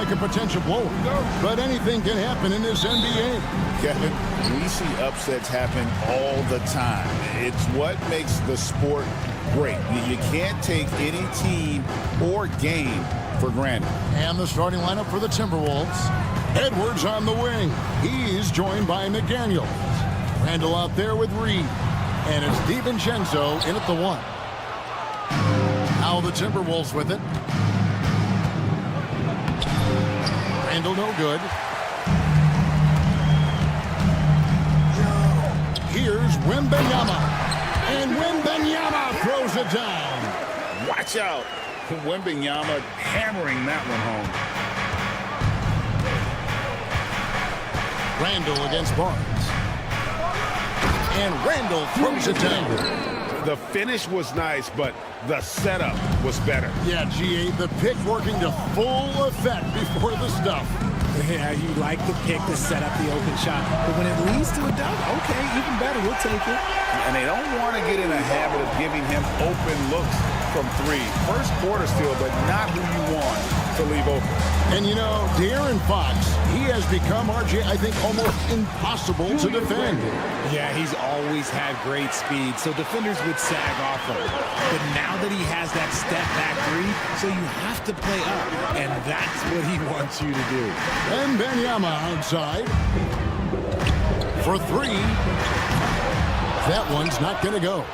like a potential blower, but anything can happen in this NBA. Kevin, we see upsets happen all the time. It's what makes the sport great. You can't take any team or game for granted. And the starting lineup for the Timberwolves. Edwards on the wing. He's joined by McDaniel. Randall out there with Reed. And it's DiVincenzo in at the 1. Now the Timberwolves with it. Randall no good. Here's Wembanyama. And Wembanyama throws it down. Watch out. Wembanyama hammering that one home. Randall against Barnes. And Randall throws it down. The finish was nice, but the setup was better. Yeah, GA, the pick working to full effect before the stuff. Yeah, you like the pick to set up the open shot. But when it leads to a dunk, okay, even better, we'll take it. And they don't want to get in a habit of giving him open looks from 3. First quarter still, but not who you want to leave open. And you know, De'Aaron Fox, he has become, RJ, I think, almost impossible to defend. Yeah, he's always had great speed, so defenders would sag off of him. But now that he has that step-back 3, so you have to play up, and that's what he wants you to do. And Wembanyama outside for 3. That one's not going to go.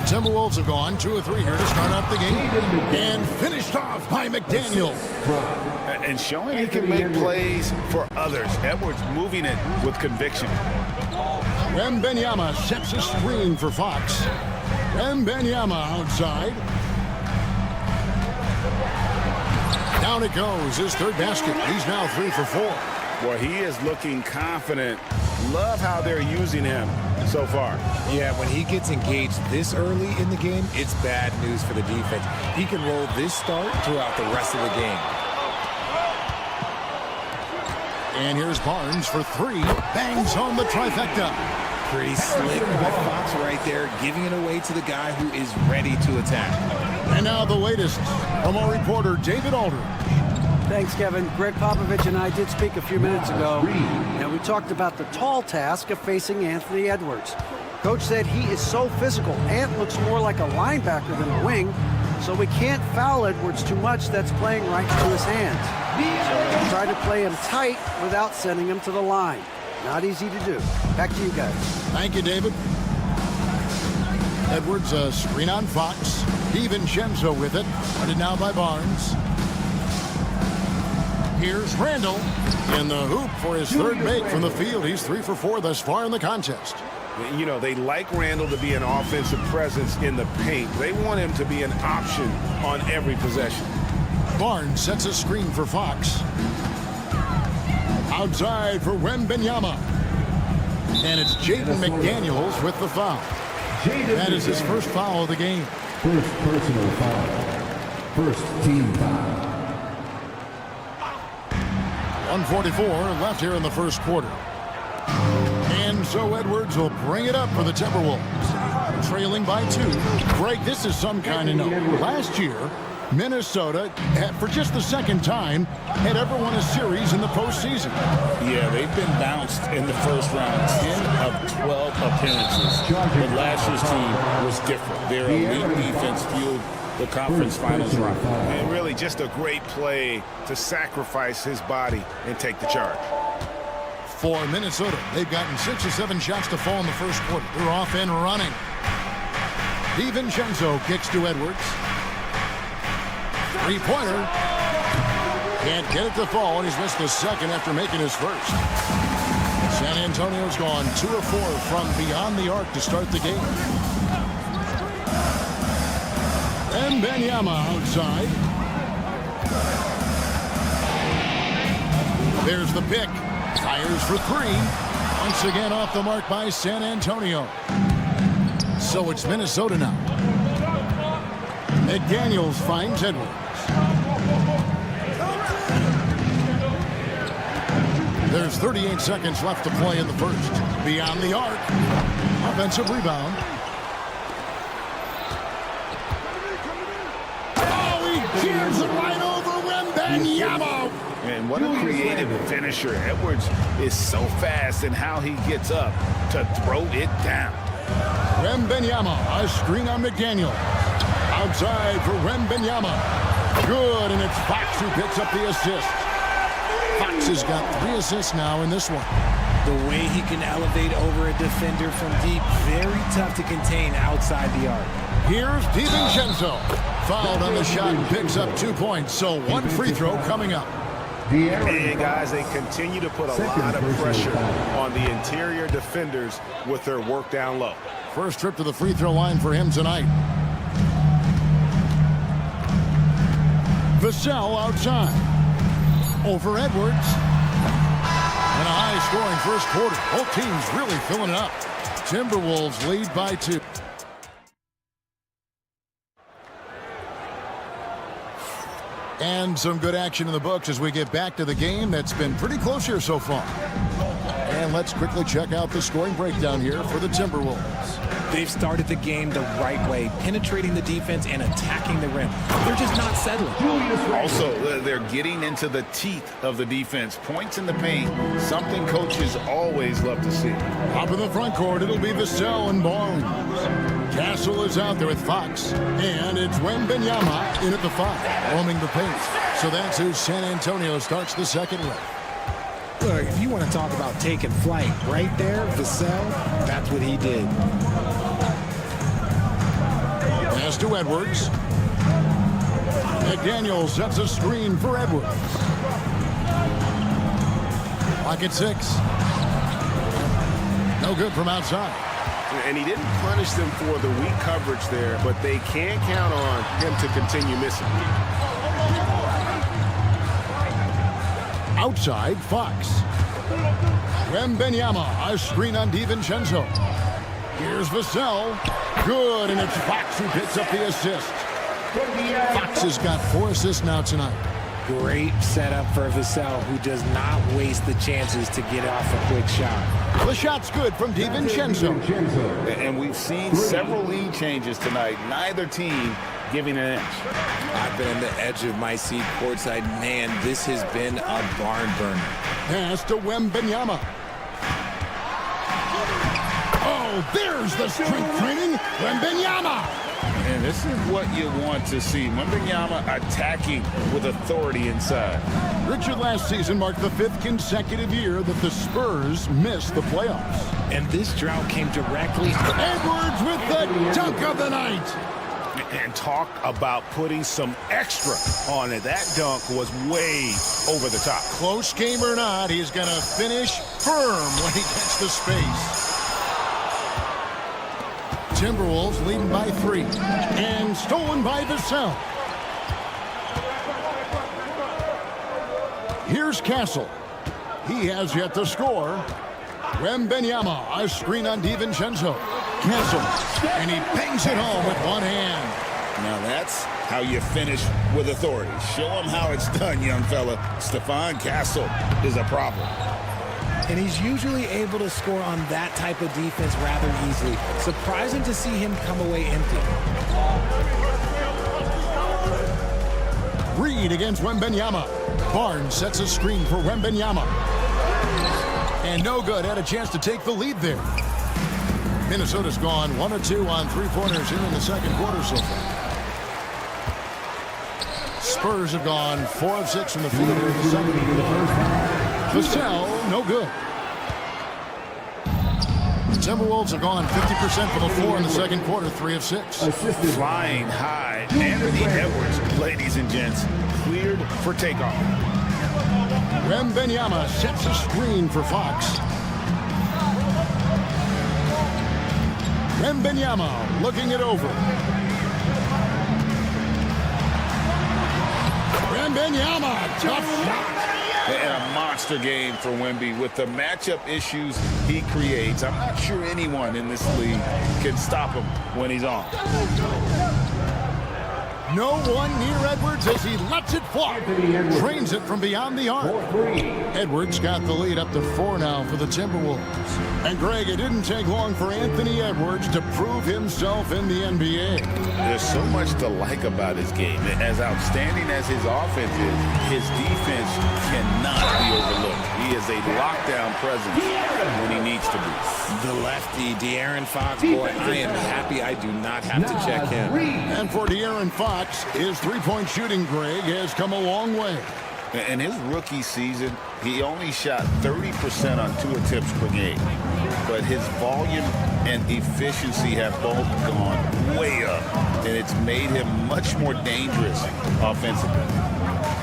The Timberwolves have gone 2 of 3 here to start out the game. And finished off by McDaniel. And showing he can make plays for others. Edwards moving it with conviction. Wembanyama sets a screen for Fox. Wembanyama outside. Down it goes, his 3rd basket. He's now 3 for 4. Well, he is looking confident. Love how they're using him so far. Yeah, when he gets engaged this early in the game, it's bad news for the defense. He can roll this start throughout the rest of the game. And here's Barnes for 3. Bangs home the trifecta. Pretty slick by Fox right there, giving it away to the guy who is ready to attack. And now the latest from our reporter, David Aldridge. Thanks, Kevin. Greg Popovich and I did speak a few minutes ago, and we talked about the tall task of facing Anthony Edwards. Coach said he is so physical. Ant looks more like a linebacker than a wing, so we can't foul Edwards too much. That's playing right to his hands. So we'll try to play him tight without sending him to the line. Not easy to do. Back to you guys. Thank you, David. Edwards, a screen on Fox. DiVincenzo with it. Guarded now by Barnes. Here's Randall in the hoop for his 3rd make from the field. He's 3 for 4 thus far in the contest. You know, they like Randall to be an offensive presence in the paint. They want him to be an option on every possession. Barnes sets a screen for Fox. Outside for Wembanyama. And it's Jaden McDaniels with the foul. That is his 1st foul of the game. First personal foul. First team foul. 1:44 left here in the 1st quarter. And so Edwards will bring it up for the Timberwolves. Trailing by 2. Greg, this is some kind of note. Last year, Minnesota, for just the 2nd time, had ever won a series in the postseason. Yeah, they've been bounced in the 1st round. 10 of 12 appearances. But last year's team was different. Their elite defense fueled the conference finals run. And really just a great play to sacrifice his body and take the charge. For Minnesota, they've gotten 6 or 7 shots to fall in the 1st quarter. They're off and running. DiVincenzo kicks to Edwards. 3-pointer. Can't get it to fall, and he's missed the 2nd after making his 1st. San Antonio's gone 2 of 4 from beyond the arc to start the game. And Wembanyama outside. There's the pick. Fires for 3. Once again off the mark by San Antonio. So it's Minnesota now. McDaniels finds Edwards. There's 38 seconds left to play in the 1st. Beyond the arc. Offensive rebound. Oh, he jams it right over Wembanyama. Wembanyama! And what a creative finisher. Edwards is so fast in how he gets up to throw it down. Wembanyama, a screen on McDaniel. Outside for Wembanyama. Good, and it's Fox who picks up the assist. Fox has got 3 assists now in this one. The way he can elevate over a defender from deep, very tough to contain outside the arc. Here's DiVincenzo. Fouled on the shot and picks up 2 points, so 1 free throw coming up. And guys, they continue to put a lot of pressure on the interior defenders with their work down low. First trip to the free throw line for him tonight. Vassell outside. Over Edwards. And a high-scoring first quarter. Both teams really filling it up. Timberwolves lead by 2. And some good action in the books as we get back to the game that's been pretty close here so far. And let's quickly check out the scoring breakdown here for the Timberwolves. They've started the game the right way, penetrating the defense and attacking the rim. They're just not settling. Also, they're getting into the teeth of the defense. Points in the paint, something coaches always love to see. Up in the front court, it'll be Vassell and Barnes. Castle is out there with Fox. And it's Wembanyama in at the 5, roaming the paint. So that's who San Antonio starts the second with. Look, if you want to talk about taking flight, right there, Vassell, that's what he did. Pass to Edwards. McDaniel sets a screen for Edwards. Clock at 6. No good from outside. And he didn't punish them for the weak coverage there, but they can count on him to continue missing. Outside, Fox. Wembanyama, a screen on DiVincenzo. Here's Vassell. Good, and it's Fox who picks up the assist. Fox has got 4 assists now tonight. Great setup for Vassell, who does not waste the chances to get off a quick shot. The shot's good from DiVincenzo. And we've seen several lead changes tonight. Neither team giving an inch. I've been on the edge of my seat courtside. Man, this has been a barn burner. Pass to Wembanyama. Oh, there's the strength training. Wembanyama. And this is what you want to see. Wembanyama attacking with authority inside. Richard, last season marked the 5th consecutive year that the Spurs missed the playoffs. And this drought came directly. Edwards with the dunk of the night. And talk about putting some extra on it. That dunk was way over the top. Close game or not, he's going to finish firm when he gets the space. Timberwolves leading by 3. And stolen by Vassell. Here's Castle. He has yet to score. Wembanyama, a screen on DiVincenzo. Castle, and he bangs it home with one hand. Now that's how you finish with authority. Show him how it's done, young fella. Stephon Castle is a problem. And he's usually able to score on that type of defense rather easily. Surprising to see him come away empty. Reed against Wembanyama. Barnes sets a screen for Wembanyama. And no good. Had a chance to take the lead there. Minnesota's gone 1 of 2 on 3-pointers here in the second quarter so far. Spurs have gone 4 of 6 from the field here in the second. Vassell, no good. The Timberwolves have gone 50% from the floor in the second quarter, 3 of 6. Flying high. Anthony Edwards, ladies and gents, cleared for takeoff. Wembanyama sets a screen for Fox. Wembanyama looking it over. Wembanyama, tough shot. And a monster game for Wemby with the matchup issues he creates. I'm not sure anyone in this league can stop him when he's on. No one near Edwards as he lets it fly. Drains it from beyond the arc. Edwards got the lead up to 4 now for the Timberwolves. And Greg, it didn't take long for Anthony Edwards to prove himself in the NBA. There's so much to like about his game. As outstanding as his offense is, his defense cannot be overlooked. He is a lockdown presence when he needs to be. The lefty, De'Aaron Fox, boy, I am happy I do not have to check him. And for De'Aaron Fox, his three-point shooting, Greg, has come a long way. In his rookie season, he only shot 30% on 2 attempts per game. But his volume and efficiency have both gone way up, and it's made him much more dangerous offensively.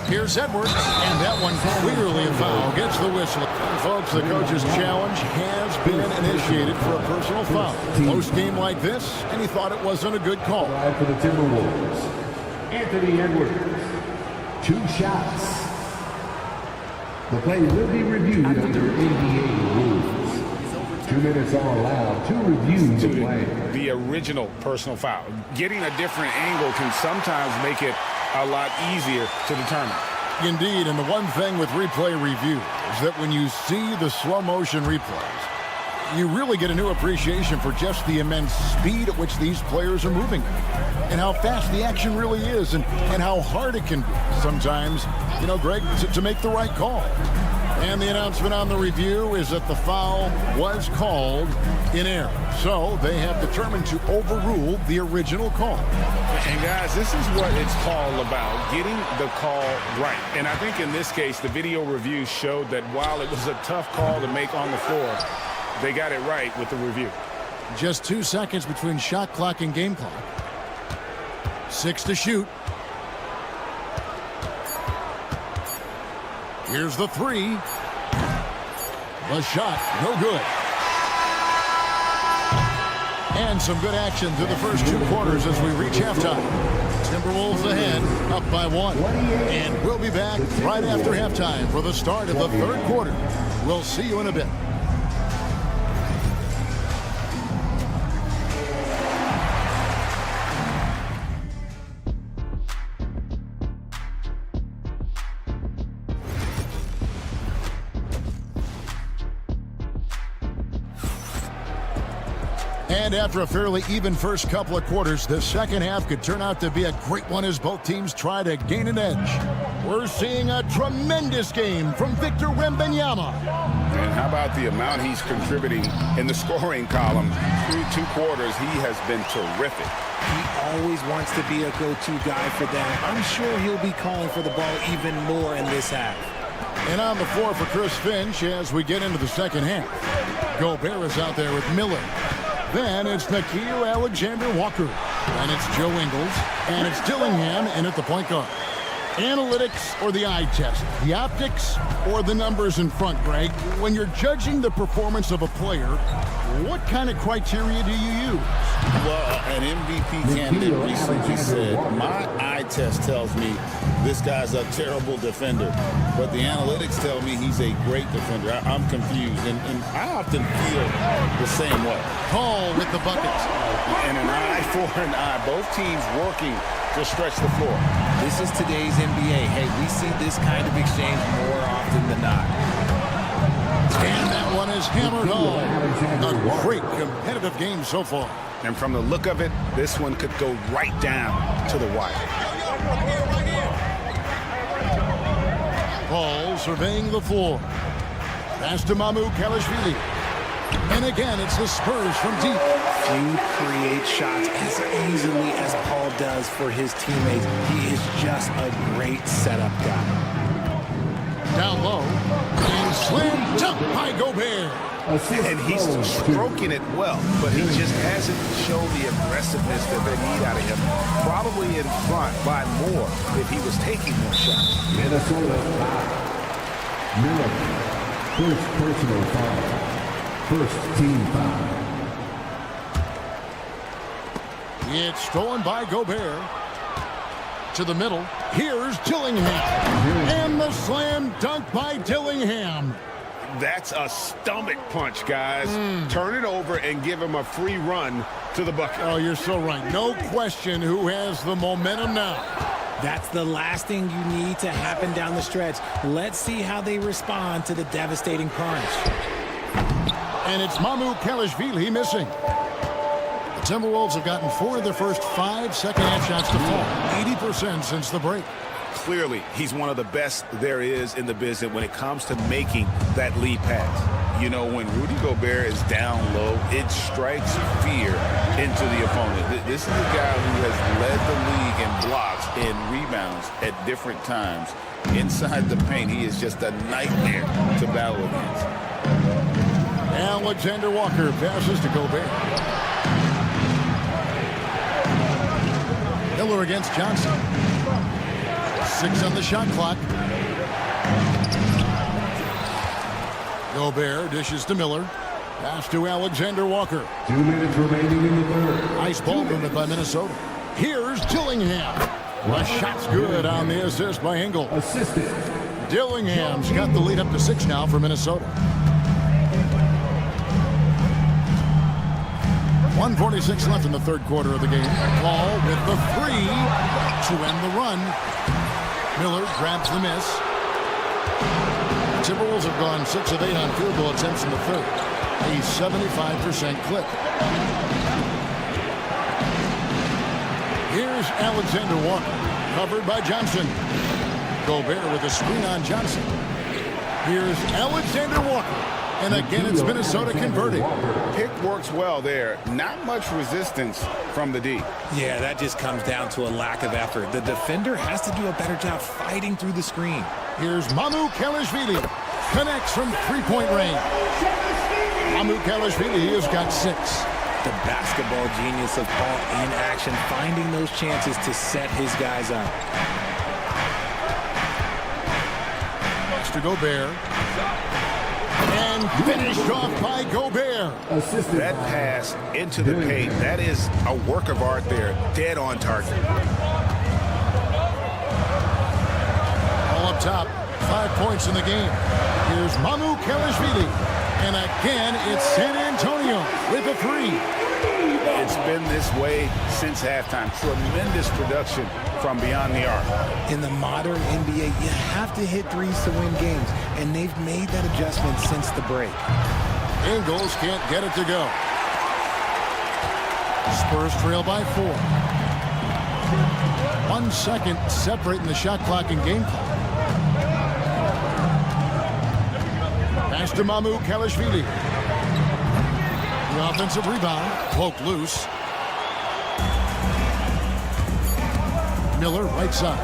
Here's Edwards, and that one clearly a foul. Gets the whistle. And folks, the coach's challenge has been initiated for a personal foul. Close game like this, and he thought it wasn't a good call. For the Timberwolves, Anthony Edwards. 2 shots. The play will be reviewed under NBA rules. 2 minutes are allowed to review the play. The original personal foul. Getting a different angle can sometimes make it a lot easier to determine. Indeed, and the one thing with replay review is that when you see the slow motion replays, you really get a new appreciation for just the immense speed at which these players are moving and how fast the action really is and how hard it can be sometimes, you know, Greg, to make the right call. And the announcement on the review is that the foul was called in error. So they have determined to overrule the original call. And guys, this is what it's all about, getting the call right. And I think in this case, the video review showed that while it was a tough call to make on the floor, they got it right with the review. Just 2 seconds between shot clock and game clock. 6 to shoot. Here's the 3. The shot, no good. And some good action through the first 2 quarters as we reach halftime. Timberwolves ahead, up by 1. And we'll be back right after halftime for the start of the 3rd quarter. We'll see you in a bit. And after a fairly even first couple of quarters, the second half could turn out to be a great one as both teams try to gain an edge. We're seeing a tremendous game from Victor Wembanyama. And how about the amount he's contributing in the scoring column? Through 2 quarters, he has been terrific. He always wants to be a go-to guy for them. I'm sure he'll be calling for the ball even more in this half. And on the floor for Chris Finch as we get into the second half. Gobert is out there with Miller. Then it's Nickeil Alexander-Walker. And it's Joe Ingles. And it's Dillingham in at the point guard. Analytics or the eye test? The optics or the numbers in front, Greg? When you're judging the performance of a player, what kind of criteria do you use? Well, an MVP candidate recently said, my eye test tells me this guy's a terrible defender, but the analytics tell me he's a great defender. I'm confused, and I often feel the same way. Hall with the buckets. And an eye for an eye. Both teams working to stretch the floor. This is today's NBA. Hey, we see this kind of exchange more often than not. And that one is hammered home. A great competitive game so far. And from the look of it, this one could go right down to the wire. Hall surveying the floor. Pass to Mamu Kalashvili. And again, it's the Spurs from deep. Few create shots as easily as Paul does for his teammates. He is just a great setup guy. Down low. And slam dunk by Gobert. And he's stroking it well, but he just hasn't shown the aggressiveness that they need out of him. Probably in front by more if he was taking more shots. Minnesota Miller. First personal foul. First team foul. It's stolen by Gobert. To the middle. Here's Dillingham. And the slam dunk by Dillingham. That's a stomach punch, guys. Turn it over and give him a free run to the bucket. Oh, you're so right. No question who has the momentum now. That's the last thing you need to happen down the stretch. Let's see how they respond to the devastating punch. And it's Mamu Kelishvili missing. The Timberwolves have gotten 4 of their first 5 second-half shots to fall. 80% since the break. Clearly, he's one of the best there is in the business when it comes to making that lead pass. You know, when Rudy Gobert is down low, it strikes fear into the opponent. This is a guy who has led the league in blocks and rebounds at different times. Inside the paint, he is just a nightmare to battle against. Alexander Walker passes to Gobert. Miller against Johnson. 6 on the shot clock. Gobert dishes to Miller. Pass to Alexander Walker. 2 minutes remaining in the third. Nice ball movement by Minnesota. Here's Dillingham. The shot's good on the assist by Engel. Assisted. Dillingham's got the lead up to 6 now for Minnesota. 1:46 left in the third quarter of the game. Ball with the 3 to end the run. Miller grabs the miss. The Timberwolves have gone 6 of 8 on field goal attempts in the third. A 75% clip. Here's Alexander Walker, covered by Johnson. Gobert with a screen on Johnson. Here's Alexander Walker. And again, it's Minnesota converting. Pick works well there. Not much resistance from the D. Yeah, that just comes down to a lack of effort. The defender has to do a better job fighting through the screen. Here's Mamu Kelishvili. Connects from three-point range. Mamu Kelishvili has got 6. The basketball genius of Paul in action, finding those chances to set his guys up. Mr. Gobert. And finished off by Gobert. Assisted. That pass into the paint, that is a work of art there. Dead on target. All up top. 5 points in the game. Here's Mamu Kelishvili. And again, it's San Antonio with a 3. It's been this way since halftime. Tremendous production from beyond the arc. In the modern NBA, you have to hit threes to win games, and they've made that adjustment since the break. Ingles can't get it to go. Spurs trail by 4. 1 second separating the shot clock and game clock. Pass to Mamu Kelishvili. The offensive rebound, poked loose. Miller, right side.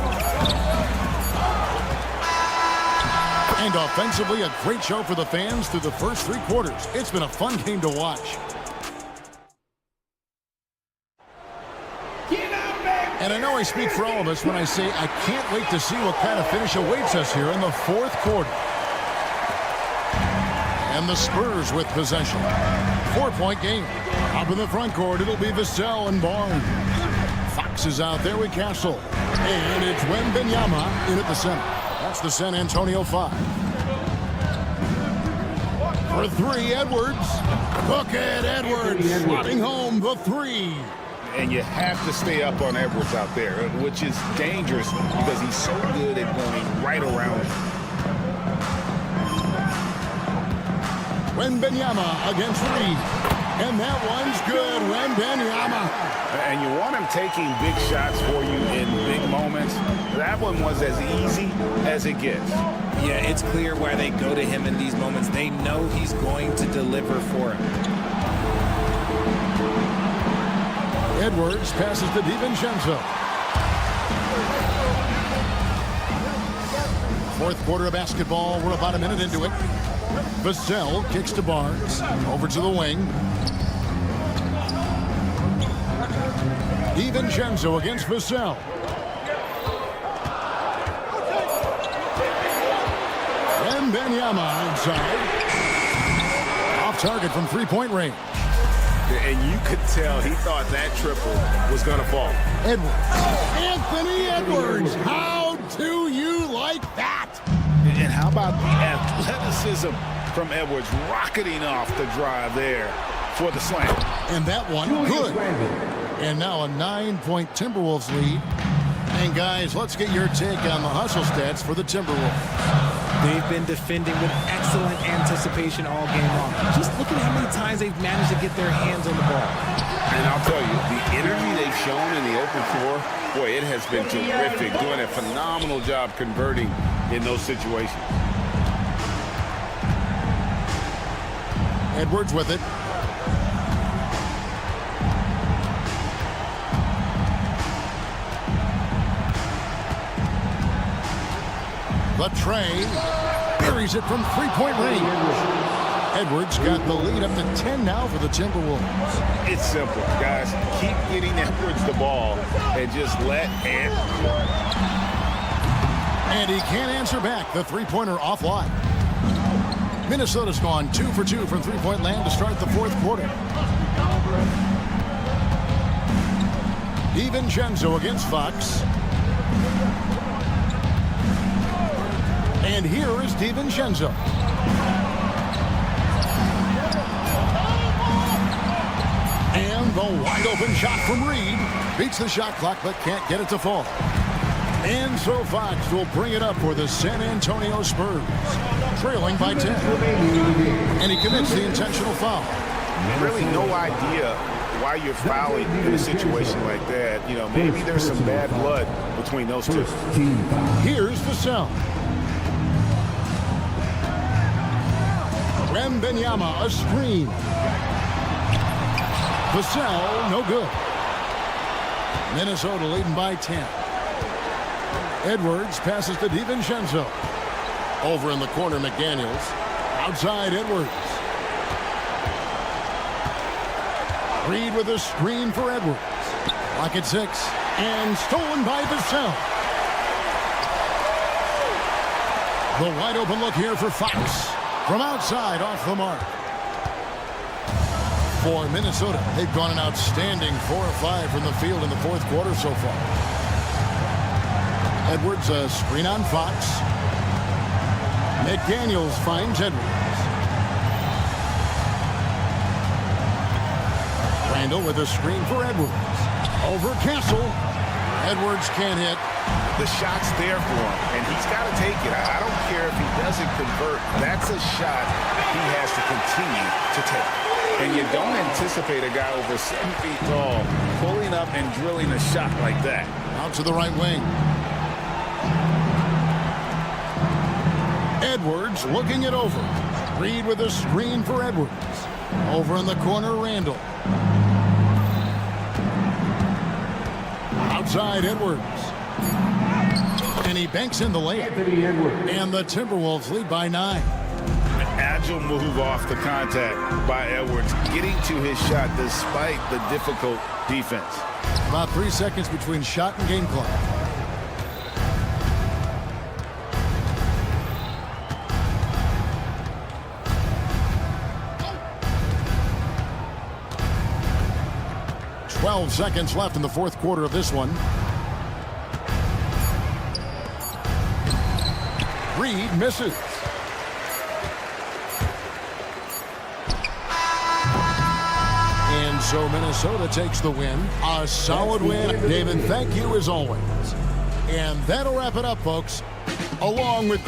And offensively, a great show for the fans through the first 3 quarters. It's been a fun game to watch. And I know I speak for all of us when I say I can't wait to see what kind of finish awaits us here in the 4th quarter. And the Spurs with possession. 4-point game. Up in the front court, it'll be Vassell and Barnes. Fox is out there with Castle. And it's Wembanyama in at the center. That's the San Antonio 5. For 3, Edwards. Look at Edwards slotting home the 3. And you have to stay up on Edwards out there, which is dangerous because he's so good at going right around you. Wembanyama against Reed. And that one's good. Wembanyama. And you want him taking big shots for you in big moments. That one was as easy as it gets. Yeah, it's clear why they go to him in these moments. They know he's going to deliver for him. Edwards passes to DiVincenzo. 4th quarter of basketball. We're about a minute into it. Vassell kicks to Barnes. Over to the wing. DiVincenzo against Vassell. And Wembanyama inside. Off target from 3-point range. And you could tell he thought that triple was going to fall. Edwards. Anthony Edwards. How do you like that? And how about the athleticism from Edwards, rocketing off the drive there for the slam. And that one, good. And now a 9-point Timberwolves lead. And guys, let's get your take on the hustle stats for the Timberwolves. They've been defending with excellent anticipation all game long. Just look at how many times they've managed to get their hands on the ball. And I'll tell you, the energy they've shown in the open floor, boy, it has been terrific, doing a phenomenal job converting in those situations. Edwards with it. The tray buries it from three-point range. Edwards got the lead up to 10 now for the Timberwolves. It's simple, guys. Keep getting Edwards the ball and just let it. And he can't answer back. The three-pointer offline. Minnesota's gone 2 for 2 from three-point land to start the fourth quarter. DiVincenzo against Fox. And here is DiVincenzo. And the wide open shot from Reed. Beats the shot clock but can't get it to fall. And so Fox will bring it up for the San Antonio Spurs. Trailing by 10. And he commits the intentional foul. Really no idea why you're fouling in a situation like that. You know, maybe there's some bad blood between those two. Here's the sound. Wembanyama, a screen. Vassell, no good. Minnesota leading by 10. Edwards passes to DiVincenzo. Over in the corner, McDaniels. Outside, Edwards. Reed with a screen for Edwards. Lock at 6. And stolen by Vassell. The wide open look here for Fox. From outside, off the mark. For Minnesota, they've gone an outstanding 4 of 5 from the field in the fourth quarter so far. Edwards, a screen on Fox. McDaniels finds Edwards. Randall with a screen for Edwards. Over Castle. Edwards can't hit. The shot's there for him, and he's got to take it. I don't care if he doesn't convert. That's a shot he has to continue to take. And you don't anticipate a guy over 7 feet tall pulling up and drilling a shot like that. Out to the right wing. Edwards looking it over. Reed with a screen for Edwards. Over in the corner, Randall. Outside, Edwards. And he banks in the layup. And the Timberwolves lead by 9. An agile move off the contact by Edwards, getting to his shot despite the difficult defense. About 3 seconds between shot and game clock. Twelve seconds left in the fourth quarter of this one. Reed misses. And so Minnesota takes the win. A solid win. David, thank you as always. And that'll wrap it up, folks. Along with...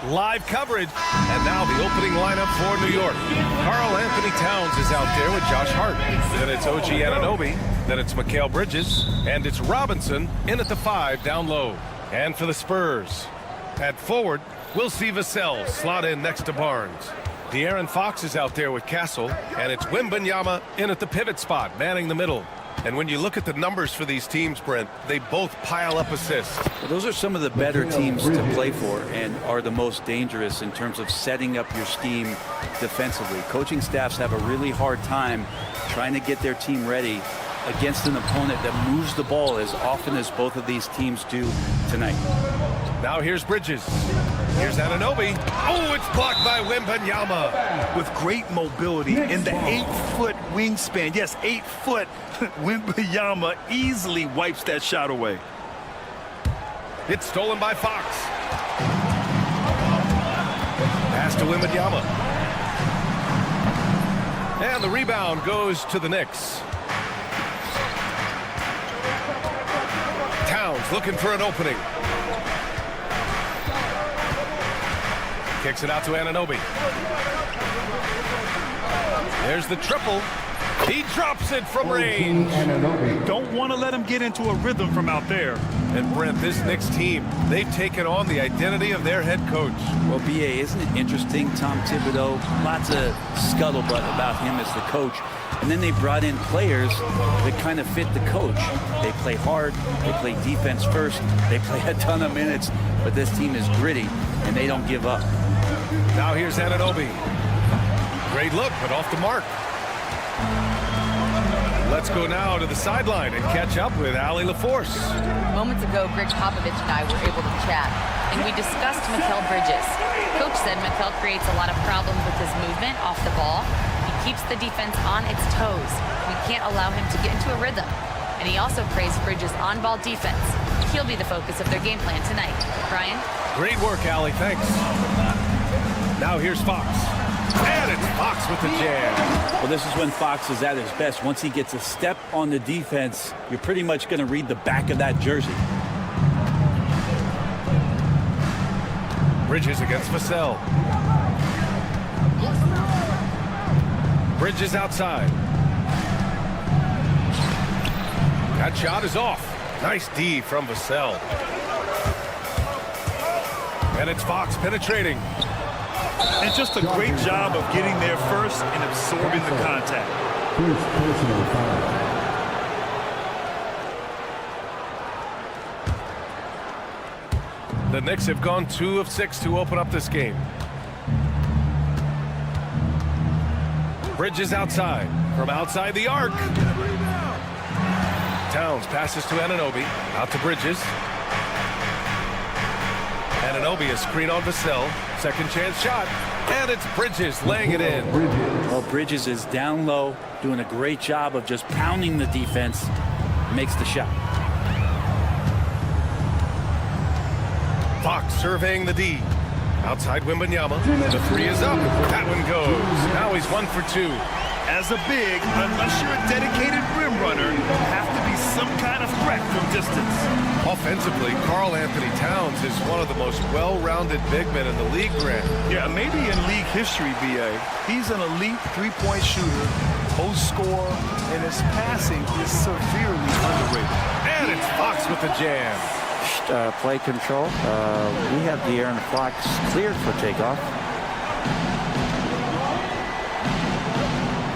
live coverage. And now the opening lineup for New York. Karl Anthony Towns is out there with Josh Hart. Then it's OG Anunoby. Then it's Mikal Bridges. And it's Robinson in at the 5 down low. And for the Spurs, at forward, we'll see Vassell slot in next to Barnes. De'Aaron Fox is out there with Castle. And it's Wembanyama in at the pivot spot, manning the middle. And when you look at the numbers for these teams, Brent, they both pile up assists. Well, those are some of the better teams to play for and are the most dangerous in terms of setting up your scheme defensively. Coaching staffs have a really hard time trying to get their team ready against an opponent that moves the ball as often as both of these teams do tonight. Now here's Bridges. Here's Anunoby. Oh, it's blocked by Wembanyama. With great mobility in the 8-foot wingspan. Yes, 8 foot. Wembanyama easily wipes that shot away. It's stolen by Fox. Pass to Wembanyama. And the rebound goes to the Knicks. Towns looking for an opening. Kicks it out to Anunoby. There's the triple. He drops it from range. Don't want to let him get into a rhythm from out there. And Brent, this Knicks team, they've taken on the identity of their head coach. Well, B.A., isn't it interesting? Tom Thibodeau, lots of scuttlebutt about him as the coach. And then they brought in players that kind of fit the coach. They play hard. They play defense first. They play a ton of minutes. But this team is gritty, and they don't give up. Now here's Anunoby. Great look, but off the mark. Let's go now to the sideline and catch up with Allie LaForce. Moments ago, Greg Popovich and I were able to chat, and we discussed Mikal Bridges. Coach said Mikal creates a lot of problems with his movement off the ball. He keeps the defense on its toes. We can't allow him to get into a rhythm. And he also praised Bridges' on-ball defense. He'll be the focus of their game plan tonight. Brian? Great work, Allie. Thanks. Now here's Fox. And it's Fox with the jam. Well, this is when Fox is at his best. Once he gets a step on the defense, you're pretty much going to read the back of that jersey. Bridges against Vassell. Bridges outside. That shot is off. Nice D from Vassell. And it's Fox penetrating. And just a great job of getting there first and absorbing the contact. First personal foul. The Knicks have gone 2 of 6 to open up this game. Bridges outside. From outside the arc. Towns passes to Anunoby. Out to Bridges. Anunoby, a screen on Vassell. Second chance shot. And it's Bridges laying it in. Well, Bridges is down low, doing a great job of just pounding the defense. Makes the shot. Fox surveying the D. Outside Wembanyama. The 3 is up. That one goes. Now he's 1 for 2. As a big, unless you're a dedicated rim runner, you have to be some kind of threat from distance. Offensively, Karl Anthony Towns is one of the most well-rounded big men in the league, Grant. Yeah, maybe in league history, B.A. He's an elite three-point shooter, post scorer, and his passing is severely underrated. And it's Fox with the jam. Play control. We have De'Aaron Fox cleared for takeoff.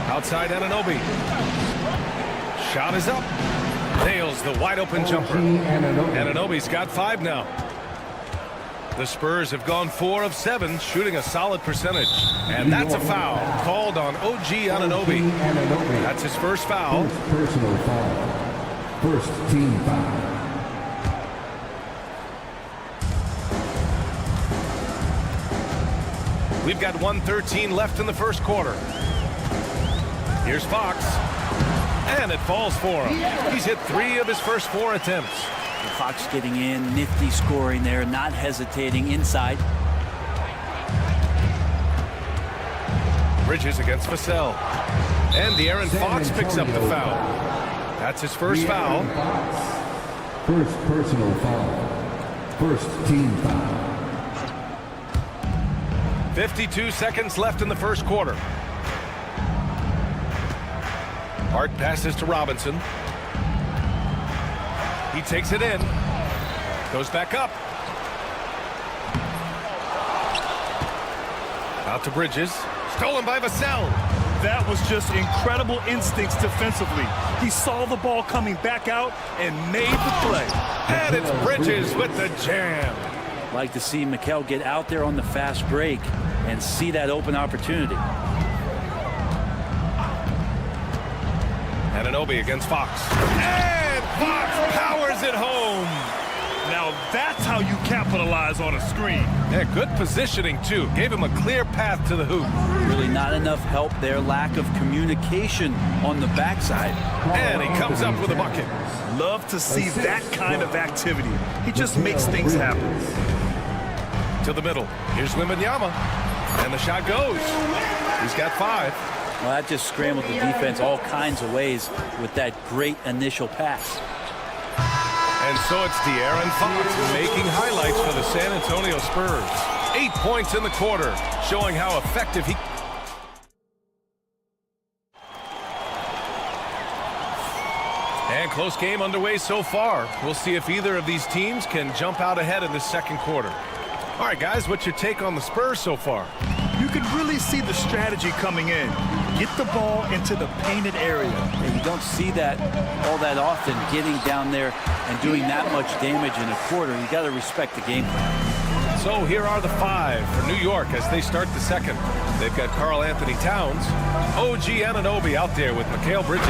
Outside Anunoby. Shot is up. Nails the wide open jumper. Anunoby's got 5 now. The Spurs have gone 4 of 7, shooting a solid percentage. And that's a foul called on OG Anunoby. That's his first foul. First personal foul. First team foul. We've got 1:13 left in the first quarter. Here's Fox. And it falls for him. He's hit 3 of his first 4 attempts. And Fox getting in, nifty scoring there, not hesitating inside. Bridges against Vassell. And De'Aaron Fox picks up the foul. That's his first foul. First personal foul. First team foul. 52 seconds left in the first quarter. Hart passes to Robinson. He takes it in. Goes back up. Out to Bridges. Stolen by Vassell. That was just incredible instincts defensively. He saw the ball coming back out and made the play. And it's Bridges with the jam. Like to see Mikel get out there on the fast break and see that open opportunity. Anunoby against Fox. And Fox powers it home. Now that's how you capitalize on a screen. Yeah, good positioning, too. Gave him a clear path to the hoop. Really not enough help there. Lack of communication on the backside. And he comes up with a bucket. Love to see that kind of activity. He just makes things happen. To the middle. Here's Wembanyama. And the shot goes. He's got 5. Well, that just scrambled the defense all kinds of ways with that great initial pass. And so it's De'Aaron Fox making highlights for the San Antonio Spurs. 8 points in the quarter, showing how effective he... And close game underway so far. We'll see if either of these teams can jump out ahead in this second quarter. All right, guys, what's your take on the Spurs so far? You can really see the strategy coming in. Get the ball into the painted area. And you don't see that all that often, getting down there and doing that much damage in a quarter. You got to respect the game plan. So here are the 5 for New York as they start the second. They've got Karl Anthony Towns, OG Anunoby out there with Mikal Bridges.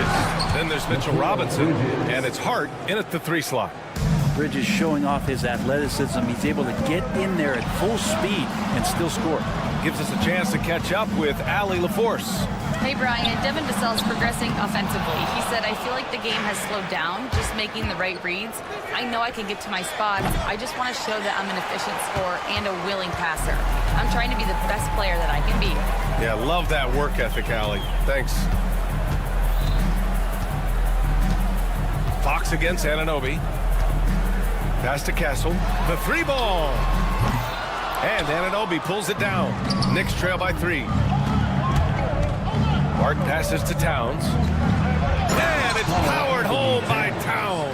Then there's Mitchell Robinson, and it's Hart in at the 3 slot. Bridges showing off his athleticism. He's able to get in there at full speed and still score. Gives us a chance to catch up with Allie LaForce. Hey, Brian, Devin Vassell's progressing offensively. He said, I feel like the game has slowed down, just making the right reads. I know I can get to my spots. I just want to show that I'm an efficient scorer and a willing passer. I'm trying to be the best player that I can be. Yeah, love that work ethic, Allie. Thanks. Fox against Anunoby. Pass to Castle. The 3 ball. And Anunoby pulls it down. Knicks trail by 3. Hart passes to Towns. And it's powered home by Towns.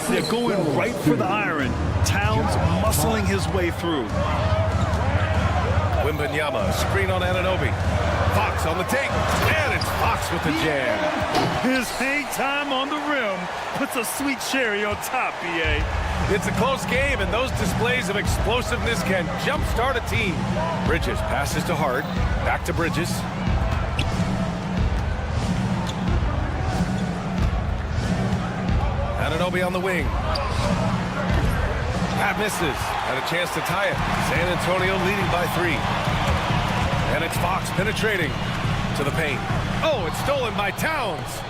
They're going right for the iron. Towns muscling his way through. Wembanyama, screen on Anunoby. Fox on the take. And it's Fox with the jam. His hang time on the rim puts a sweet cherry on top, B.A. It's a close game, and those displays of explosiveness can jumpstart a team. Bridges passes to Hart. Back to Bridges. Anunoby on the wing. Pat misses. Had a chance to tie it. San Antonio leading by 3. And it's Fox penetrating to the paint. Oh, it's stolen by Towns.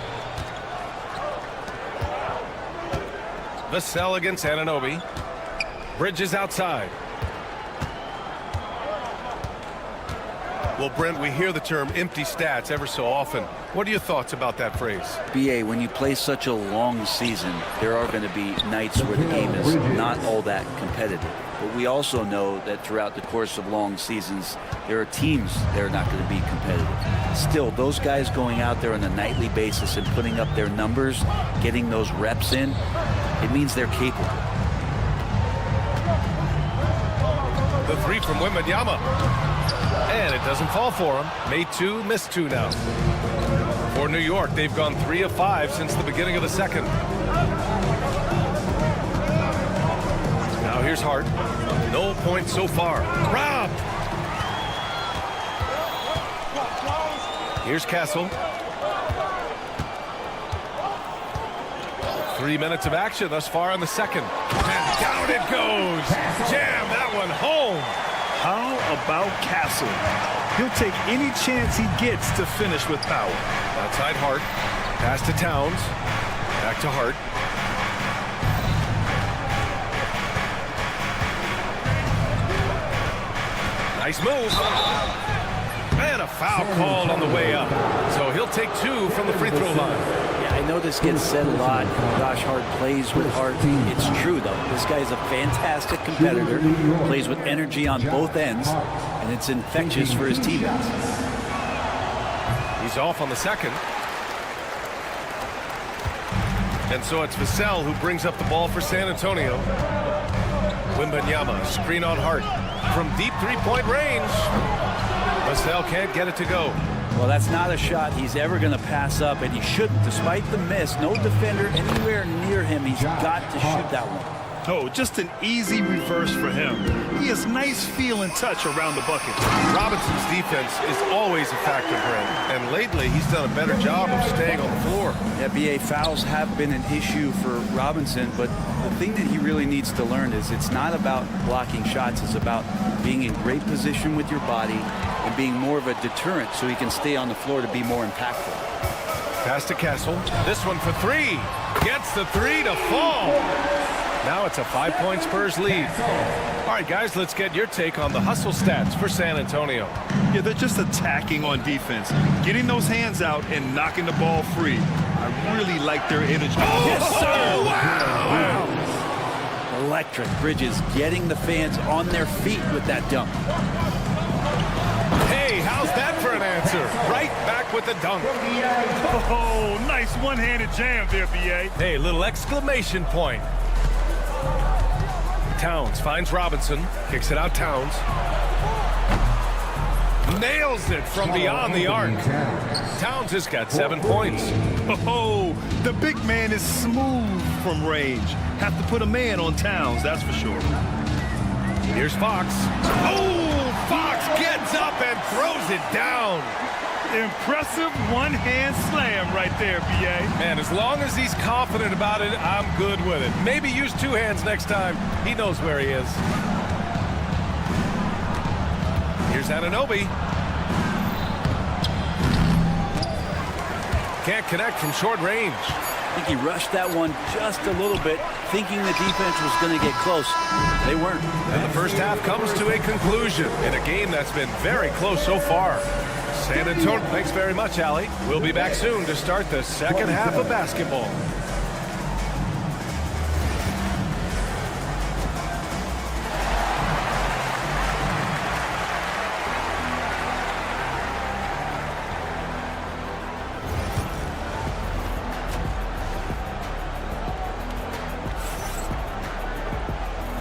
Vassell against Anunoby. Bridges outside. Well, Brent, we hear the term empty stats ever so often. What are your thoughts about that phrase? BA, when you play such a long season, there are going to be nights where the game is not all that competitive. But we also know that throughout the course of long seasons, there are teams that are not going to be competitive. Still, those guys going out there on a nightly basis and putting up their numbers, getting those reps in, it means they're capable. The 3 from Wembanyama. And it doesn't fall for him. Made 2, missed 2 now. For New York, they've gone 3 of 5 since the beginning of the second. Now here's Hart. No points so far. Robbed. Here's Castle. 3 minutes of action thus far in the second. And down it goes. Jam that one home. How about Castle? He'll take any chance he gets to finish with power. Outside Hart. Pass to Towns. Back to Hart. Nice move. And a foul called on the way up. So he'll take 2 from the free throw line. Yeah, I know this gets said a lot. Josh Hart plays with heart. It's true, though. This guy's a fantastic competitor. Plays with energy on both ends. and it's infectious for his teammates. He's off on the second. And so it's Vassell who brings up the ball for San Antonio. Wembanyama, screen on Hart. From deep three-point range. Vassell can't get it to go. Well, that's not a shot he's ever going to pass up, and he shouldn't. Despite the miss, no defender anywhere near him. He's got to shoot that one. Oh, just an easy reverse for him. He has nice feel and touch around the bucket. Robinson's defense is always a factor, Brent, and lately he's done a better job of staying on the floor. Yeah, BA, fouls have been an issue for Robinson, but the thing that he really needs to learn is it's not about blocking shots. It's about being in great position with your body and being more of a deterrent so he can stay on the floor to be more impactful. Pass to Castle. This one for three. Gets the three to fall. Now it's a 5-point Spurs lead. All right, guys, let's get your take on the hustle stats for San Antonio. Yeah, they're just attacking on defense, getting those hands out and knocking the ball free. I really like their energy. Oh, yes, sir. Wow. Electric. Bridges getting the fans on their feet with that dunk. Hey, how's that for an answer? Right back with the dunk. Oh, nice one-handed jam there, B.A. Hey, little exclamation point. Towns finds Robinson, kicks it out Towns. Nails it from beyond the arc. Towns has got 7 points. Oh, the big man is smooth from range. Have to put a man on Towns, that's for sure. Here's Fox. Oh, Fox gets up and throws it down. Impressive one-hand slam right there, B.A. Man, as long as he's confident about it, I'm good with it. Maybe use two hands next time. He knows where he is. Here's Anunoby. Can't connect from short range. I think he rushed that one just a little bit, thinking the defense was going to get close. They weren't. And the first half comes to a conclusion in a game that's been very close so far. San Antonio, thanks very much, Allie. We'll be back soon to start the second half of basketball.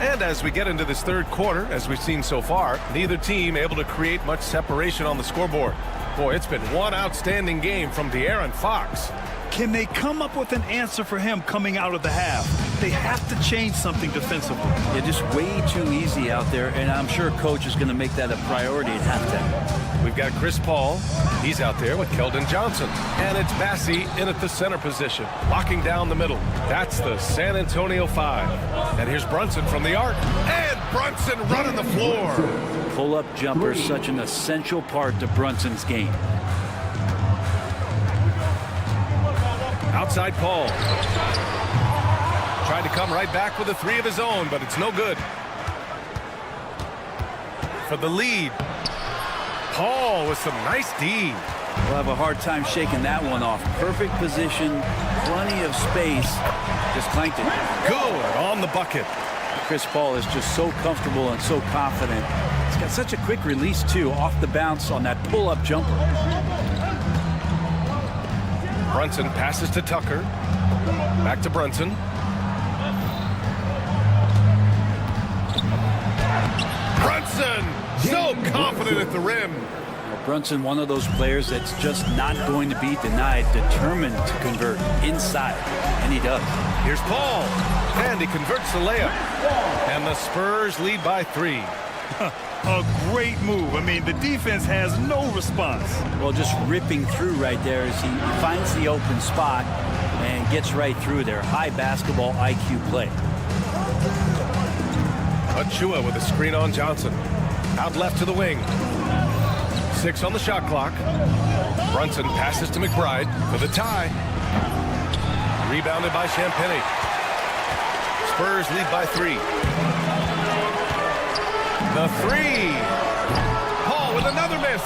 And as we get into this third quarter, as we've seen so far, neither team able to create much separation on the scoreboard. Boy, it's been one outstanding game from De'Aaron Fox. Can they come up with an answer for him coming out of the half? They have to change something defensively. They're just way too easy out there, and I'm sure coach is going to make that a priority at halftime. We've got Chris Paul. He's out there with Keldon Johnson. And it's Bassey in at the center position, locking down the middle. That's the San Antonio 5. And here's Brunson from the arc. And Brunson running the floor. Pull-up jumper, such an essential part to Brunson's game. Outside Paul. Tried to come right back with a three of his own, but it's no good. For the lead. Paul with some nice D. We'll have a hard time shaking that one off. Perfect position, plenty of space. Just clanked it. Good on the bucket. Chris Paul is just so comfortable and so confident. He's got such a quick release, too, off the bounce on that pull-up jumper. Brunson passes to Tucker. Back to Brunson. Brunson! So confident at the rim. Brunson, one of those players that's just not going to be denied, determined to convert inside, and he does. Here's Paul, and he converts the layup. And the Spurs lead by 3. A great move. I mean, the defense has no response. Well, just ripping through right there as he finds the open spot and gets right through there. High basketball IQ play. Achua with a screen on Johnson. Out left to the wing. 6 on the shot clock. Brunson passes to McBride for the tie. Rebounded by Champagnie. Spurs lead by 3. The 3. Paul with another miss.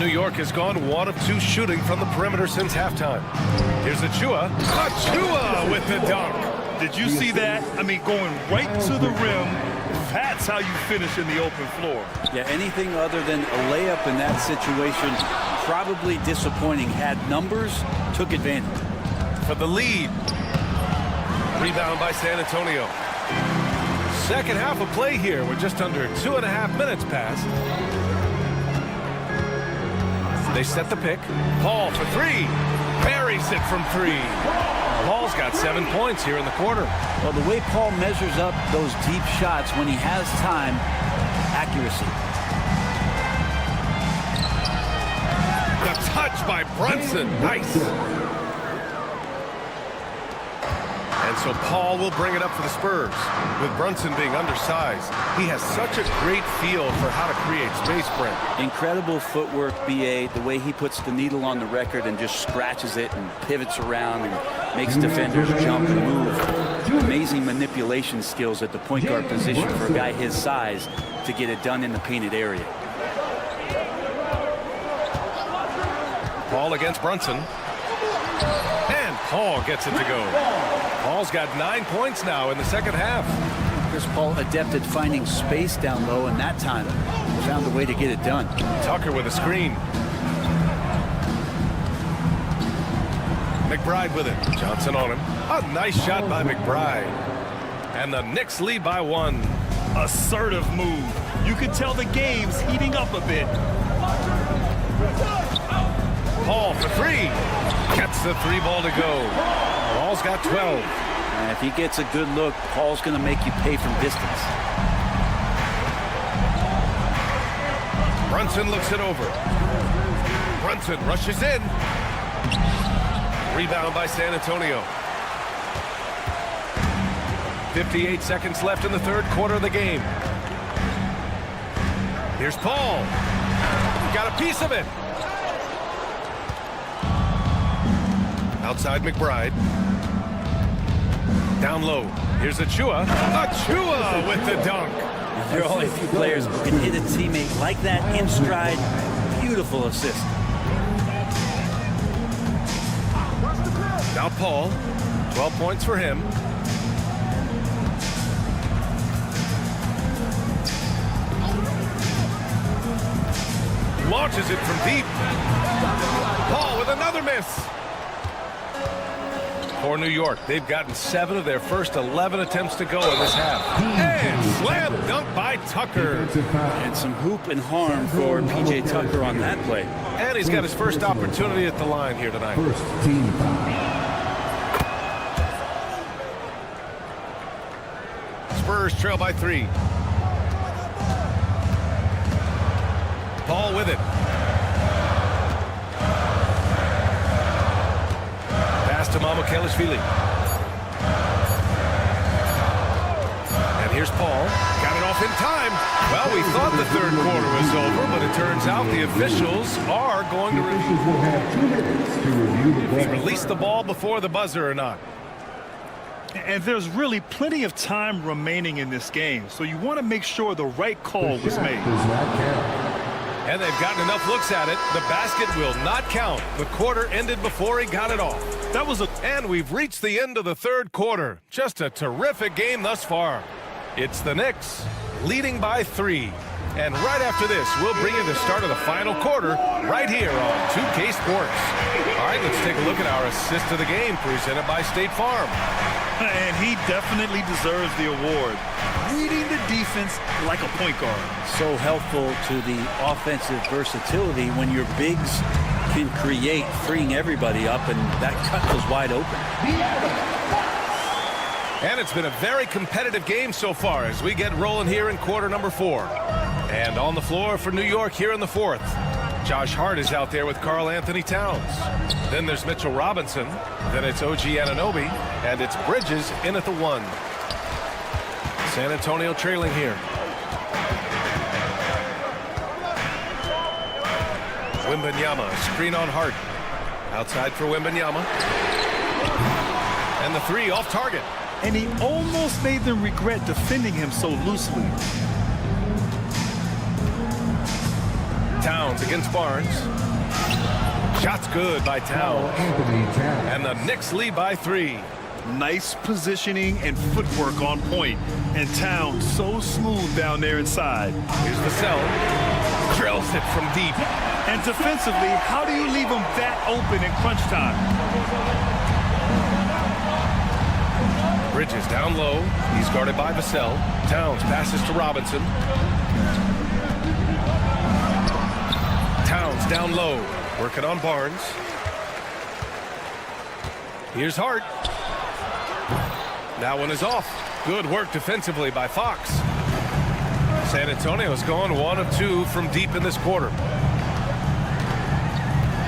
New York has gone 1 of 2 shooting from the perimeter since halftime. Here's Achua. Achua with the dunk. Did you see that? I mean, going right to the rim, That's how you finish in the open floor. Yeah, anything other than a layup in that situation, probably disappointing. Had numbers, took advantage. For the lead. Rebound by San Antonio. Second half of play here. We're just under 2.5 minutes past. They set the pick. Paul for three. Buries it from three. Paul's got 7 points here in the quarter. Well, the way Paul measures up those deep shots when he has time, accuracy. The touch by Brunson. Nice. And so Paul will bring it up for the Spurs. With Brunson being undersized, he has such a great feel for how to create space, Brent. Incredible footwork, BA, the way he puts the needle on the record and just scratches it and pivots around and makes defenders jump and move. Amazing manipulation skills at the point guard position for a guy his size to get it done in the painted area. Paul against Brunson. And Paul gets it to go. Paul's got 9 points now in the second half. Chris Paul adept at finding space down low, and that time found a way to get it done. Tucker with a screen. McBride with it. Johnson on him. A nice shot by McBride. And the Knicks lead by 1. Assertive move. You can tell the game's heating up a bit. Paul for three. Gets the 3 ball to go. Paul's got 12. And if he gets a good look, Paul's going to make you pay from distance. Brunson looks it over. Brunson rushes in. Rebound by San Antonio. 58 seconds left in the third quarter of the game. Here's Paul. Got a piece of it. Outside McBride. Down low. Here's Achua. Achua with the dunk. There are only a few players who can hit a teammate like that in stride. Beautiful assist. Now Paul. 12 points for him. Launches it from deep. Paul with another miss. For New York, they've gotten 7 of their first 11 attempts to go in this half. And slam dunk by Tucker. And some hoop and harm for P.J. Tucker on that play. And he's got his first opportunity at the line here tonight. First team foul. Spurs trail by 3. Paul with it. To Mamukelashvili. And here's Paul. Got it off in time. Well, we thought the third quarter was over, but it turns out the officials are going to review if he released the ball before the buzzer or not. And there's really plenty of time remaining in this game, so you want to make sure the right call was made. And they've gotten enough looks at it. The basket will not count. The quarter ended before he got it off. And we've reached the end of the third quarter. Just a terrific game thus far. It's the Knicks leading by 3. And right after this, we'll bring you the start of the final quarter right here on 2K Sports. All right, let's take a look at our assist of the game presented by State Farm. And he definitely deserves the award. Reading the defense like a point guard. So helpful to the offensive versatility when your bigs can create, freeing everybody up, and that cut was wide open. And it's been a very competitive game so far as we get rolling here in quarter number 4. And on the floor for New York here in the 4th. Josh Hart is out there with Karl Anthony Towns. Then there's Mitchell Robinson. Then it's OG Anunoby. And it's Bridges in at the 1. San Antonio trailing here. Wembanyama, screen on Hart. Outside for Wembanyama. And the 3 off target. And he almost made them regret defending him so loosely. Towns against Barnes. Shot's good by Towns. And the Knicks lead by 3. Nice positioning and footwork on point. And Towns so smooth down there inside. Here's Vassell. Drills it from deep. And defensively, how do you leave him that open in crunch time? Bridges down low. He's guarded by Vassell. Towns passes to Robinson. Towns down low. Working on Barnes. Here's Hart. That one is off. Good work defensively by Fox. San Antonio's gone 1 of 2 from deep in this quarter.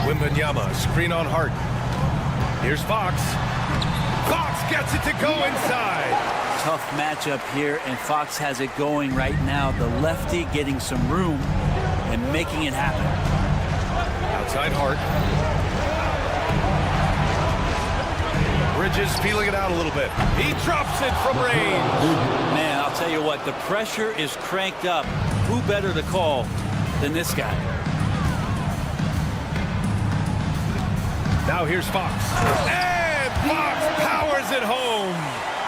Wembanyama, screen on Hart. Here's Fox. Fox gets it to go inside. Tough matchup here, and Fox has it going right now. The lefty getting some room and making it happen. Outside Hart. Bridges feeling it out a little bit. He drops it from range. Man, I'll tell you what, the pressure is cranked up. Who better to call than this guy? Now here's Fox. And Fox powers it home.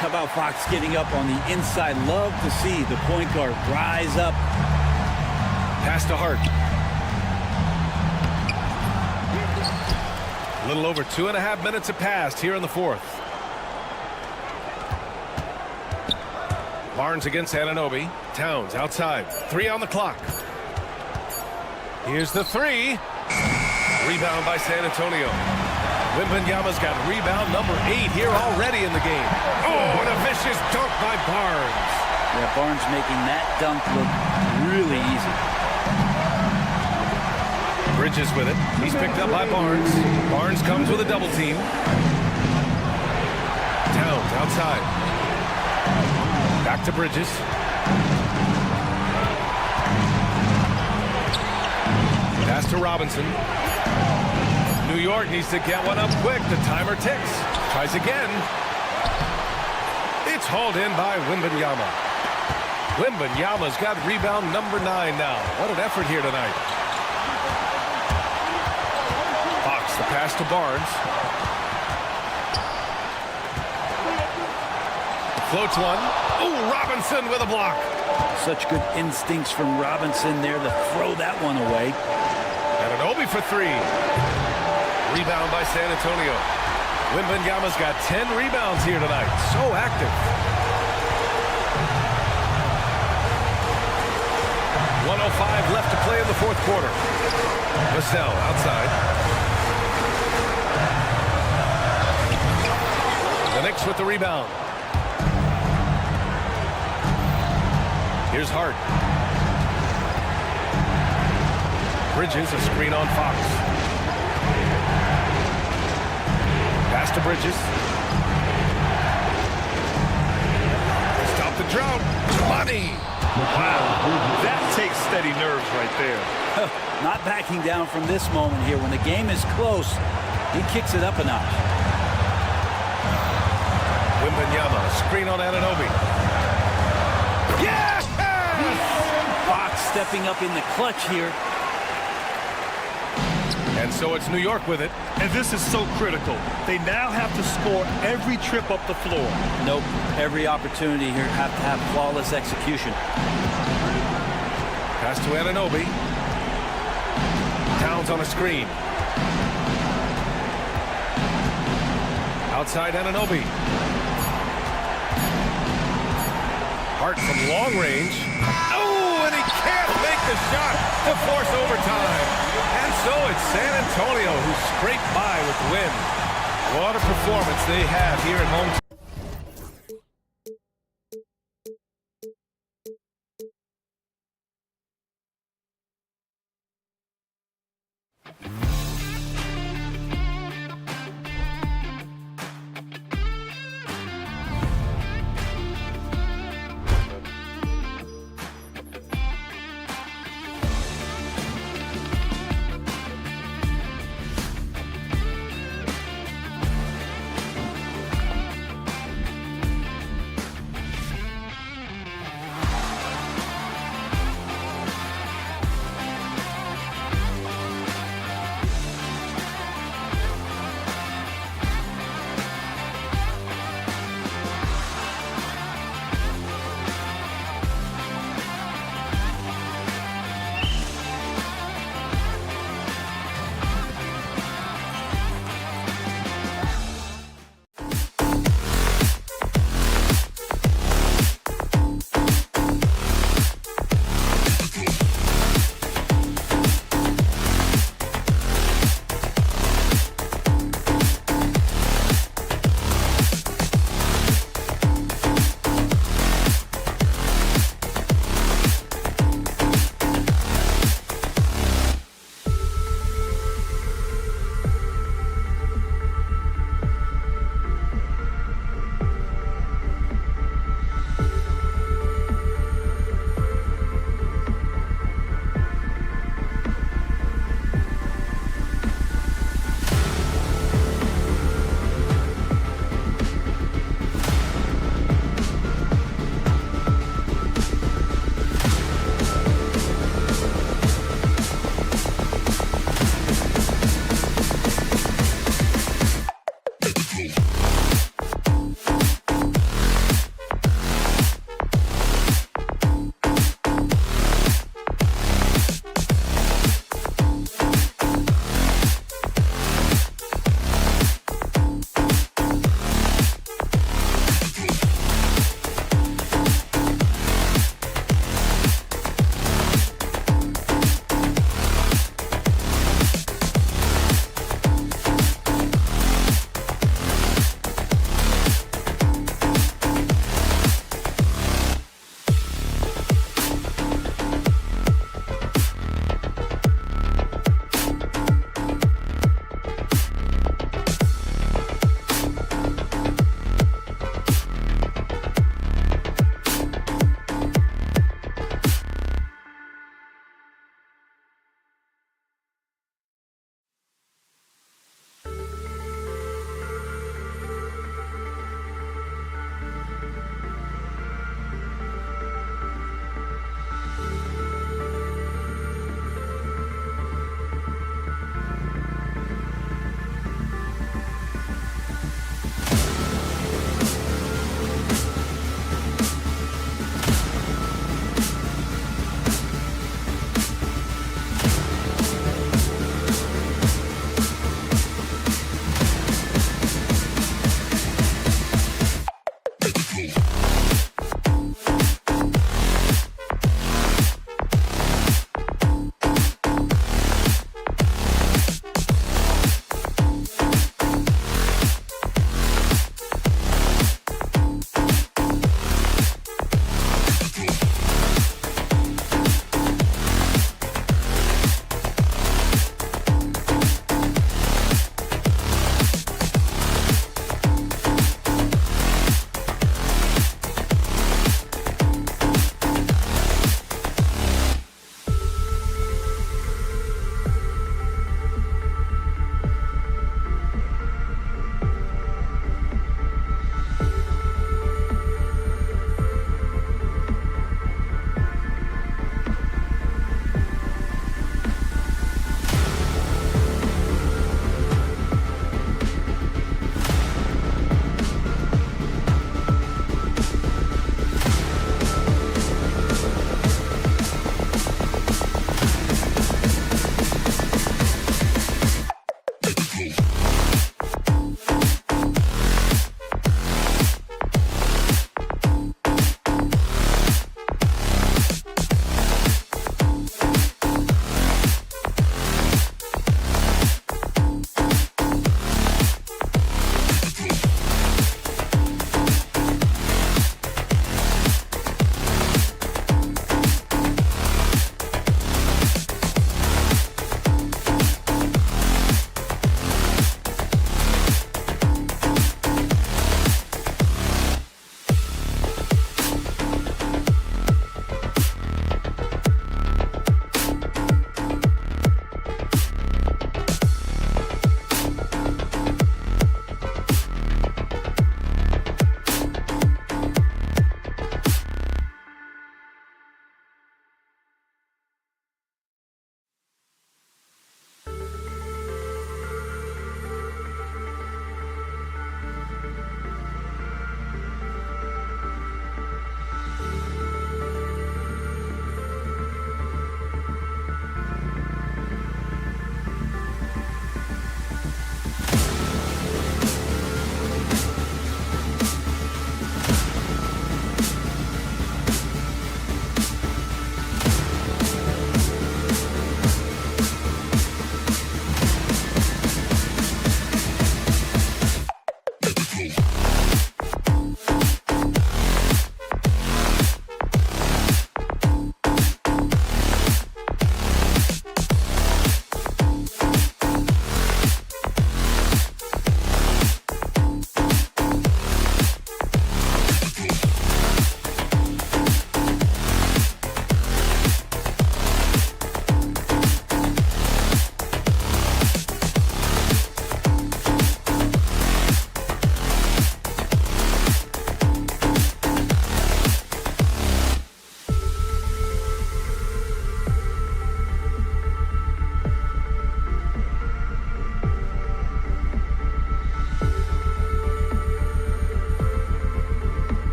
How about Fox getting up on the inside? Love to see the point guard rise up. Pass to Hart. A little over 2.5 minutes have passed here in the fourth. Barnes against Anunoby. Towns outside. 3 on the clock. Here's the 3. Rebound by San Antonio. Wembanyama's got rebound number 8 here already in the game. Oh, and a vicious dunk by Barnes. Yeah, Barnes making that dunk look really easy. Bridges with it. He's picked up by Barnes. Barnes comes with a double team. Towns outside. Back to Bridges. Pass to Robinson. New York needs to get one up quick. The timer ticks. Tries again. It's hauled in by Wembanyama. Wembanyama's got rebound number 9 now. What an effort here tonight. Fox, the pass to Barnes. Floats one. Oh, Robinson with a block. Such good instincts from Robinson there to throw that one away. Anunoby for 3. Rebound by San Antonio. Wembanyama's got 10 rebounds here tonight. So active. 1:05 left to play in the fourth quarter. Vassell outside. The Knicks with the rebound. Here's Hart. Bridges, a screen on Fox. Pass to Bridges. Stop the drought. Money. Wow, that takes steady nerves right there. Not backing down from this moment here. When the game is close, he kicks it up a notch. Wembanyama, screen on Anunoby. Yes! Fox stepping up in the clutch here. And so it's New York with it. And this is so critical. They now have to score every trip up the floor. Nope. Every opportunity here have to have flawless execution. Pass to Anunoby. Towns on a screen. Outside Anunoby. Hart from long range. Oh, and he can't make the shot to force overtime. And so it's San Antonio who scraped by with the win. What a performance they have here at home.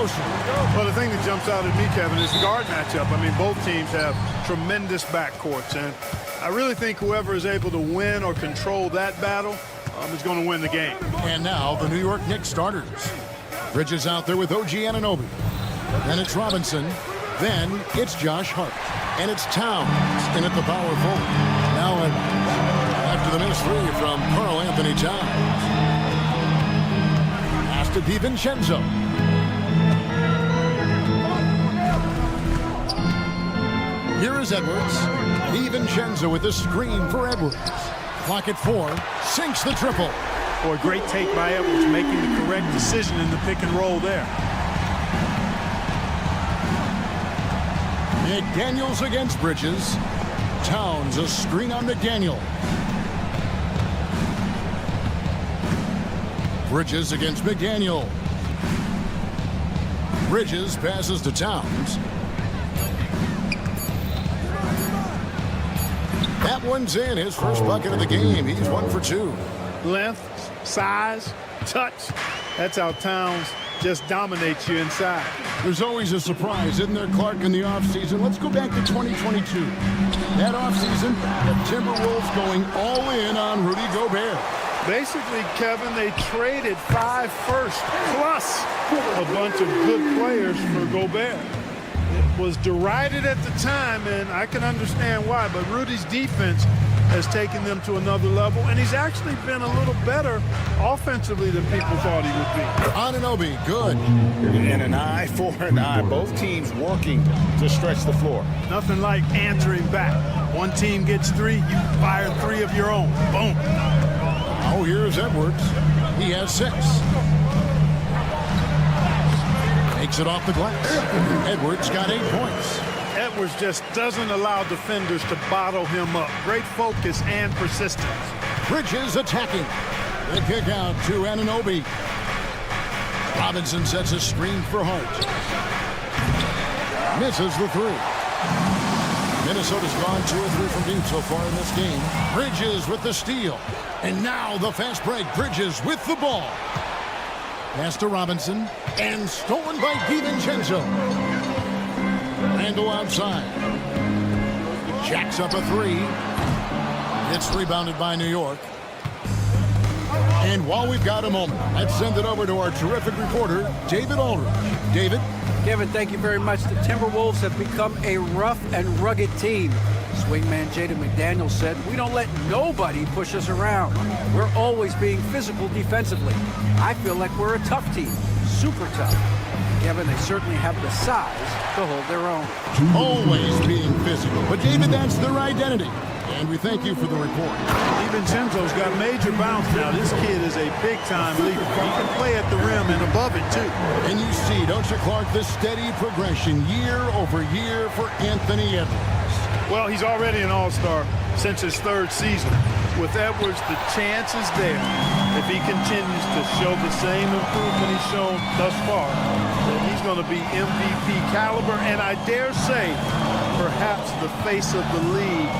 motion. Well, the thing that jumps out at me, Kevin, is the guard matchup. I mean, both teams have tremendous backcourts, and I really think whoever is able to win or control that battle is going to win the game. And now the New York Knicks starters. Bridges out there with OG Anunoby. Then it's Robinson. Then it's Josh Hart. And it's Towns in at the power forward. Now after the missed three from Karl Anthony Towns. Pass to DiVincenzo. Here is Edwards. DiVincenzo with the screen for Edwards. Clock at 4. Sinks the triple. Boy, great take by Edwards, making the correct decision in the pick and roll there. McDaniels against Bridges. Towns a screen on McDaniel. Bridges against McDaniel. Bridges passes to Towns. That one's in, his first bucket of the game. He's 1 for 2. Length, size, touch. That's how Towns just dominates you inside. There's always a surprise, isn't there, Clark, in the offseason? Let's go back to 2022. That offseason, the Timberwolves going all in on Rudy Gobert. Basically, Kevin, they traded 5 firsts plus a bunch of good players for Gobert. It was derided at the time, and I can understand why, but Rudy's defense has taken them to another level, and he's actually been a little better offensively than people thought he would be. Anunoby, good. And an eye for an eye. Both teams working to stretch the floor. Nothing like answering back. One team gets 3, you fire 3 of your own. Boom. Oh, here's Edwards. He has 6. Takes it off the glass. Edwards got 8 points. Edwards just doesn't allow defenders to bottle him up. Great focus and persistence. Bridges attacking. The kick out to Anunoby. Robinson sets a screen for Hart. Misses the 3. Minnesota's gone 2 or 3 from deep so far in this game. Bridges with the steal. And now the fast break. Bridges with the ball. Pass to Robinson. And stolen by DiVincenzo. Randall outside. Jacks up a 3. It's rebounded by New York. And while we've got a moment, let's send it over to our terrific reporter, David Aldridge. David? Kevin, thank you very much. The Timberwolves have become a rough and rugged team. Swingman Jaden McDaniels said, "We don't let nobody push us around. We're always being physical defensively. I feel like we're a tough team, super tough." Kevin, they certainly have the size to hold their own. Always being physical. But David, that's their identity. And we thank you for the report. DiVincenzo's got major bounce now. This kid is a big-time leaper. He can play at the rim and above it, too. And you see, don't you, Clark, the steady progression year over year for Anthony Edwards. Well, he's already an all-star since his 3rd season. With Edwards, the chance is there, if he continues to show the same improvement he's shown thus far, that he's going to be MVP caliber, and I dare say, perhaps the face of the league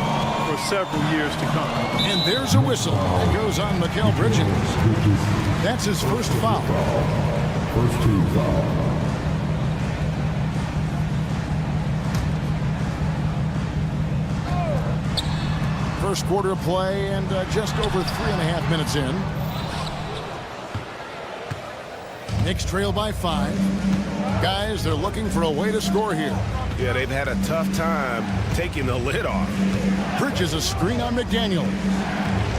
for several years to come. And there's a whistle that goes on Mikal Bridges. That's his first foul. First team foul. First quarter of play and just over 3.5 minutes in. Knicks trail by 5. Guys, they're looking for a way to score here. Yeah, they've had a tough time taking the lid off. Bridges a screen on McDaniel.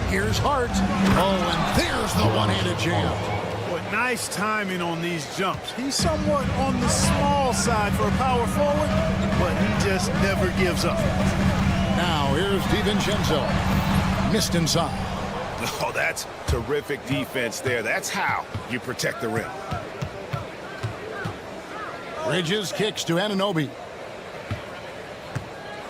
Here's Hart. Oh, and there's the one-handed jam. Boy, nice timing on these jumps. He's somewhat on the small side for a power forward, but he just never gives up. Now, here's DiVincenzo. Missed inside. Oh, that's terrific defense there. That's how you protect the rim. Bridges kicks to Anunoby.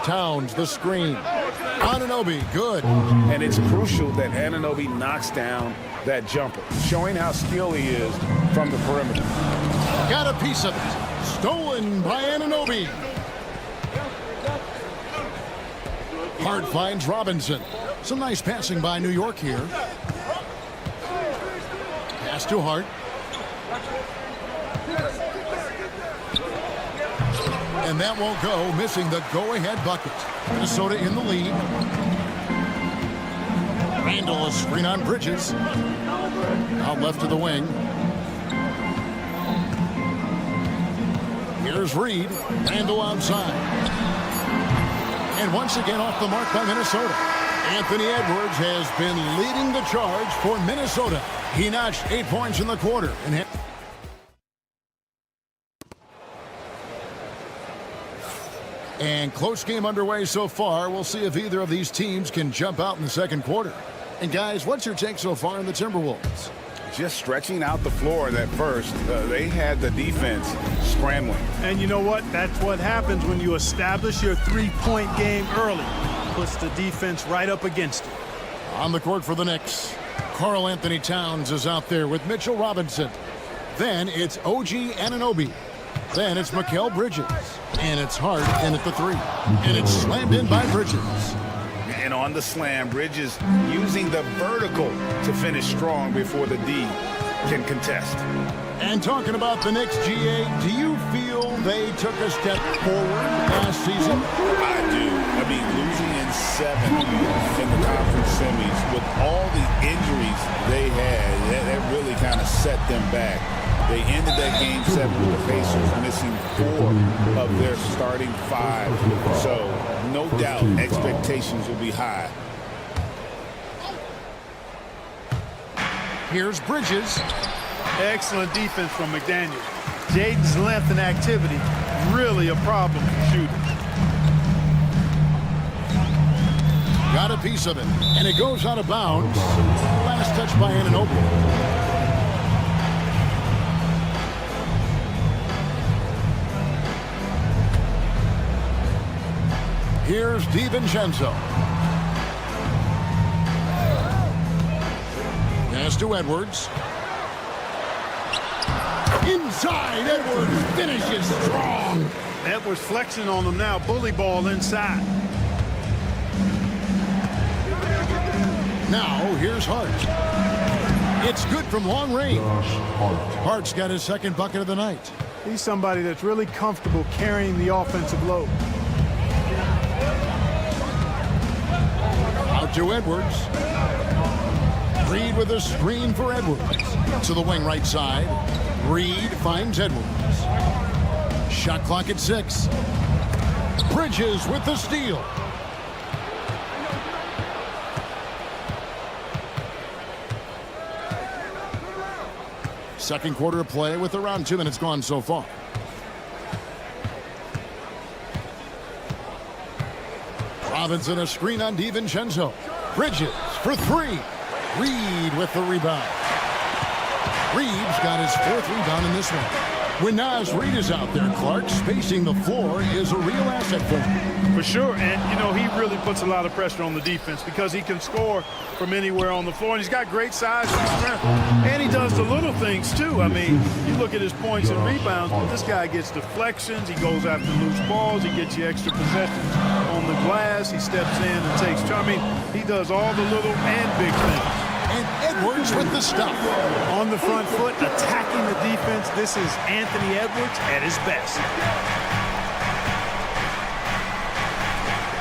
Towns, the screen. Anunoby, good. And it's crucial that Anunoby knocks down that jumper, showing how skilled he is from the perimeter. Got a piece of it. Stolen by Anunoby. Hart finds Robinson. Some nice passing by New York here. Pass to Hart. And that won't go, missing the go-ahead bucket. Minnesota in the lead. Randall, a screen on Bridges. Out left to the wing. Here's Reed. Randall outside. And once again off the mark by Minnesota. Anthony Edwards has been leading the charge for Minnesota. He notched 8 points in the quarter. And close game underway so far. We'll see if either of these teams can jump out in the second quarter. And guys, what's your take so far on the Timberwolves? Just stretching out the floor at first. They had the defense scrambling. And you know what? That's what happens when you establish your three-point game early. Puts the defense right up against it. On the court for the Knicks, Karl Anthony Towns is out there with Mitchell Robinson. Then it's OG Anunoby. Then it's Mikal Bridges. And it's Hart in at the three. And it's slammed in by Bridges. And on the slam, Bridges using the vertical to finish strong before the D can contest. And talking about the Knicks, GA, do you feel they took a step forward last season? I do. I mean, losing in 7 in the conference semis with all the injuries they had, that really kind of set them back. They ended that game 7 with the Pacers missing 4 of their starting 5. So, no doubt, expectations will be high. Here's Bridges. Excellent defense from McDaniel. Jaden's length and activity, really a problem for shooting. Got a piece of it, and it goes out of bounds. Last touch by Anunoby. Here's DiVincenzo. Pass to Edwards. Inside, Edwards finishes strong. Edwards flexing on them now. Bully ball inside. Now, here's Hart. It's good from long range. Hart's got his second bucket of the night. He's somebody that's really comfortable carrying the offensive load. Out to Edwards. Reed with a screen for Edwards. To the wing right side. Reed finds Edwards. Shot clock at 6. Bridges with the steal. Second quarter of play with around 2 minutes gone so far. Robinson a screen on DiVincenzo. Bridges for 3. Reed with the rebound. Reed's got his 4th rebound in this one. When Naz Reed is out there, Clark, spacing the floor is a real asset for him. For sure, and you know, he really puts a lot of pressure on the defense because he can score from anywhere on the floor, and he's got great size and strength. And he does the little things too. I mean, you look at his points and rebounds, but this guy gets deflections, he goes after loose balls, he gets you extra possessions on the glass, he steps in and takes charge. I mean, he does all the little and big things. And Edwards with the stop. On the front foot, attacking the defense. This is Anthony Edwards at his best.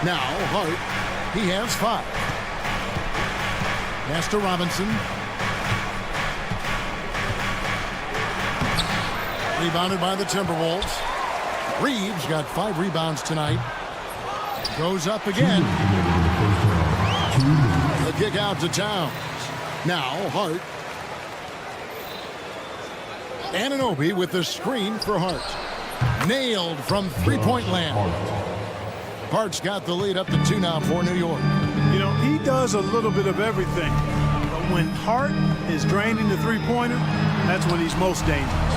Now, Hart, he has 5. Pass to Robinson. Rebounded by the Timberwolves. Reeves got 5 rebounds tonight. Goes up again. The kick out to Towns. Now, Hart. Anunoby with the screen for Hart. Nailed from three-point land. Hart's got the lead up to 2 now for New York. You know, he does a little bit of everything. But when Hart is draining the three-pointer, that's when he's most dangerous.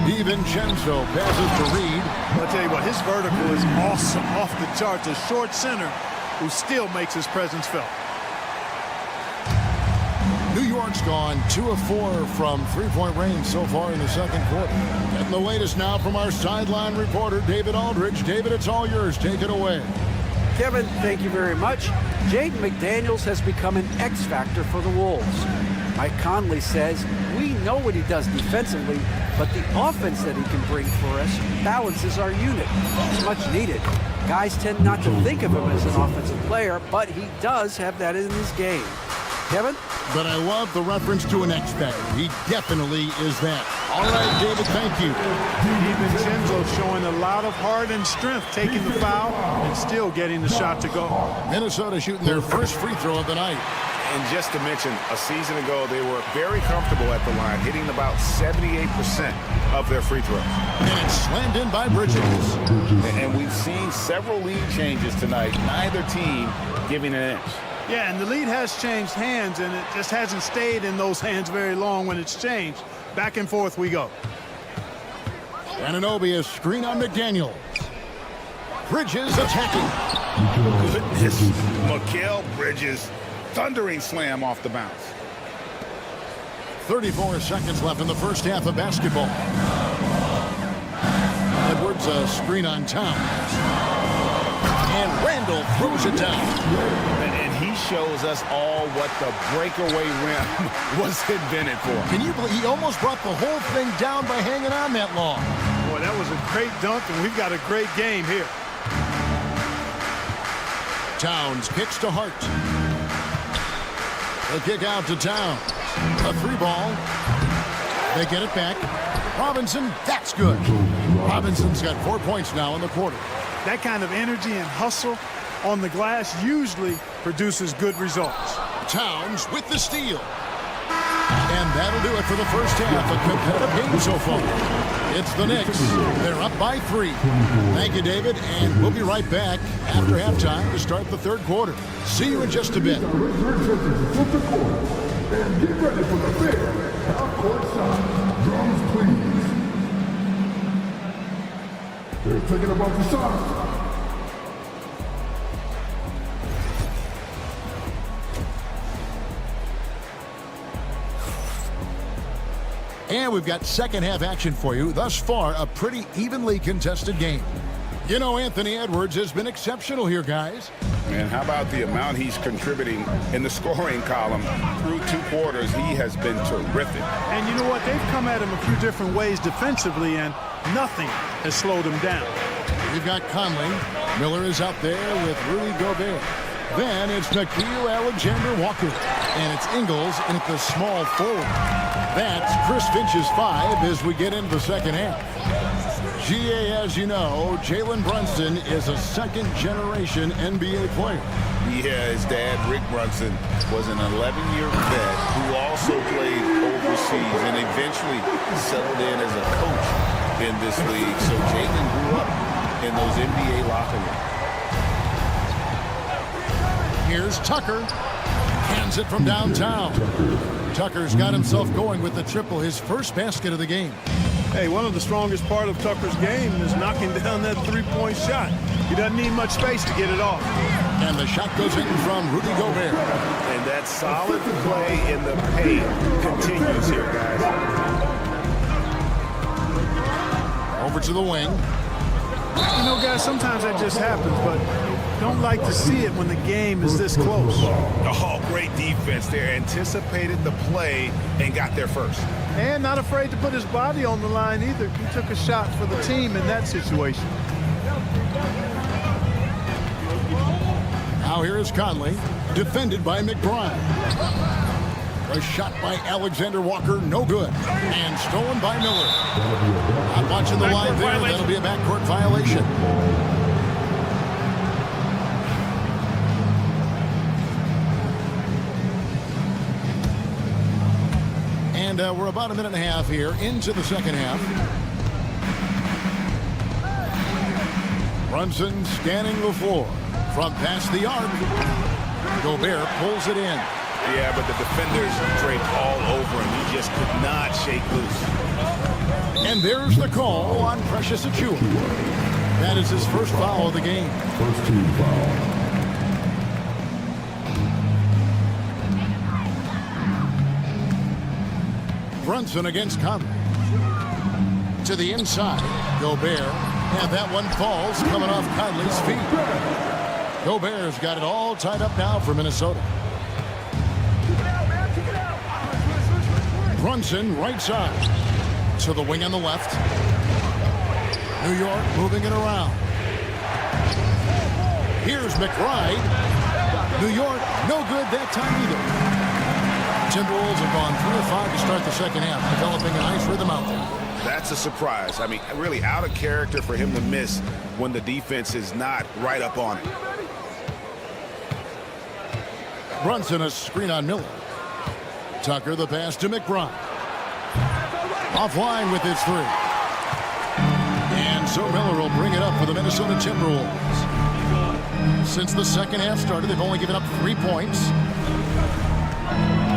DiVincenzo passes to Reed. I'll tell you what, his vertical is awesome, off the charts. A short center who still makes his presence felt. New York's gone 2 of 4 from three-point range so far in the second quarter. And the latest now from our sideline reporter, David Aldridge. David, it's all yours. Take it away. Kevin, thank you very much. Jaden McDaniels has become an X factor for the Wolves. Mike Conley says, we know what he does defensively, but the offense that he can bring for us balances our unit. It's much needed. Guys tend not to think of him as an offensive player, but he does have that in his game. Kevin? But I love the reference to an X factor. He definitely is that. All right, David, thank you. DiVincenzo showing a lot of heart and strength, taking the foul and still getting the shot to go. Minnesota shooting their first free throw of the night. And just to mention, a season ago, they were very comfortable at the line, hitting about 78% of their free throws. And it's slammed in by Bridges. And we've seen several lead changes tonight, neither team giving an inch. Yeah, and the lead has changed hands, and it just hasn't stayed in those hands very long when it's changed. Back and forth we go. Anunoby is screen on McDaniel. Bridges attacking. Goodness, Mikal Bridges. Thundering slam off the bounce. 34 seconds left in the first half of basketball. Edwards a screen on Towns. And Randall throws it down. And he shows us all what the breakaway rim was invented for. Can you believe he almost brought the whole thing down by hanging on that long? Boy, that was a great dunk, and we've got a great game here. Towns kicks to Hart. The kick out to Towns. A three ball. They get it back. Robinson, that's good. Robinson's got 4 points now in the quarter. That kind of energy and hustle on the glass usually produces good results. Towns with the steal. And that'll do it for the first half. A competitive game so far. It's the Knicks. They're up by 3. Thank you, David. And we'll be right back after halftime to start the third quarter. See you in just a bit. And get ready for the big half-court shot. Drums, please. They're thinking about the shot. And we've got second half action for you. Thus far, a pretty evenly contested game. You know, Anthony Edwards has been exceptional here, guys. And how about the amount he's contributing in the scoring column through 2 quarters? He has been terrific. And you know what? They've come at him a few different ways defensively, and nothing has slowed him down. We've got Conley. Miller is out there with Rudy Gobert. Then it's Nickeil Alexander-Walker. And it's Ingles in at the small forward. That's Chris Finch's 5 as we get into the second half. GA, as you know, Jalen Brunson is a second-generation NBA player. Yeah, his dad, Rick Brunson, was an 11-year vet who also played overseas and eventually settled in as a coach in this league. So Jalen grew up in those NBA locker rooms. Here's Tucker. Hands it from downtown. Tucker's got himself going with the triple, his first basket of the game. Hey, one of the strongest part of Tucker's game is knocking down that three-point shot. He doesn't need much space to get it off. And the shot goes in from Rudy Gobert. And that solid play in the paint continues here, guys. Over to the wing. You know, guys, sometimes that just happens, but don't like to see it when the game is this close. Oh, great defense there. Anticipated the play and got there first. And not afraid to put his body on the line either. He took a shot for the team in that situation. Now here is Conley, defended by McBride. A shot by Alexander Walker, no good. And stolen by Miller. Not watching the line there. That'll be a backcourt violation. And we're about a minute and a half here into the second half. Brunson scanning the floor from past the arc. Gobert pulls it in. Yeah, but the defenders draped all over him. He just could not shake loose. And there's the call on Precious Achiuwa. That is his first foul of the game. First team foul. Brunson against Conley. To the inside. Gobert. And that one falls coming off Conley's feet. Gobert's got it all tied up now for Minnesota. Brunson, right side. To the wing on the left. New York moving it around. Here's McBride. New York, no good that time either. Timberwolves have gone 3 of 5 to start the second half, developing a nice rhythm out there. That's a surprise. I mean, really out of character for him to miss when the defense is not right up on it. Brunson, a screen on Miller. Tucker, the pass to McBride. Offline with his 3. And so Miller will bring it up for the Minnesota Timberwolves. Since the second half started, they've only given up 3 points.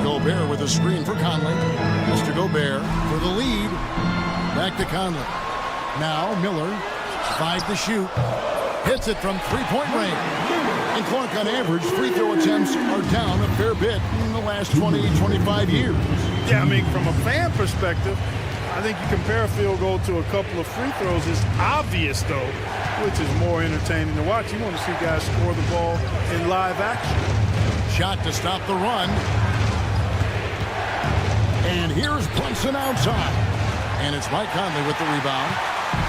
Gobert with a screen for Conley. Mr. Gobert for the lead. Back to Conley. Now Miller, 5 to shoot. Hits it from 3-point range. And Clark, on average, free throw attempts are down a fair bit in the last 20, 25 years. Yeah, I mean, from a fan perspective, I think you compare a field goal to a couple of free throws. It's obvious, though, which is more entertaining to watch. You want to see guys score the ball in live action. Shot to stop the run. And here's Brunson outside. And it's Mike Conley with the rebound.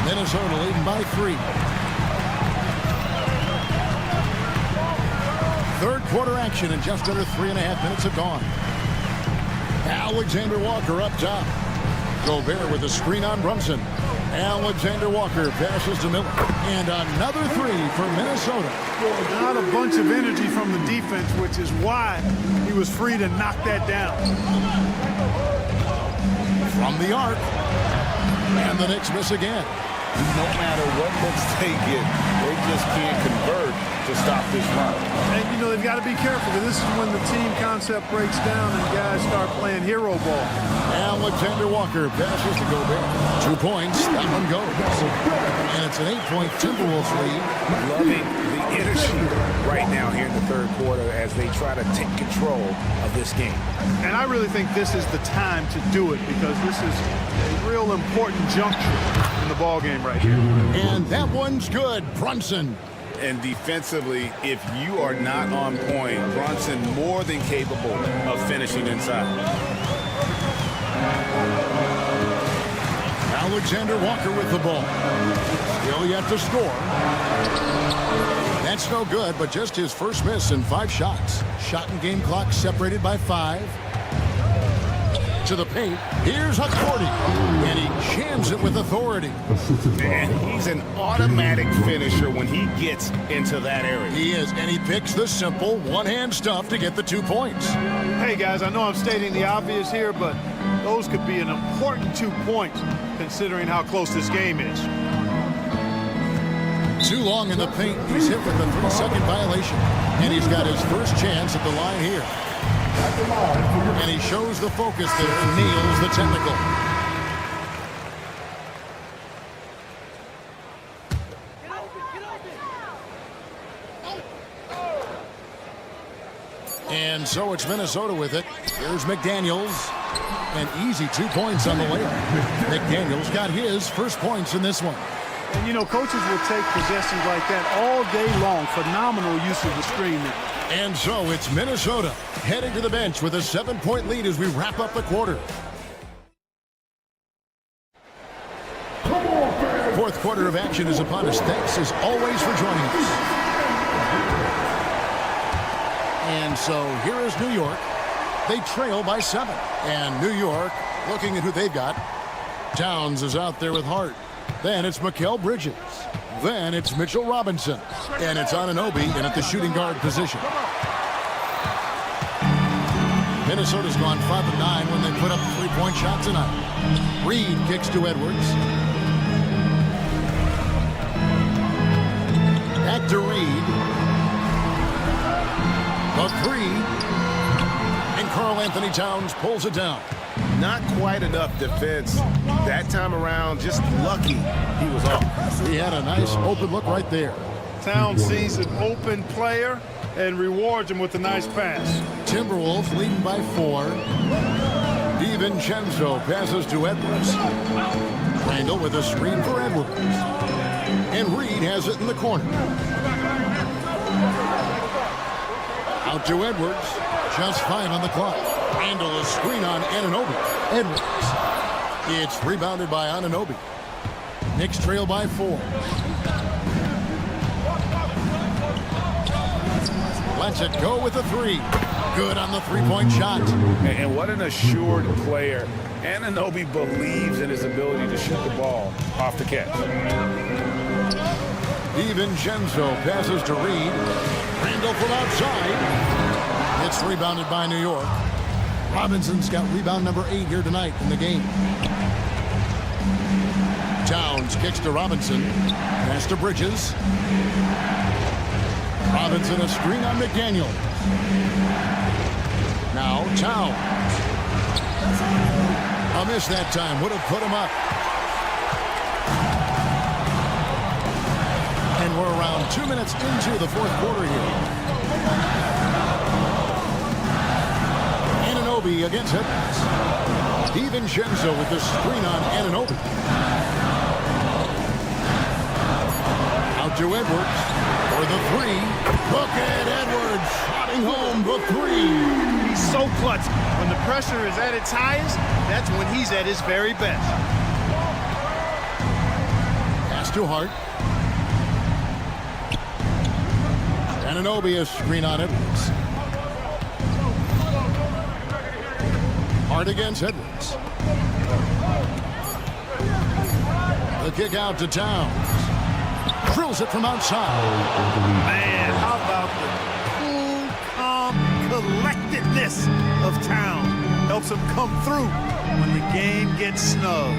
Minnesota leading by 3. Third quarter action, and just under 3.5 minutes have gone. Alexander Walker up top. Gobert with a screen on Brunson. Alexander Walker passes to Miller. And another 3 for Minnesota. Not a bunch of energy from the defense, which is why he was free to knock that down. From the arc. And the Knicks miss again. No matter what looks they get, they just can't convert to stop this run. And, you know, they've got to be careful, because this is when the team concept breaks down and guys start playing hero ball. Alexander Walker passes to Gobert. 2 points. That one goes. And it's an 8-point Timberwolves lead. Loving the energy right now here in the third quarter as they try to take control of this game. And I really think this is the time to do it, because this is a real important juncture in the ball game right here. And that one's good. Brunson. And defensively, if you are not on point, Brunson more than capable of finishing inside. Alexander Walker with the ball. Still yet to score. That's no good, but just his first miss in 5 shots. Shot and game clock separated by 5. To the paint. Here's Hakordi. And he jams it with authority. And he's an automatic finisher when he gets into that area. He is, and he picks the simple one-hand stuff to get the 2 points. Hey, guys, I know I'm stating the obvious here, but those could be an important 2 points considering how close this game is. Too long in the paint. He's hit with a 3-second violation. And he's got his first chance at the line here. And he shows the focus there and nails the technical. And so it's Minnesota with it. Here's McDaniels. An easy 2 points on the layup. McDaniels got his first points in this one. And, you know, coaches will take possessions like that all day long. Phenomenal use of the screen there. And so it's Minnesota heading to the bench with a 7-point lead as we wrap up the quarter. Fourth quarter of action is upon us. Thanks as always for joining us. And so here is New York. They trail by 7. And New York, looking at who they've got. Towns is out there with Hart. Then it's Mikal Bridges. Then it's Mitchell Robinson. And it's Anunoby in at the shooting guard position. Minnesota's gone 5 of 9 when they put up a 3-point shot tonight. Reed kicks to Edwards. Back to Reed. The 3. And Karl Anthony Towns pulls it down. Not quite enough defense that time around. Just lucky he was off. He had a nice open look right there. Towns sees an open player and rewards him with a nice pass. Timberwolves leading by 4. DiVincenzo passes to Edwards. Randall with a screen for Edwards. And Reed has it in the corner. Out to Edwards. Just 5 on the clock. Handle a screen on Anunoby. Edwards. It's rebounded by Anunoby. Knicks trail by 4. Lets it go with a 3. Good on the three-point shot. And what an assured player. Anunoby believes in his ability to shoot the ball off the catch. DiVincenzo passes to Reed. Randall from outside. It's rebounded by New York. Robinson's got rebound number 8 here tonight in the game. Towns kicks to Robinson. Pass to Bridges. Robinson a screen on McDaniel. Now Towns. A miss that time. Would have put him up. And we're around 2 minutes into the fourth quarter here. Anunoby against Edwards. DiVincenzo with the screen on Anunoby. Out to Edwards for the 3. Look at Edwards shotting home the 3. He's so clutch. When the pressure is at its highest, that's when he's at his very best. Pass to Hart. Anunoby a screen on Edwards. Hart against Edwards. The kick out to Towns. Drills it from outside. Man, how about the cool, calm collectedness of Towns? Helps him come through when the game gets snug.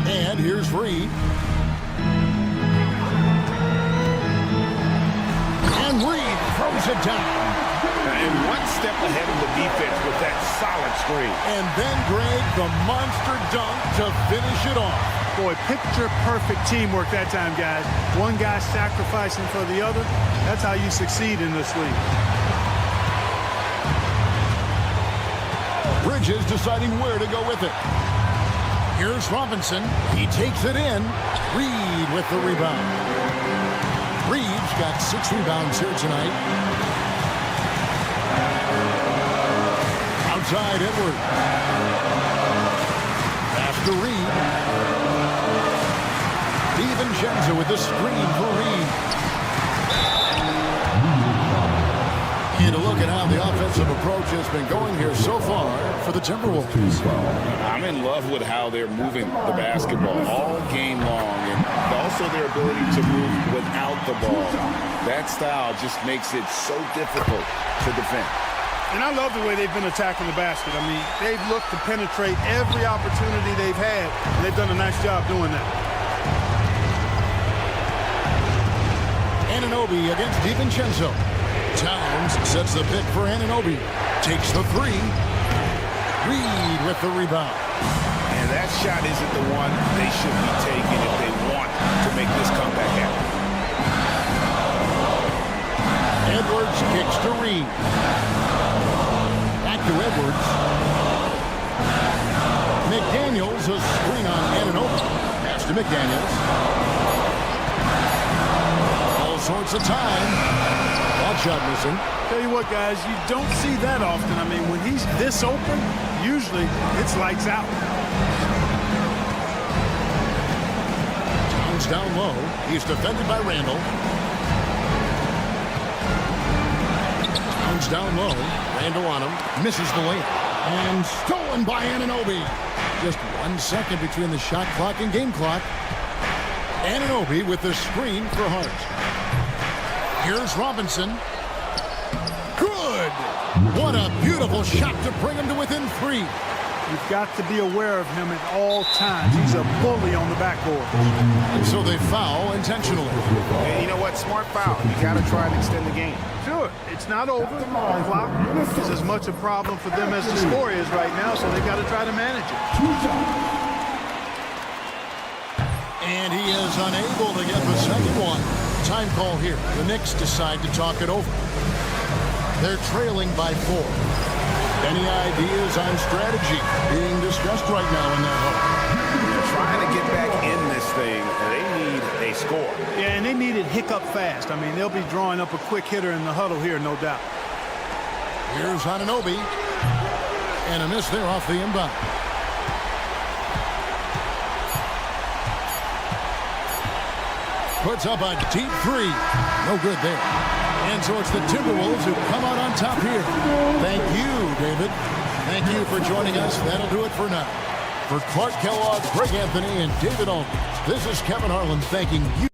And here's Reed. And Reed throws it down. And one step ahead of the defense with that solid screen. And then Greg, the monster dunk to finish it off. Boy, picture-perfect teamwork that time, guys. One guy sacrificing for the other. That's how you succeed in this league. Bridges deciding where to go with it. Here's Robinson. He takes it in. Reed with the rebound. Reed's got 6 rebounds here tonight. Outside Edwards. Pass to Reed. DiVincenzo with the screen for Reed. And a look at how the offensive approach has been going here so far for the Timberwolves. I'm in love with how they're moving the basketball all game long, and also their ability to move without the ball. That style just makes it so difficult to defend. And I love the way they've been attacking the basket. I mean, they've looked to penetrate every opportunity they've had, and they've done a nice job doing that. Anunoby against DiVincenzo. Towns sets the pick for Anunoby. Takes the 3. Reed with the rebound. And that shot isn't the one they should be taking if they want to make this comeback happen. Edwards kicks to Reed. Back to Edwards. McDaniels a screen on Anunoby. Pass to McDaniels. All sorts of time. Odd shot missing. Tell you what, guys, you don't see that often. I mean, when he's this open, usually it's lights out. Towns down low. He's defended by Randall. Towns down low. Randall on him. Misses the layup. And stolen by Anunoby. Just 1 second between the shot clock and game clock. Anunoby with the screen for Hart. Here's Robinson. Good! What a beautiful shot to bring him to within 3. You've got to be aware of him at all times. He's a bully on the backboard. And so they foul intentionally. And you know what? Smart foul. You got to try and extend the game. Sure, it's not over. The clock is as much a problem for them as the score is right now, so they got to try to manage it. And he is unable to get the second one. Time call here. The Knicks decide to talk it over. They're trailing by 4. Any ideas on strategy being discussed right now in that hole? They're trying to get back in this thing, and they need a score. Yeah, and they need it hiccup fast. I mean, they'll be drawing up a quick hitter in the huddle here, no doubt. Here's Anunoby. And a miss there off the inbound. Puts up a deep three. No good there. And so it's the Timberwolves who come out on top here. Thank you, David. Thank you for joining us. That'll do it for now. For Clark Kellogg, Greg Anthony, and David Aldridge, this is Kevin Harlan thanking you.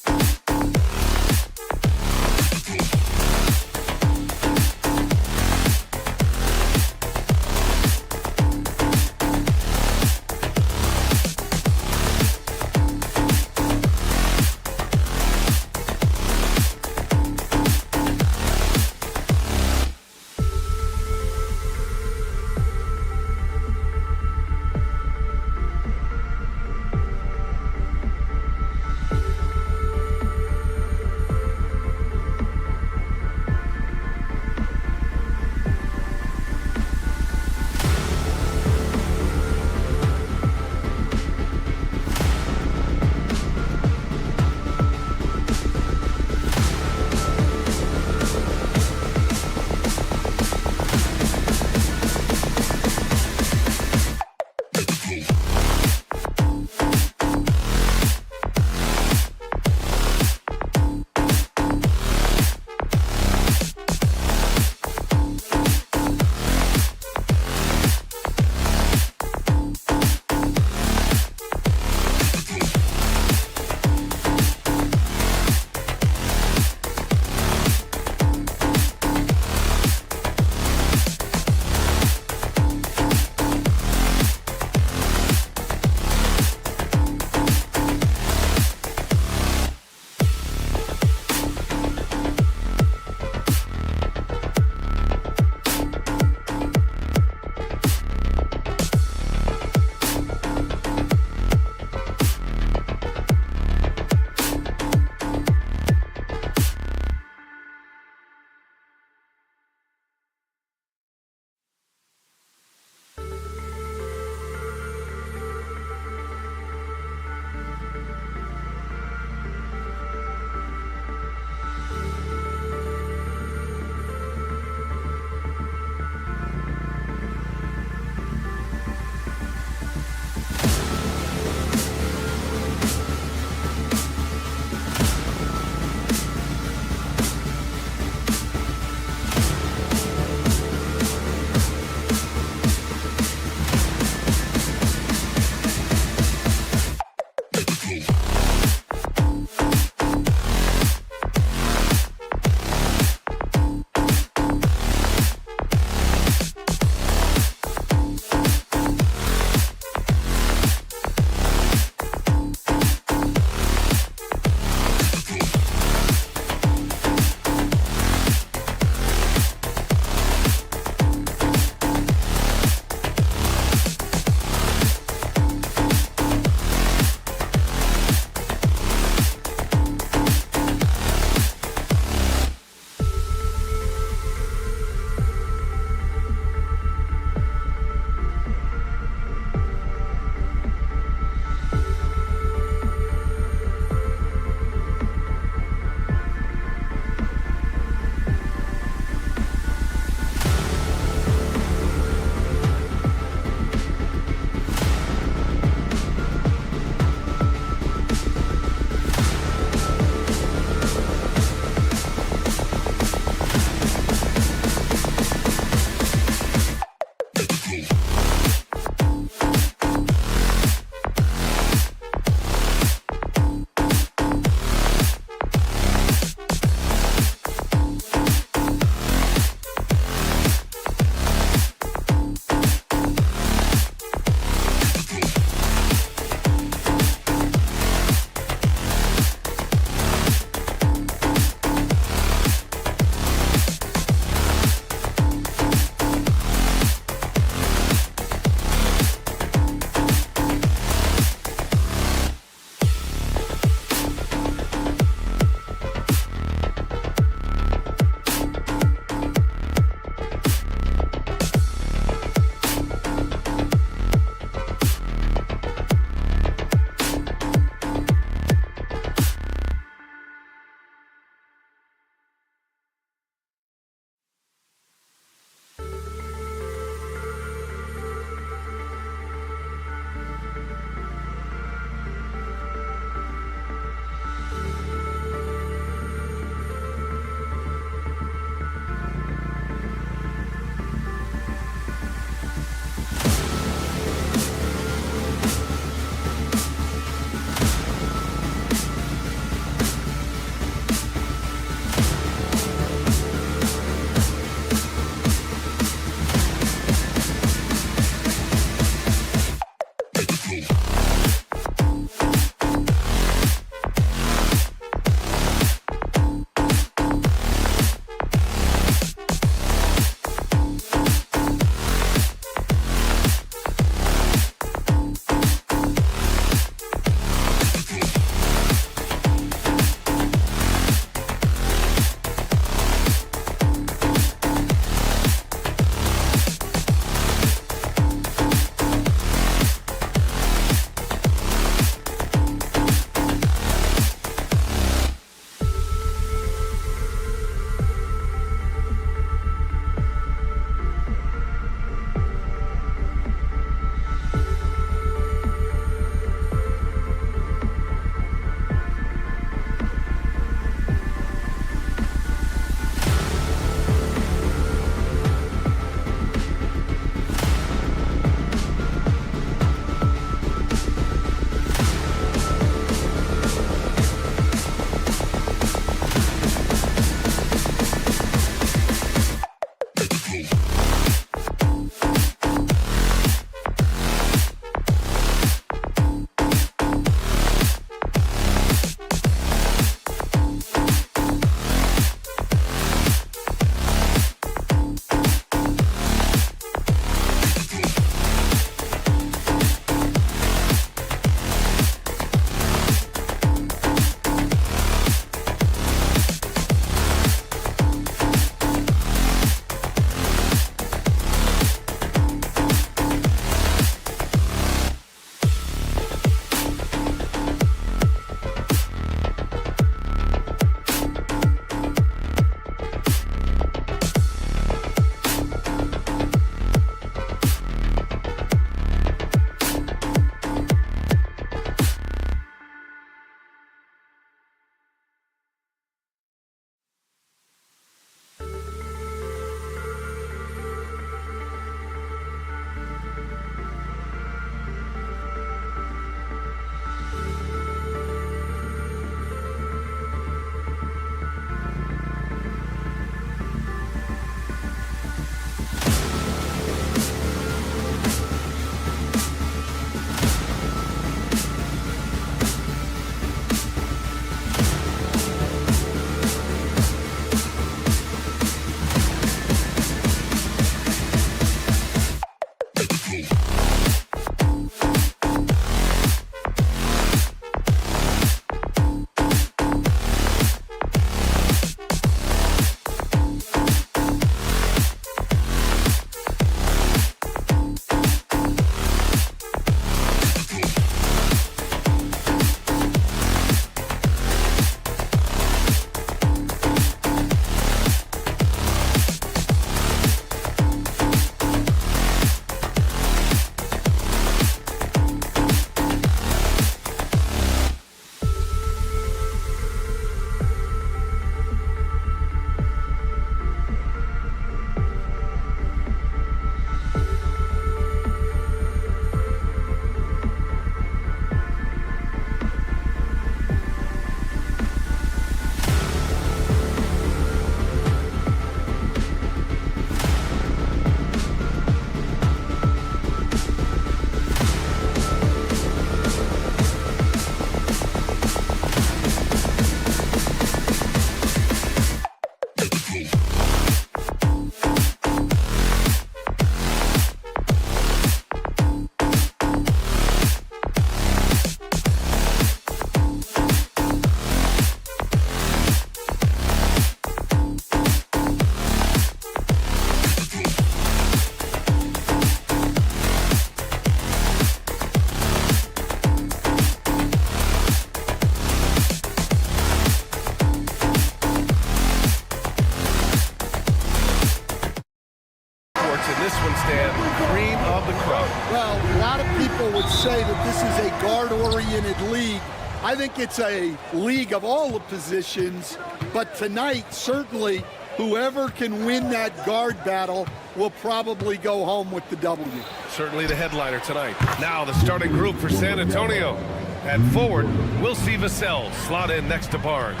In this one, Stan, cream of the crop. Well, a lot of people would say that this is a guard-oriented league. I think it's a league of all the positions, but tonight, certainly, whoever can win that guard battle will probably go home with the W. Certainly the headliner tonight. Now the starting group for San Antonio. At forward, we'll see Vassell slot in next to Barnes.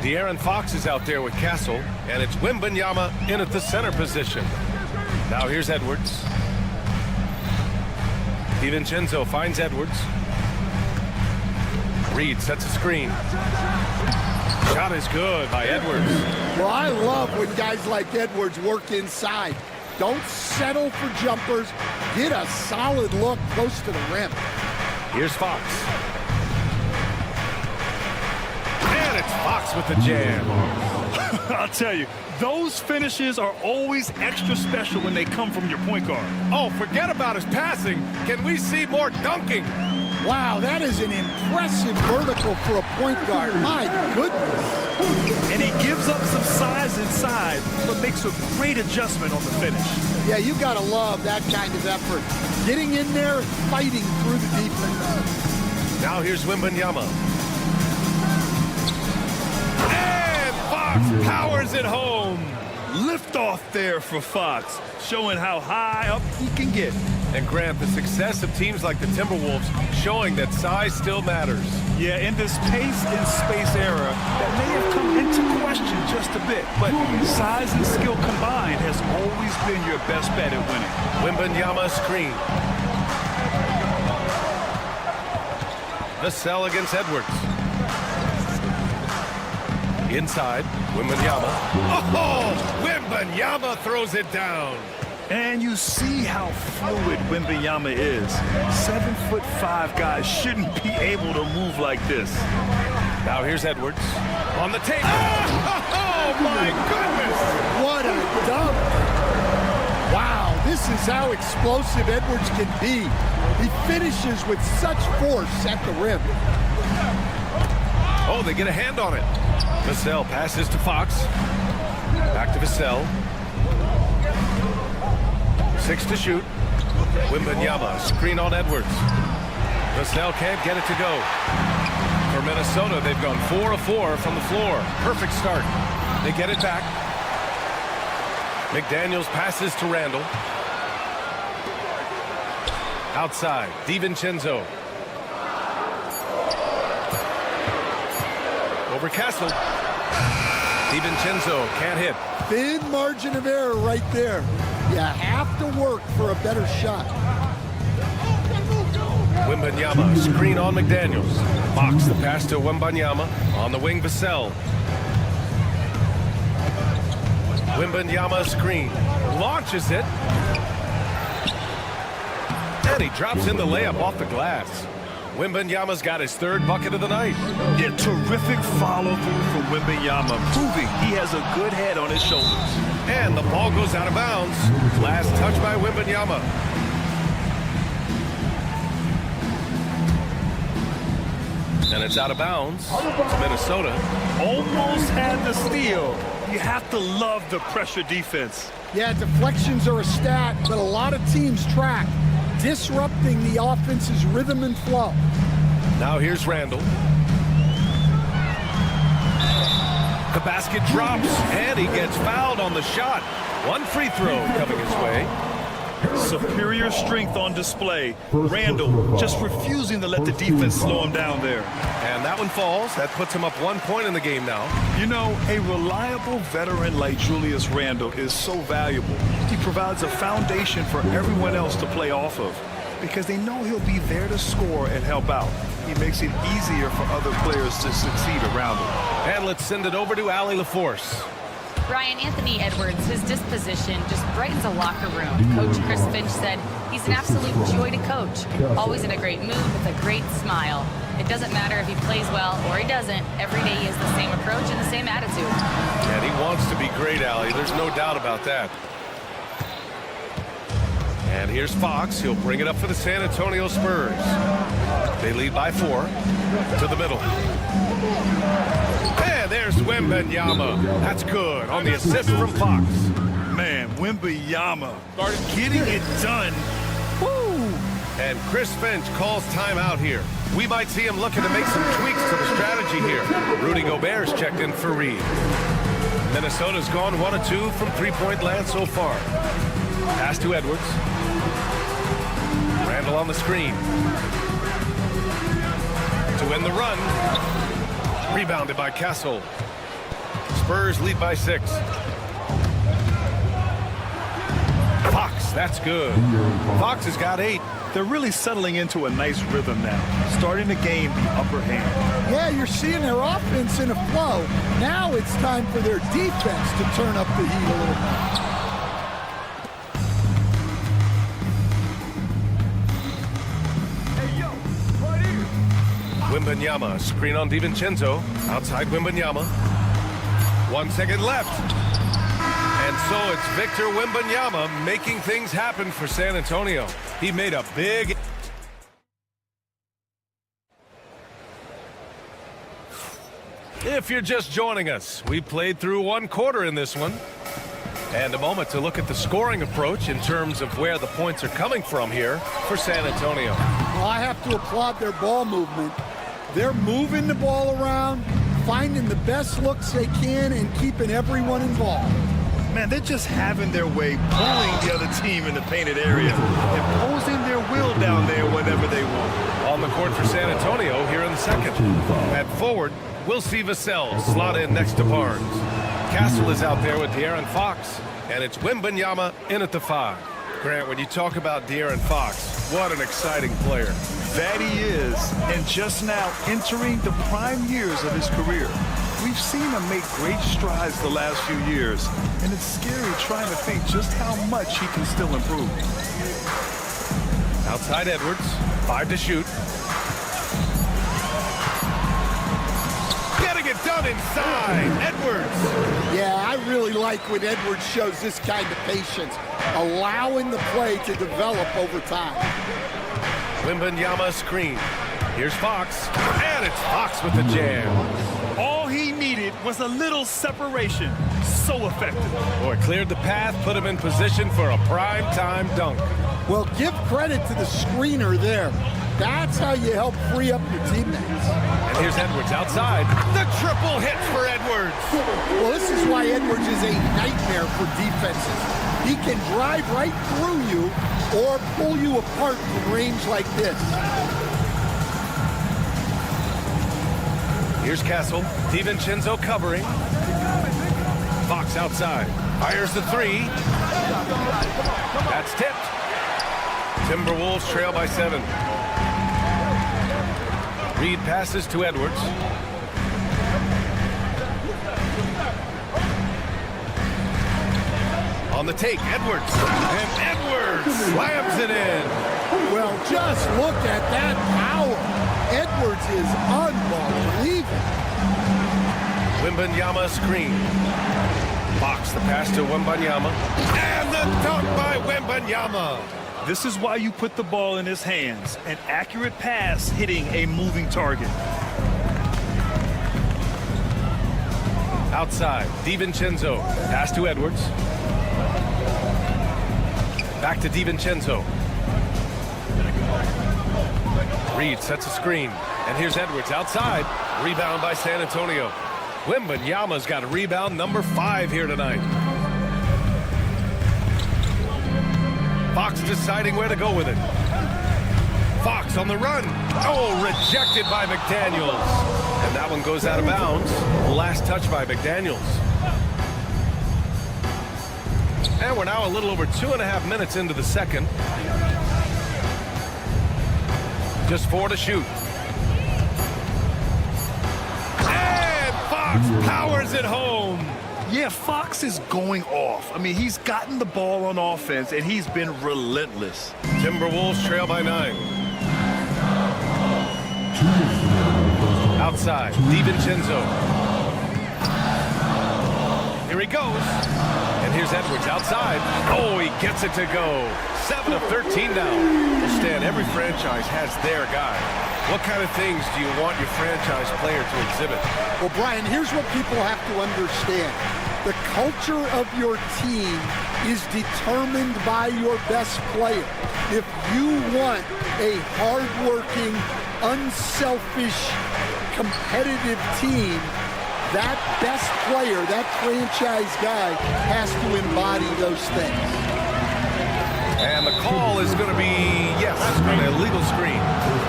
De'Aaron Fox is out there with Castle, and it's Wembanyama in at the center position. Now here's Edwards. DiVincenzo finds Edwards. Reed sets a screen. Shot is good by Edwards. Well, I love when guys like Edwards work inside. Don't settle for jumpers. Get a solid look close to the rim. Here's Fox. And it's Fox with the jam. I'll tell you, those finishes are always extra special when they come from your point guard. Oh, forget about his passing. Can we see more dunking? Wow, that is an impressive vertical for a point guard. My goodness. And he gives up some size inside, but makes a great adjustment on the finish. Yeah, you got to love that kind of effort. Getting in there and fighting through the defense. Now here's Wembanyama. And Fox powers it home. Lift off there for Fox, showing how high up he can get. And Grant, the success of teams like the Timberwolves showing that size still matters. Yeah, in this pace and space era, that may have come into question just a bit, but size and skill combined has always been your best bet at winning. Wembanyama screen. Vassell against Edwards. Inside, Wembanyama. Oh, Wembanyama throws it down. And you see how fluid Wembanyama is. 7'5" guys shouldn't be able to move like this. Now here's Edwards on the table. Oh my goodness! What a dunk! Wow, this is how explosive Edwards can be. He finishes with such force at the rim. Oh, they get a hand on it. Vassell passes to Fox. Back to Vassell. 6 to shoot. Wembanyama, screen on Edwards. Vassell can't get it to go. For Minnesota, they've gone 4 of 4 from the floor. Perfect start. They get it back. McDaniels passes to Randall. Outside, DiVincenzo. Over Castle. DiVincenzo can't hit. Thin margin of error right there. You have to work for a better shot. Wembanyama, screen on McDaniels. Fox the pass to Wembanyama. On the wing, Vassell. Wembanyama screen. Launches it. And he drops in the layup off the glass. Wembanyama's got his 3rd bucket of the night. Yeah, terrific follow-through from Wembanyama, proving he has a good head on his shoulders. And the ball goes out of bounds. Last touch by Wembanyama. And it's out of bounds to Minnesota. Almost had the steal. You have to love the pressure defense. Yeah, deflections are a stat that a lot of teams track, disrupting the offense's rhythm and flow. Now here's Randall. The basket drops, and he gets fouled on the shot. 1 free throw coming his way. Superior strength on display. Randall just refusing to let the defense slow him down there. And that one falls. That puts him up 1 point in the game now. You know, a reliable veteran like Julius Randle is so valuable. He provides a foundation for everyone else to play off of because they know he'll be there to score and help out. He makes it easier for other players to succeed around him. And let's send it over to Allie LaForce. Ryan, Anthony Edwards, his disposition just brightens a locker room. Coach Chris Finch said he's an absolute joy to coach. Always in a great mood with a great smile. It doesn't matter if he plays well or he doesn't. Every day he has the same approach and the same attitude. And he wants to be great, Allie. There's no doubt about that. And here's Fox. He'll bring it up for the San Antonio Spurs. They lead by 4 to the middle. And there's Wembanyama. That's good on the assist from Fox. Man, Wembanyama getting it done. Woo! And Chris Finch calls timeout here. We might see him looking to make some tweaks to the strategy here. Rudy Gobert's checked in for Reed. Minnesota's gone 1 of 2 from three-point land so far. Pass to Edwards. Randall on the screen. To win the run. Rebounded by Castle. Spurs lead by 6. Fox, that's good. Fox has got 8. They're really settling into a nice rhythm now, starting to gain the upper hand. Yeah, you're seeing their offense in a flow. Now it's time for their defense to turn up the heat a little more. Wembanyama, screen on DiVincenzo. Outside Wembanyama. 1 second left. And so it's Victor Wembanyama making things happen for San Antonio. He made a big... If you're just joining us, we played through 1 quarter in this one. And a moment to look at the scoring approach in terms of where the points are coming from here for San Antonio. Well, I have to applaud their ball movement. They're moving the ball around, finding the best looks they can, and keeping everyone involved. Man, they're just having their way, pulling the other team in the painted area, imposing their will down there whenever they want. On the court for San Antonio here in the second. At forward, we'll see Vassell slot in next to Barnes. Castle is out there with De'Aaron Fox, and it's Wembanyama in at the 5. Grant, when you talk about De'Aaron Fox, what an exciting player. That he is, and just now entering the prime years of his career. We've seen him make great strides the last few years, and it's scary trying to think just how much he can still improve. Outside Edwards, 5 to shoot. Getting it done inside, Edwards. Yeah, I really like when Edwards shows this kind of patience, allowing the play to develop over time. Wembanyama screen. Here's Fox, and it's Fox with the jam. All he needed was a little separation. So effective. Boy, cleared the path, put him in position for a prime-time dunk. Well, give credit to the screener there. That's how you help free up your teammates. And here's Edwards outside. The triple hit for Edwards. Well, this is why Edwards is a nightmare for defenses. He can drive right through you or pull you apart from range like this. Here's Castle. DiVincenzo covering. Fox outside. Fires the 3. That's tipped. Timberwolves trail by 7. Reed passes to Edwards. On the take, Edwards. And Edwards slams it in. Well, just look at that power. Edwards is unbelievable. Wembanyama screen. Fox the pass to Wembanyama. And the dunk by Wembanyama. This is why you put the ball in his hands. An accurate pass hitting a moving target. Outside, DiVincenzo. Pass to Edwards. Back to DiVincenzo. Reed sets a screen. And here's Edwards outside. Rebound by San Antonio. Wembanyama's got a rebound number 5 here tonight. Fox deciding where to go with it. Fox on the run. Oh, rejected by McDaniels. And that one goes out of bounds. Last touch by McDaniels. And we're now a little over 2.5 minutes into the second. Just 4 to shoot. And Fox powers it home. Yeah, Fox is going off. I mean, he's gotten the ball on offense, and he's been relentless. Timberwolves trail by 9. Outside, DiVincenzo. Here he goes. And here's Edwards outside. Oh, he gets it to go. 7 of 13 now. Well, Stan, every franchise has their guy. What kind of things do you want your franchise player to exhibit? Well, Brian, here's what people have to understand. The culture of your team is determined by your best player. If you want a hardworking, unselfish, competitive team, that best player, that franchise guy, has to embody those things. And the call is going to be, yes, an illegal screen.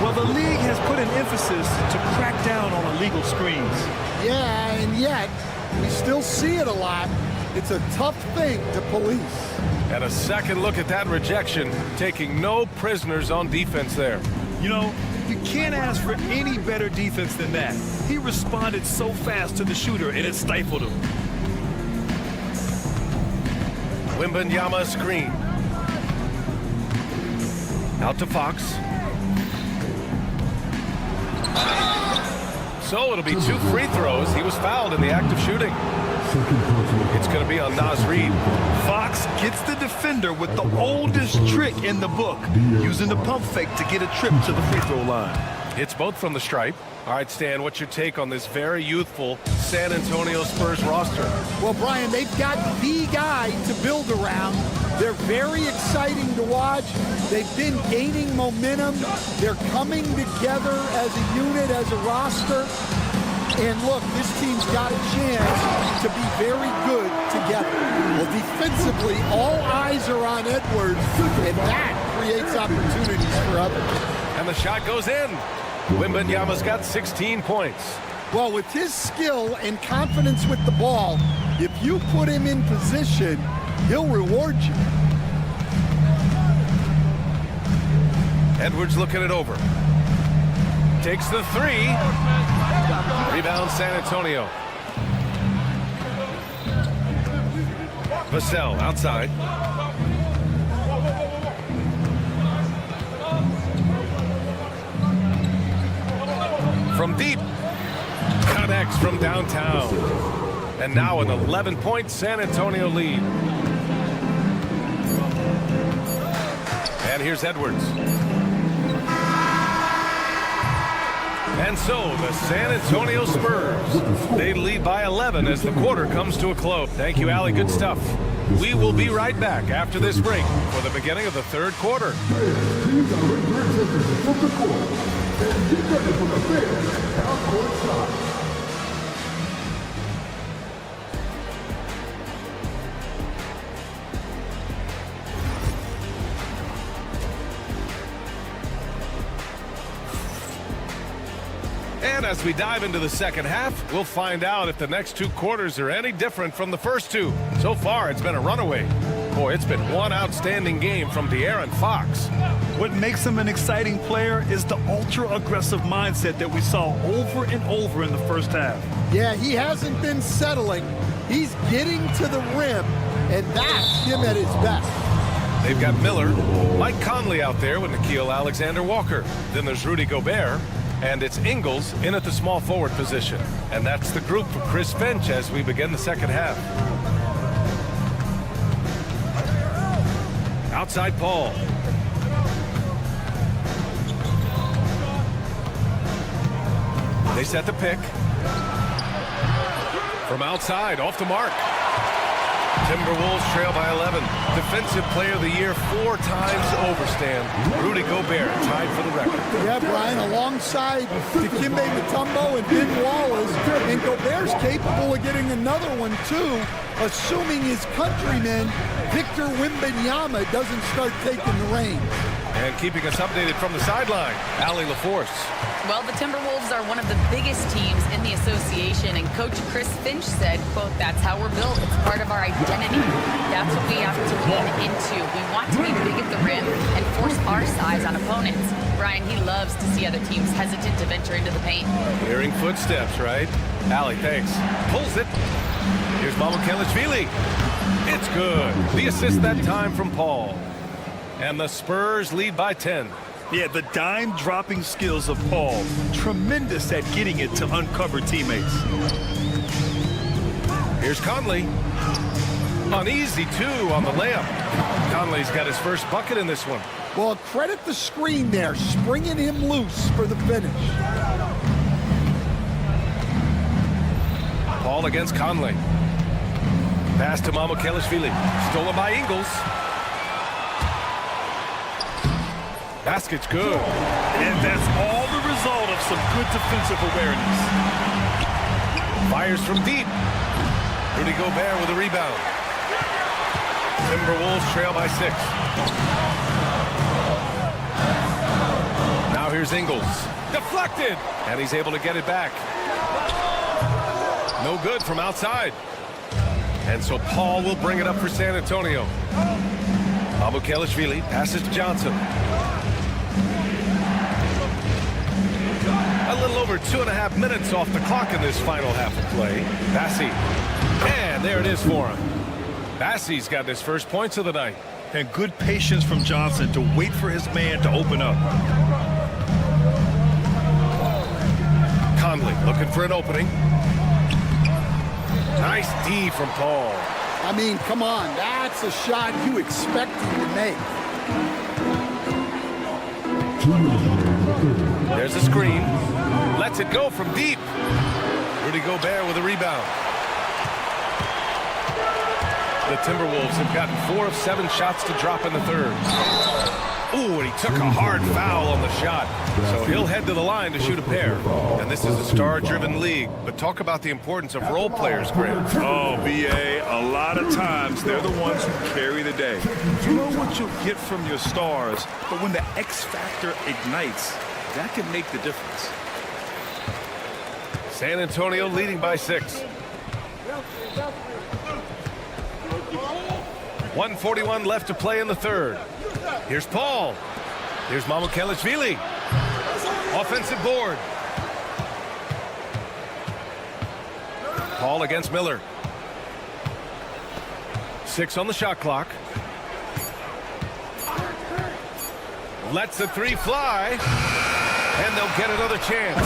Well, the league has put an emphasis to crack down on illegal screens. Yeah, and yet, we still see it a lot. It's a tough thing to police. And a second look at that rejection, taking no prisoners on defense there. You know, you can't ask for any better defense than that. He responded so fast to the shooter, and it stifled him. Wembanyama screen. Out to Fox. So it'll be 2 free throws. He was fouled in the act of shooting. It's going to be on Naz Reid. Fox gets the defender with the oldest trick in the book, using the pump fake to get a trip to the free throw line. Hits both from the stripe. All right, Stan, what's your take on this very youthful San Antonio Spurs roster? Well, Brian, they've got the guy to build around. They're very exciting to watch. They've been gaining momentum. They're coming together as a unit, as a roster. And look, this team's got a chance to be very good together. Well, defensively, all eyes are on Edwards, and that creates opportunities for others. And the shot goes in. Wembanyama's got 16 points. Well, with his skill and confidence with the ball, if you put him in position, he'll reward you. Edwards looking it over. Takes the 3. Rebound San Antonio. Vassell outside. From deep. Connects from downtown. And now an 11-point San Antonio lead. And here's Edwards. And so the San Antonio Spurs, they lead by 11 as the quarter comes to a close. Thank you, Allie. Good stuff. We will be right back after this break for the beginning of the third quarter. And as we dive into the second half, we'll find out if the next 2 quarters are any different from the first 2. So far, it's been a runaway. Boy, it's been one outstanding game from De'Aaron Fox. What makes him an exciting player is the ultra-aggressive mindset that we saw over and over in the first half. Yeah, he hasn't been settling. He's getting to the rim, and that's him at his best. They've got Miller, Mike Conley out there with Nickeil Alexander-Walker. Then there's Rudy Gobert. And it's Ingles in at the small forward position. And that's the group for Chris Finch as we begin the second half. Outside Paul. They set the pick. From outside, off the mark. Timberwolves trail by 11. Defensive Player of the Year 4 times over, Stan. Rudy Gobert tied for the record. Yeah, Brian, alongside Dikembe Mutombo and Ben Wallace, and Gobert's capable of getting another one too, assuming his countryman Victor Wembanyama doesn't start taking the reins. And keeping us updated from the sideline, Allie LaForce. Well, the Timberwolves are one of the biggest teams in the association, and Coach Chris Finch said, quote, "That's how we're built. It's part of our identity. That's what we have to lean into. We want to be big at the rim and force our size on opponents." Brian, he loves to see other teams hesitant to venture into the paint. Hearing footsteps, right? Allie, thanks. Pulls it. Here's Mamukelashvili. It's good. The assist that time from Paul. And the Spurs lead by 10. Yeah, the dime-dropping skills of Paul. Tremendous at getting it to uncover teammates. Here's Conley. Uneasy, too, on the layup. Conley's got his first bucket in this one. Well, credit the screen there, springing him loose for the finish. Paul against Conley. Pass to Mamukelashvili. Stolen by Ingles. Basket's good. And that's all the result of some good defensive awareness. Fires from deep. Rudy Gobert with a rebound. Timberwolves trail by 6. Now here's Ingles. Deflected. And he's able to get it back. No good from outside. And so Paul will bring it up for San Antonio. Mamukelashvili passes to Johnson. A little over 2.5 minutes off the clock in this final half of play. Bassey. And there it is for him. Bassey's got his first points of the night. And good patience from Johnson to wait for his man to open up. Conley looking for an opening. Nice D from Paul. I mean, come on, that's a shot you expect him to make. There's a screen. Lets it go from deep. Rudy Gobert with a rebound. The Timberwolves have gotten 4 of 7 shots to drop in the third. Ooh, and he took a hard foul on the shot. So he'll head to the line to shoot a pair. And this is a star-driven league. But talk about the importance of role players, Grant. Oh, B.A., a lot of times they're the ones who carry the day. You know what you'll get from your stars, but when the X factor ignites, that can make the difference. San Antonio leading by 6. 1:41 left to play in the third. Here's Paul. Here's Mamukelashvili. Offensive board. Paul against Miller. 6 on the shot clock. Lets the 3 fly. And they'll get another chance.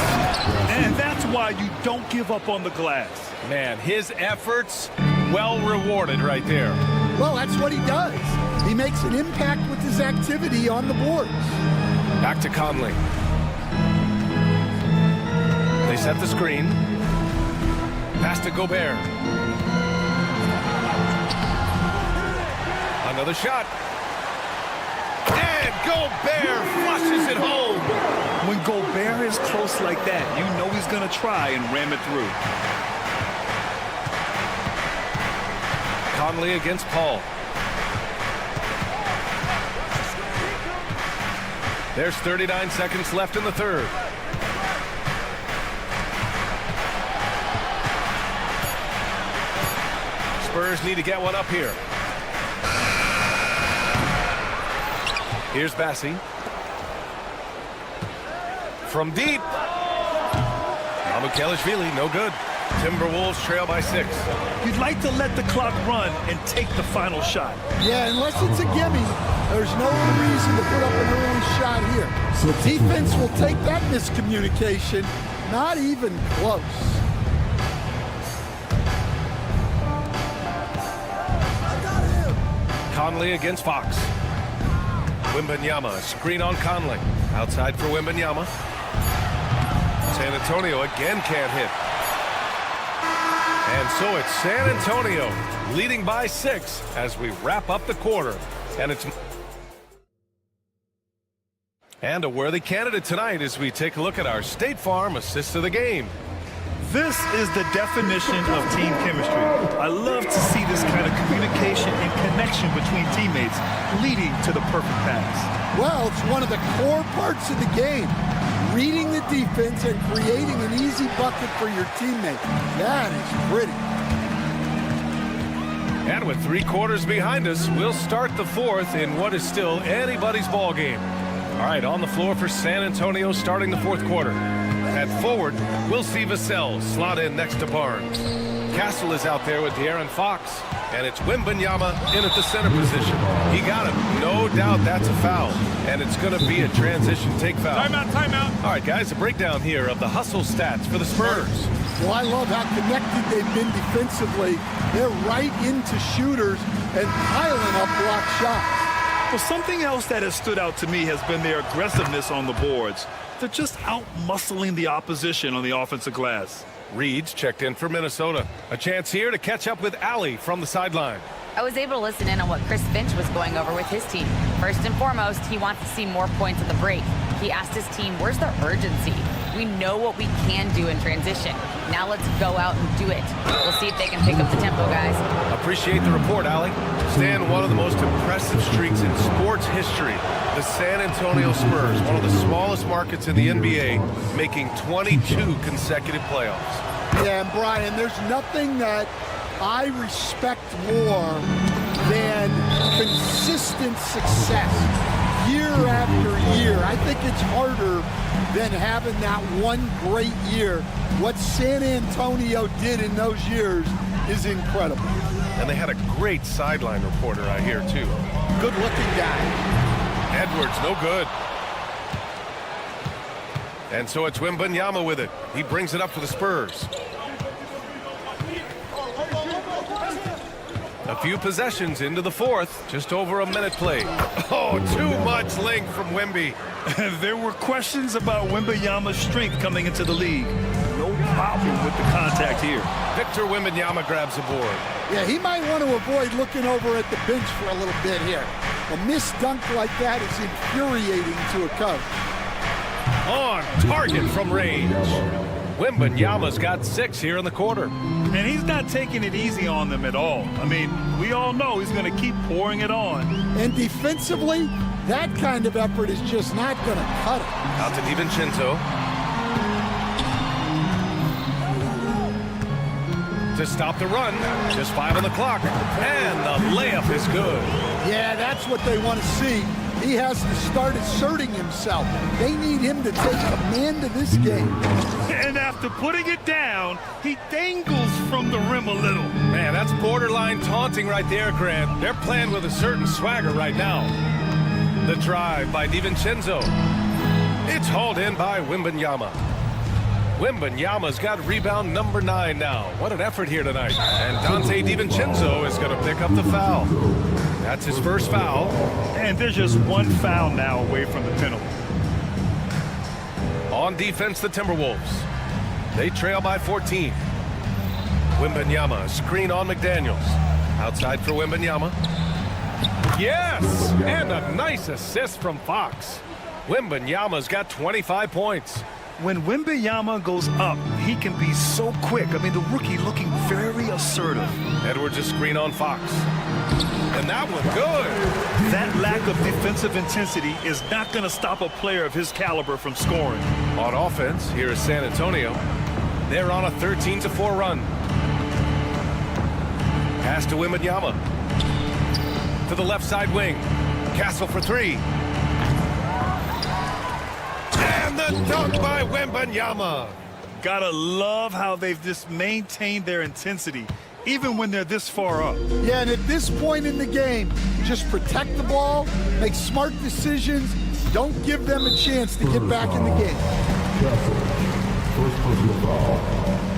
And that's why you don't give up on the glass. Man, his efforts well rewarded right there. Well, that's what he does. He makes an impact with his activity on the boards. Back to Conley. They set the screen. Pass to Gobert. Another shot. And Gobert flushes it home. When Gobert is close like that, you know he's going to try and ram it through. Conley against Paul. There's 39 seconds left in the third. Spurs need to get one up here. Here's Bassey. From deep. Mamukelashvili, no good. Timberwolves trail by 6. You'd like to let the clock run and take the final shot. Yeah, unless it's a gimme, there's no reason to put up an early shot here. So the defense will take that miscommunication. Not even close. Conley against Fox. Wembanyama, screen on Conley. Outside for Wembanyama. San Antonio again can't hit. And so it's San Antonio leading by 6 as we wrap up the quarter. And a worthy candidate tonight as we take a look at our State Farm assist of the game. This is the definition of team chemistry. I love to see this kind of communication and connection between teammates leading to the perfect pass. Well, it's one of the core parts of the game. Reading the defense and creating an easy bucket for your teammate. That is pretty. And with 3 quarters behind us, we'll start the fourth in what is still anybody's ball game. All right, on the floor for San Antonio starting the fourth quarter. At forward, we'll see Vassell slot in next to Barnes. Castle is out there with De'Aaron Fox. And it's Wembanyama in at the center position. He got him. No doubt that's a foul. And it's going to be a transition take foul. Timeout. All right, guys, a breakdown here of the hustle stats for the Spurs. Well, I love how connected they've been defensively. They're right into shooters and piling up block shots. Well, something else that has stood out to me has been their aggressiveness on the boards. They're just out-muscling the opposition on the offensive glass. Reed's checked in for Minnesota. A chance here to catch up with Allie from the sideline. I was able to listen in on what Chris Finch was going over with his team. First and foremost, he wants to see more points at the break. He asked his team, where's the urgency? We know what we can do in transition. Now let's go out and do it. We'll see if they can pick up the tempo, guys. Appreciate the report, Allie. Stan, one of the most impressive streaks in sports history. The San Antonio Spurs, one of the smallest markets in the NBA, making 22 consecutive playoffs. Yeah, and Brian, there's nothing that I respect more than consistent success year after year. I think it's harder than having that one great year. What San Antonio did in those years is incredible. And they had a great sideline reporter, I hear, too. Good-looking guy. Edwards, no good. And so it's Wembanyama with it. He brings it up for the Spurs. A few possessions into the fourth, just over a minute played. Oh, too much length from Wemby. There were questions about Wembanyama's strength coming into the league. No problem with the contact here. Victor Wembanyama grabs the board. Yeah, he might want to avoid looking over at the bench for a little bit here. A missed dunk like that is infuriating to a coach. On target from range. Wembanyama's got 6 here in the quarter. And he's not taking it easy on them at all. I mean, we all know he's going to keep pouring it on. And defensively, that kind of effort is just not going to cut it. Out to DiVincenzo. To stop the run. Just 5 on the clock. And the layup is good. Yeah, that's what they want to see. He has to start asserting himself. They need him to take command of this game. And after putting it down, he dangles from the rim a little. Man, that's borderline taunting right there, Grant. They're playing with a certain swagger right now. The drive by DiVincenzo. It's hauled in by Wembanyama. Wembanyama's got rebound number 9 now. What an effort here tonight. And Dante DiVincenzo is going to pick up the foul. That's his first foul. And there's just one foul now away from the penalty. On defense, the Timberwolves. They trail by 14. Wembanyama, screen on McDaniels. Outside for Wembanyama. Yes! And a nice assist from Fox. Wembanyama's got 25 points. When Wembanyama goes up, he can be so quick. I mean, the rookie looking very assertive. Edwards a screen on Fox. And that one good. That lack of defensive intensity is not going to stop a player of his caliber from scoring. On offense, here is San Antonio. They're on a 13-4 run. Pass to Wembanyama. To the left side wing. Castle for 3. And the dunk by Wembanyama. Gotta love how they've just maintained their intensity, even when they're this far up. Yeah, and at this point in the game, just protect the ball, make smart decisions, don't give them a chance to get back in the game. First personal foul.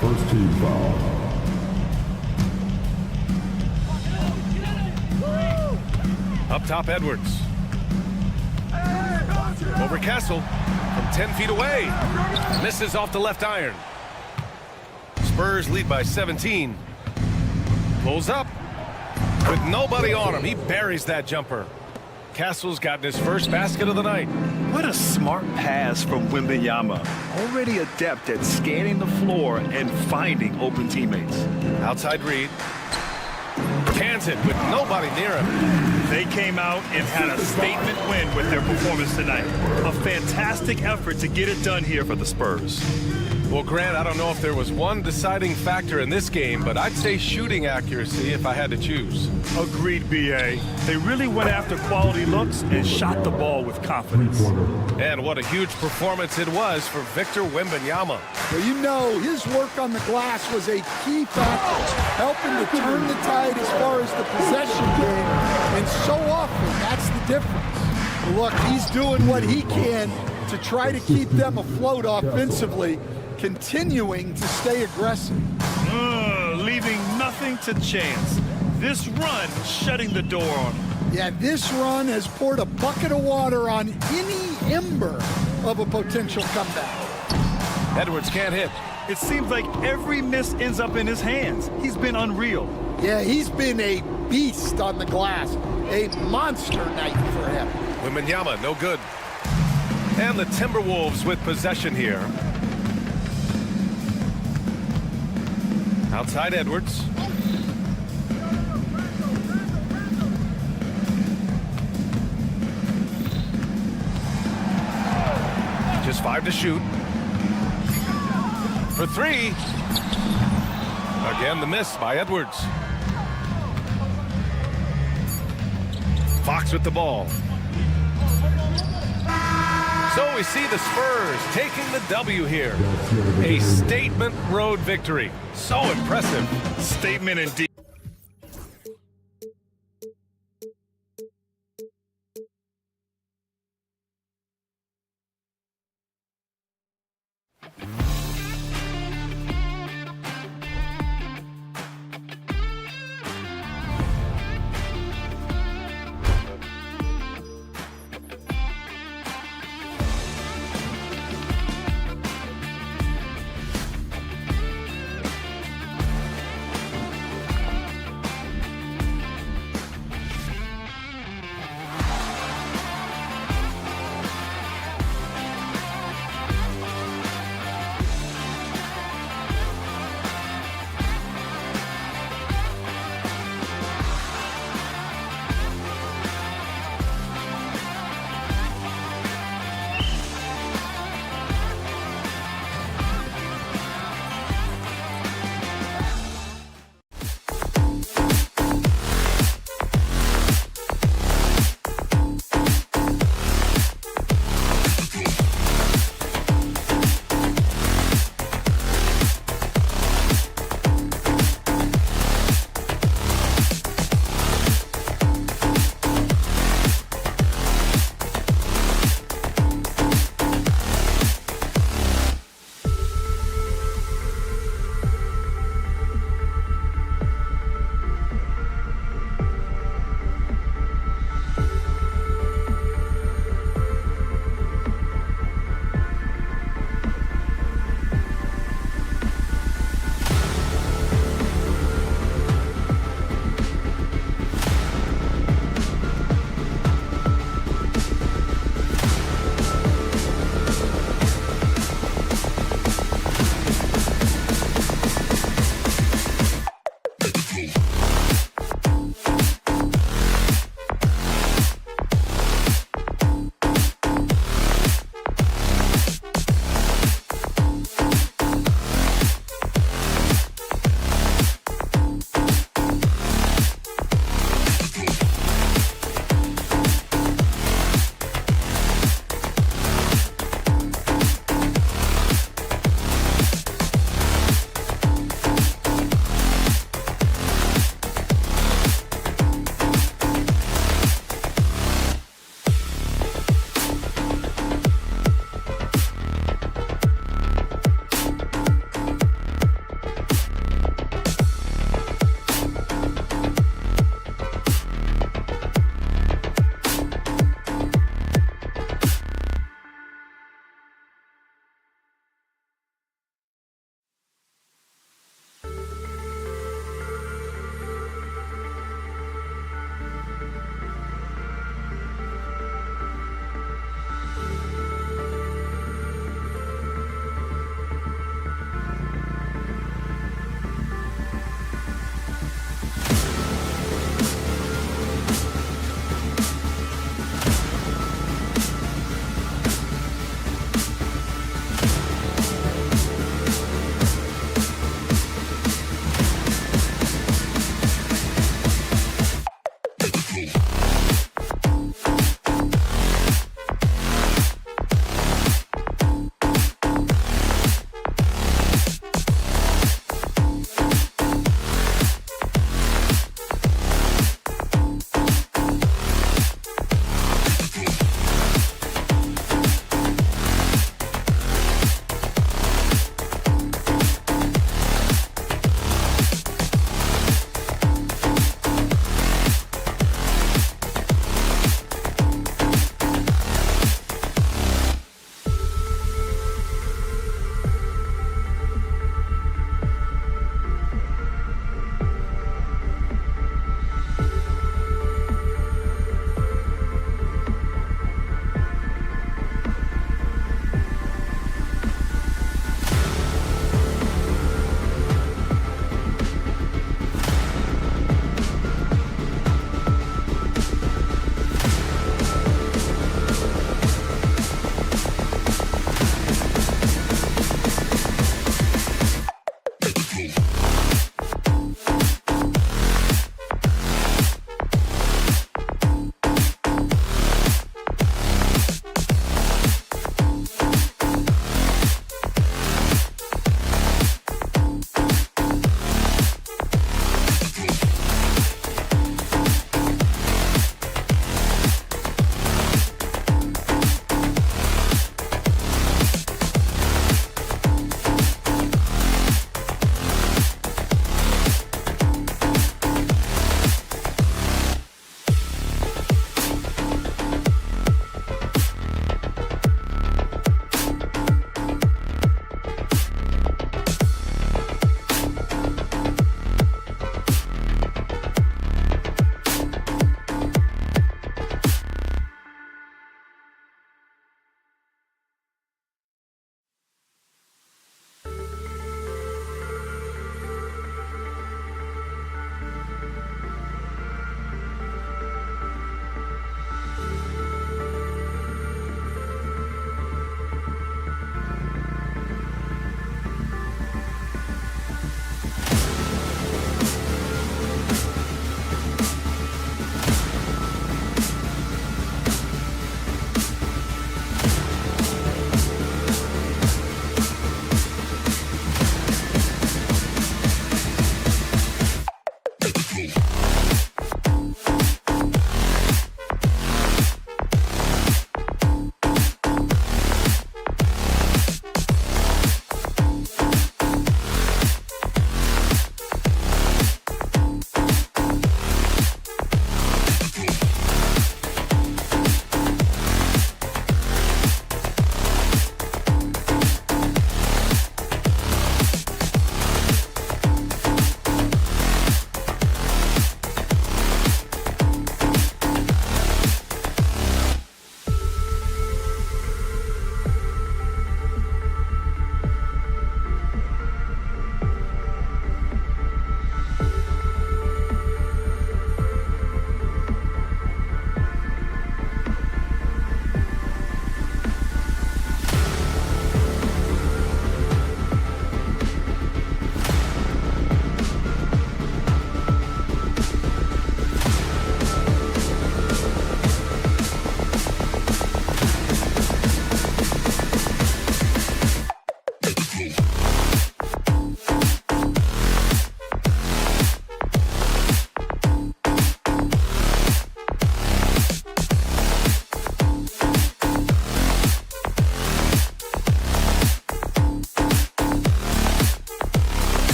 First team foul. Up top, Edwards. Over Castle from 10 feet away. Misses off the left iron. Spurs lead by 17. Pulls up with nobody on him. He buries that jumper. Castle's gotten his first basket of the night. What a smart pass from Wembanyama. Already adept at scanning the floor and finding open teammates. Outside Reed. Cans it with nobody near him. They came out and had a statement win with their performance tonight. A fantastic effort to get it done here for the Spurs. Well, Grant, I don't know if there was one deciding factor in this game, but I'd say shooting accuracy if I had to choose. Agreed, B.A. They really went after quality looks and shot the ball with confidence. And what a huge performance it was for Victor Wembanyama. Well, you know, his work on the glass was a key factor, helping to turn the tide as far as the possession game, and so often that's the difference. Look, he's doing what he can to try to keep them afloat offensively, continuing to stay aggressive. Leaving nothing to chance. This run shutting the door on him. Yeah, this run has poured a bucket of water on any ember of a potential comeback. Edwards can't hit. It seems like every miss ends up in his hands. He's been unreal. Yeah, he's been a beast on the glass. A monster night for him. Wembanyama, no good. And the Timberwolves with possession here. Outside Edwards. Just 5 to shoot. For 3. Again, the miss by Edwards. Fox with the ball. So we see the Spurs taking the W here. A statement road victory. So impressive. Statement indeed.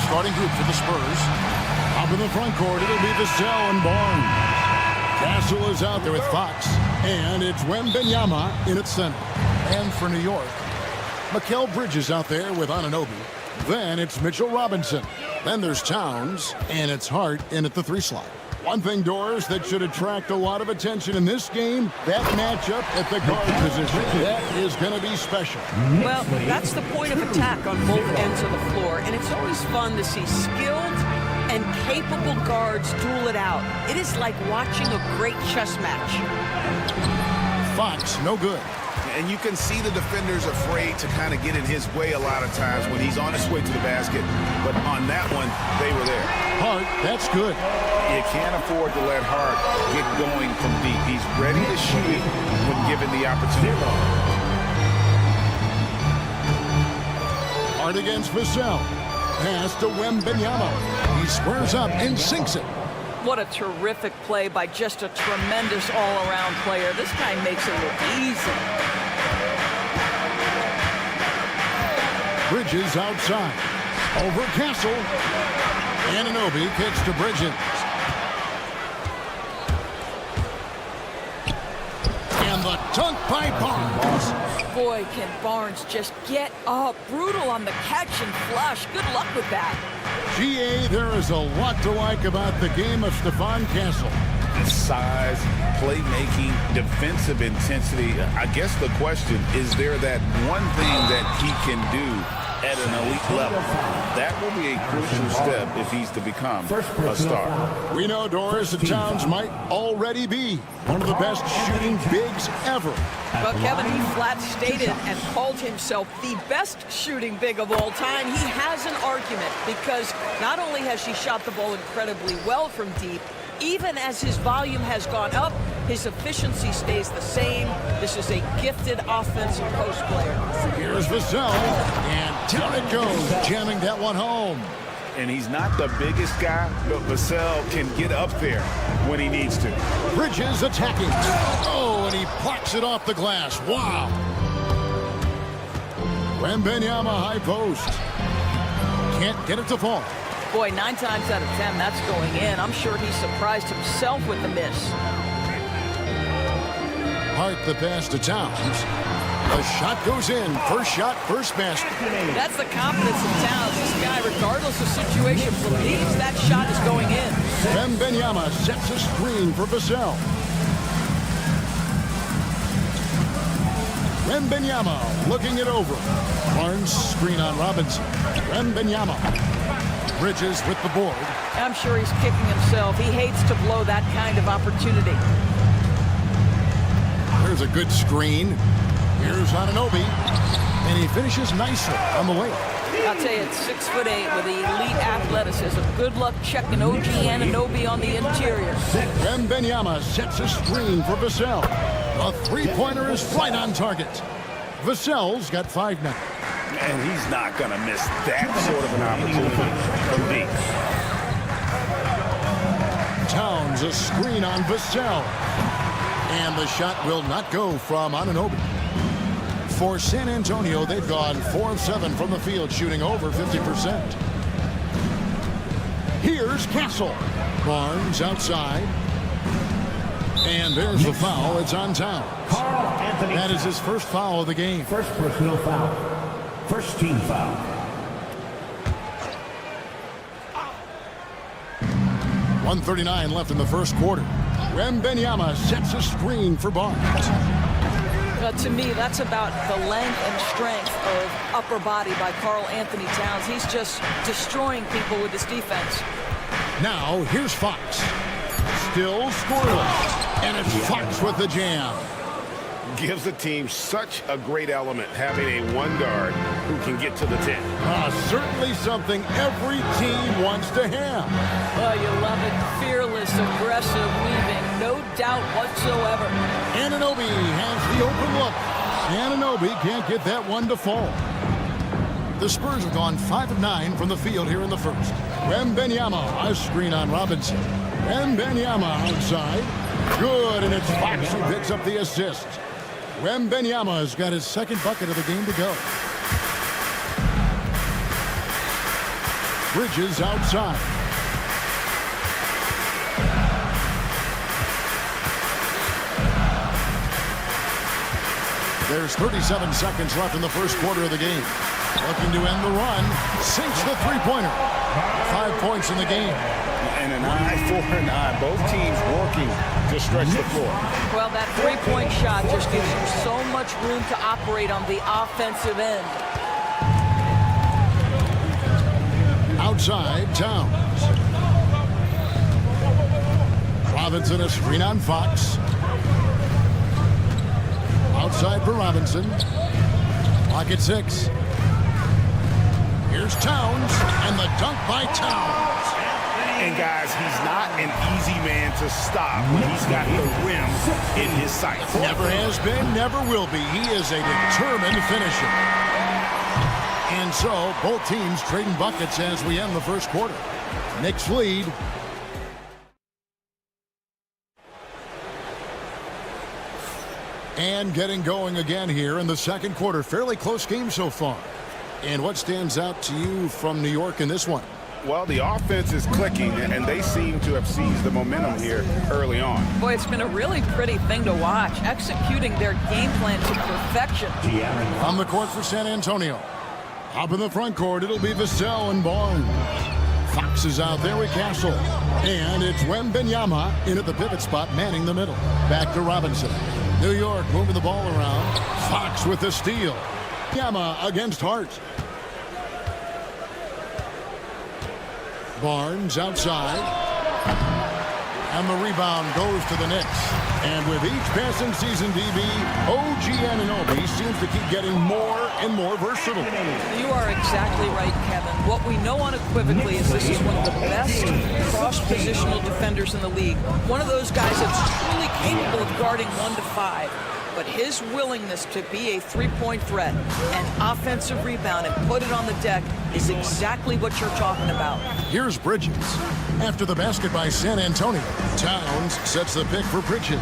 starting group for the Spurs. Up in the front court, it'll be Vassell and Barnes. Castle is out there with Fox. And it's Wembanyama in its center. And for New York, Mikal Bridges out there with Anunoby. Then it's Mitchell Robinson. Then there's Towns, and it's Hart in at the 3 slot. One thing, Doris, that should attract a lot of attention in this game, that matchup at the guard position. That is going to be special. Well, that's the point of attack on both ends of the floor, and it's always fun to see skilled and capable guards duel it out. It is like watching a great chess match. Fox, no good. And you can see the defenders afraid to kind of get in his way a lot of times when he's on his way to the basket. But on that one, they were there. Hart, that's good. You can't afford to let Hart get going from deep. He's ready to shoot when given the opportunity. Hart against Vassell. Pass to Wembanyama. He squares up and sinks it. What a terrific play by just a tremendous all-around player. This guy makes it look easy. Bridges outside. Over Castle. Anunoby kicks to Bridges. And the dunk by Barnes. Boy, can Barnes just get up. Brutal on the catch and flush. Good luck with that. GA, there is a lot to like about the game of Stephon Castle. Size, playmaking, defensive intensity. I guess the question, is there that one thing that he can do at an elite level? That will be a crucial step if he's to become a star. We know, Doris, that Towns might already be one of the best shooting bigs ever. Well, Kevin, he flat stated and called himself the best shooting big of all time. He has an argument because not only has he shot the ball incredibly well from deep, even as his volume has gone up, his efficiency stays the same. This is a gifted offensive post player. Here's Vassell, and down it goes, jamming that one home. And he's not the biggest guy, but Vassell can get up there when he needs to. Bridges attacking. Oh, and he plucks it off the glass. Wow. Wembanyama high post. Can't get it to fall. Boy, 9 times out of 10, that's going in. I'm sure he surprised himself with the miss. Hart the pass to Towns. The shot goes in. First shot, first basket. That's the confidence of Towns. This guy, regardless of situation, believes that shot is going in. Wembanyama sets a screen for Vassell. Wembanyama looking it over. Barnes screen on Robinson. Wembanyama. Bridges with the board. I'm sure he's kicking himself. He hates to blow that kind of opportunity. There's a good screen. Here's Anunoby. And he finishes nicely on the way. I'll tell you, it's 6'8" with elite athleticism. Good luck checking OG Anunoby on the interior. Wembanyama sets a screen for Vassell. A three-pointer is right on target. Vassell's got 5 now. And he's not going to miss that sort of an opportunity from deep. Towns a screen on Vassell. And the shot will not go from Anunoby. For San Antonio, they've gone 4 of 7 from the field, shooting over 50%. Here's Castle. Barnes outside. And there's the foul. It's on Towns. That is his first foul of the game. First personal foul. First team foul. .139 left in the first quarter. Wembanyama sets a screen for Barnes. To me, that's about the length and strength of upper body by Karl Anthony Towns. He's just destroying people with his defense. Now, here's Fox. Still scoreless. And it's Fox with the jam. Gives the team such a great element, having a one guard who can get to the 10. Certainly something every team wants to have. Oh, you love it. Fearless, aggressive, weaving. No doubt whatsoever. Anunoby has the open look. Anunoby can't get that one to fall. The Spurs have gone 5 of 9 from the field here in the first. Wembanyama, a screen on Robinson. Wembanyama outside. Good, and it's Fox who picks up the assist. Wembanyama has got his second bucket of the game to go. Bridges outside. There's 37 seconds left in the first quarter of the game. Looking to end the run. Sinks the three-pointer. 5 points in the game. And an eye for an eye. Both teams working to stretch the floor. Well, that three-point shot just gives you so much room to operate on the offensive end. Outside, Towns. Robinson a screen on Fox. Outside for Robinson. Clock at 6. Here's Towns, and the dunk by Towns. And guys, he's not an easy man to stop when he's got the rim in his sights. Never has been, never will be. He is a determined finisher. And so, both teams trading buckets as we end the first quarter. Knicks lead. And getting going again here in the second quarter. Fairly close game so far. And what stands out to you from New York in this one? Well, the offense is clicking, and they seem to have seized the momentum here early on. Boy, it's been a really pretty thing to watch, executing their game plan to perfection. On the court for San Antonio. Up in the front court, it'll be Vassell and Barnes. Fox is out there with Castle. And it's Wembanyama in at the pivot spot, manning the middle. Back to Robinson. New York moving the ball around. Fox with the steal. Yama against Hart. Barnes outside. And the rebound goes to the Knicks. And with each passing season, DB, OG Anunoby seems to keep getting more and more versatile. You are exactly right, Kevin. What we know unequivocally is this is one of the best cross-positional defenders in the league. One of those guys that's truly capable of guarding 1 to 5. But his willingness to be a three-point threat, an offensive rebound, and put it on the deck is exactly what you're talking about. Here's Bridges. After the basket by San Antonio, Towns sets the pick for Bridges.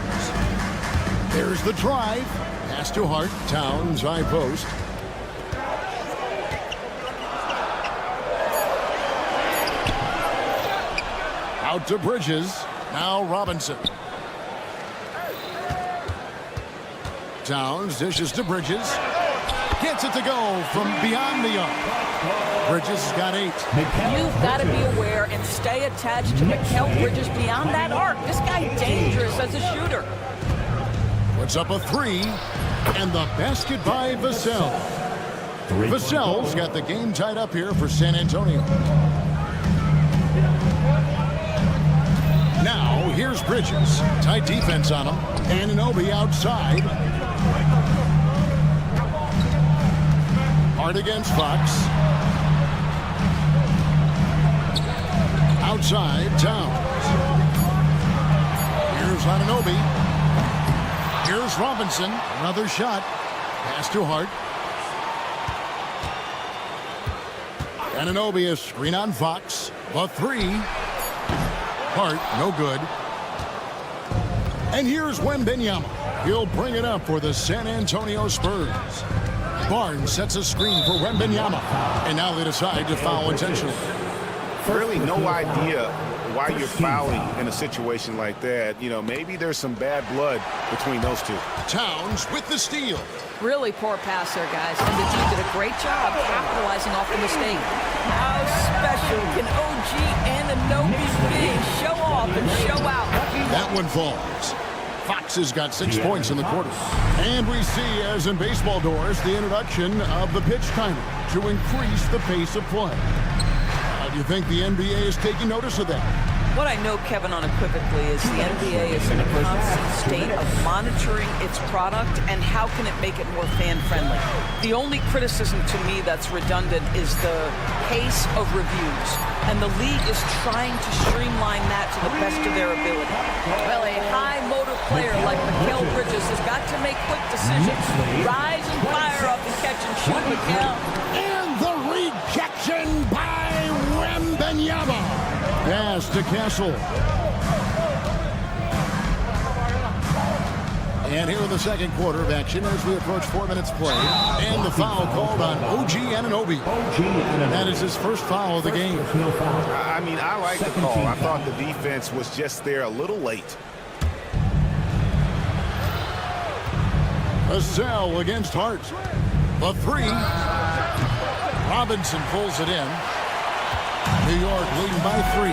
There's the drive. Pass to Hart. Towns, high post. Out to Bridges. Now Robinson. Towns dishes to Bridges. Gets it to go from beyond the arc. Bridges has got 8. You've got to be aware and stay attached to Mikal Bridges beyond that arc. This guy's dangerous as a shooter. Puts up a 3. And the basket by Vassell. Vassell's got the game tied up here for San Antonio. Now, here's Bridges. Tight defense on him. Anunoby outside. Hard against Fox. Outside, Towns. Here's Anunoby. Here's Robinson. Another shot. Pass to Hart. Anunoby a screen on Fox. The 3. Hart, no good. And here's Wembanyama. He'll bring it up for the San Antonio Spurs. Barnes sets a screen for Wembanyama. And now they decide to foul intentionally. Really no idea why you're fouling in a situation like that. You know, maybe there's some bad blood between those two. Towns with the steal. Really poor pass there, guys. And the team did a great job capitalizing off the mistake. How special can OG Anunoby be? Show off and show out. That one falls. Fox has got 6 points in the quarter. And we see, as in baseball doors, the introduction of the pitch timer to increase the pace of play. How do you think the NBA is taking notice of that? What I know, Kevin, unequivocally is the NBA is in a constant state of monitoring its product and how can it make it more fan-friendly. The only criticism to me that's redundant is the pace of reviews. And the league is trying to streamline that to the best of their ability. Well, a high-motor player like Mikal Bridges has got to make quick decisions. Rise and fire up and catch and shoot, Mikal. And the rejection by Wembanyama. Pass to Castle. And here in the second quarter of action as we approach 4 minutes played. And the foul called on OG Anunoby. That is his first foul of the game. I mean, I like the call. I thought the defense was just there a little late. Vassell against Hart. The three. Robinson pulls it in. New York leading by 3.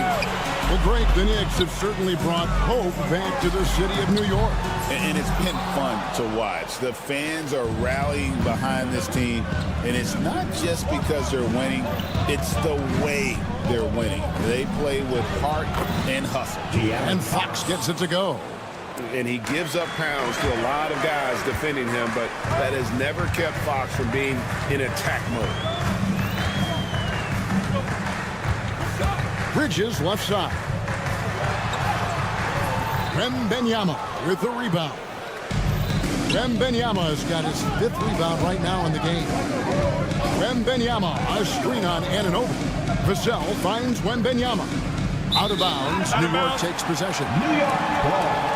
Well, Greg, the Knicks have certainly brought hope back to the city of New York. And it's been fun to watch. The fans are rallying behind this team. And it's not just because they're winning. It's the way they're winning. They play with heart and hustle. And Fox gets it to go. And he gives up pounds to a lot of guys defending him, but that has never kept Fox from being in attack mode. Bridges left side. Wembanyama with the rebound. Wembanyama has got his 5th rebound right now in the game. Wembanyama, a screen on Anunoby. Vassell finds Wembanyama. Out of bounds, New York takes possession. New York ball.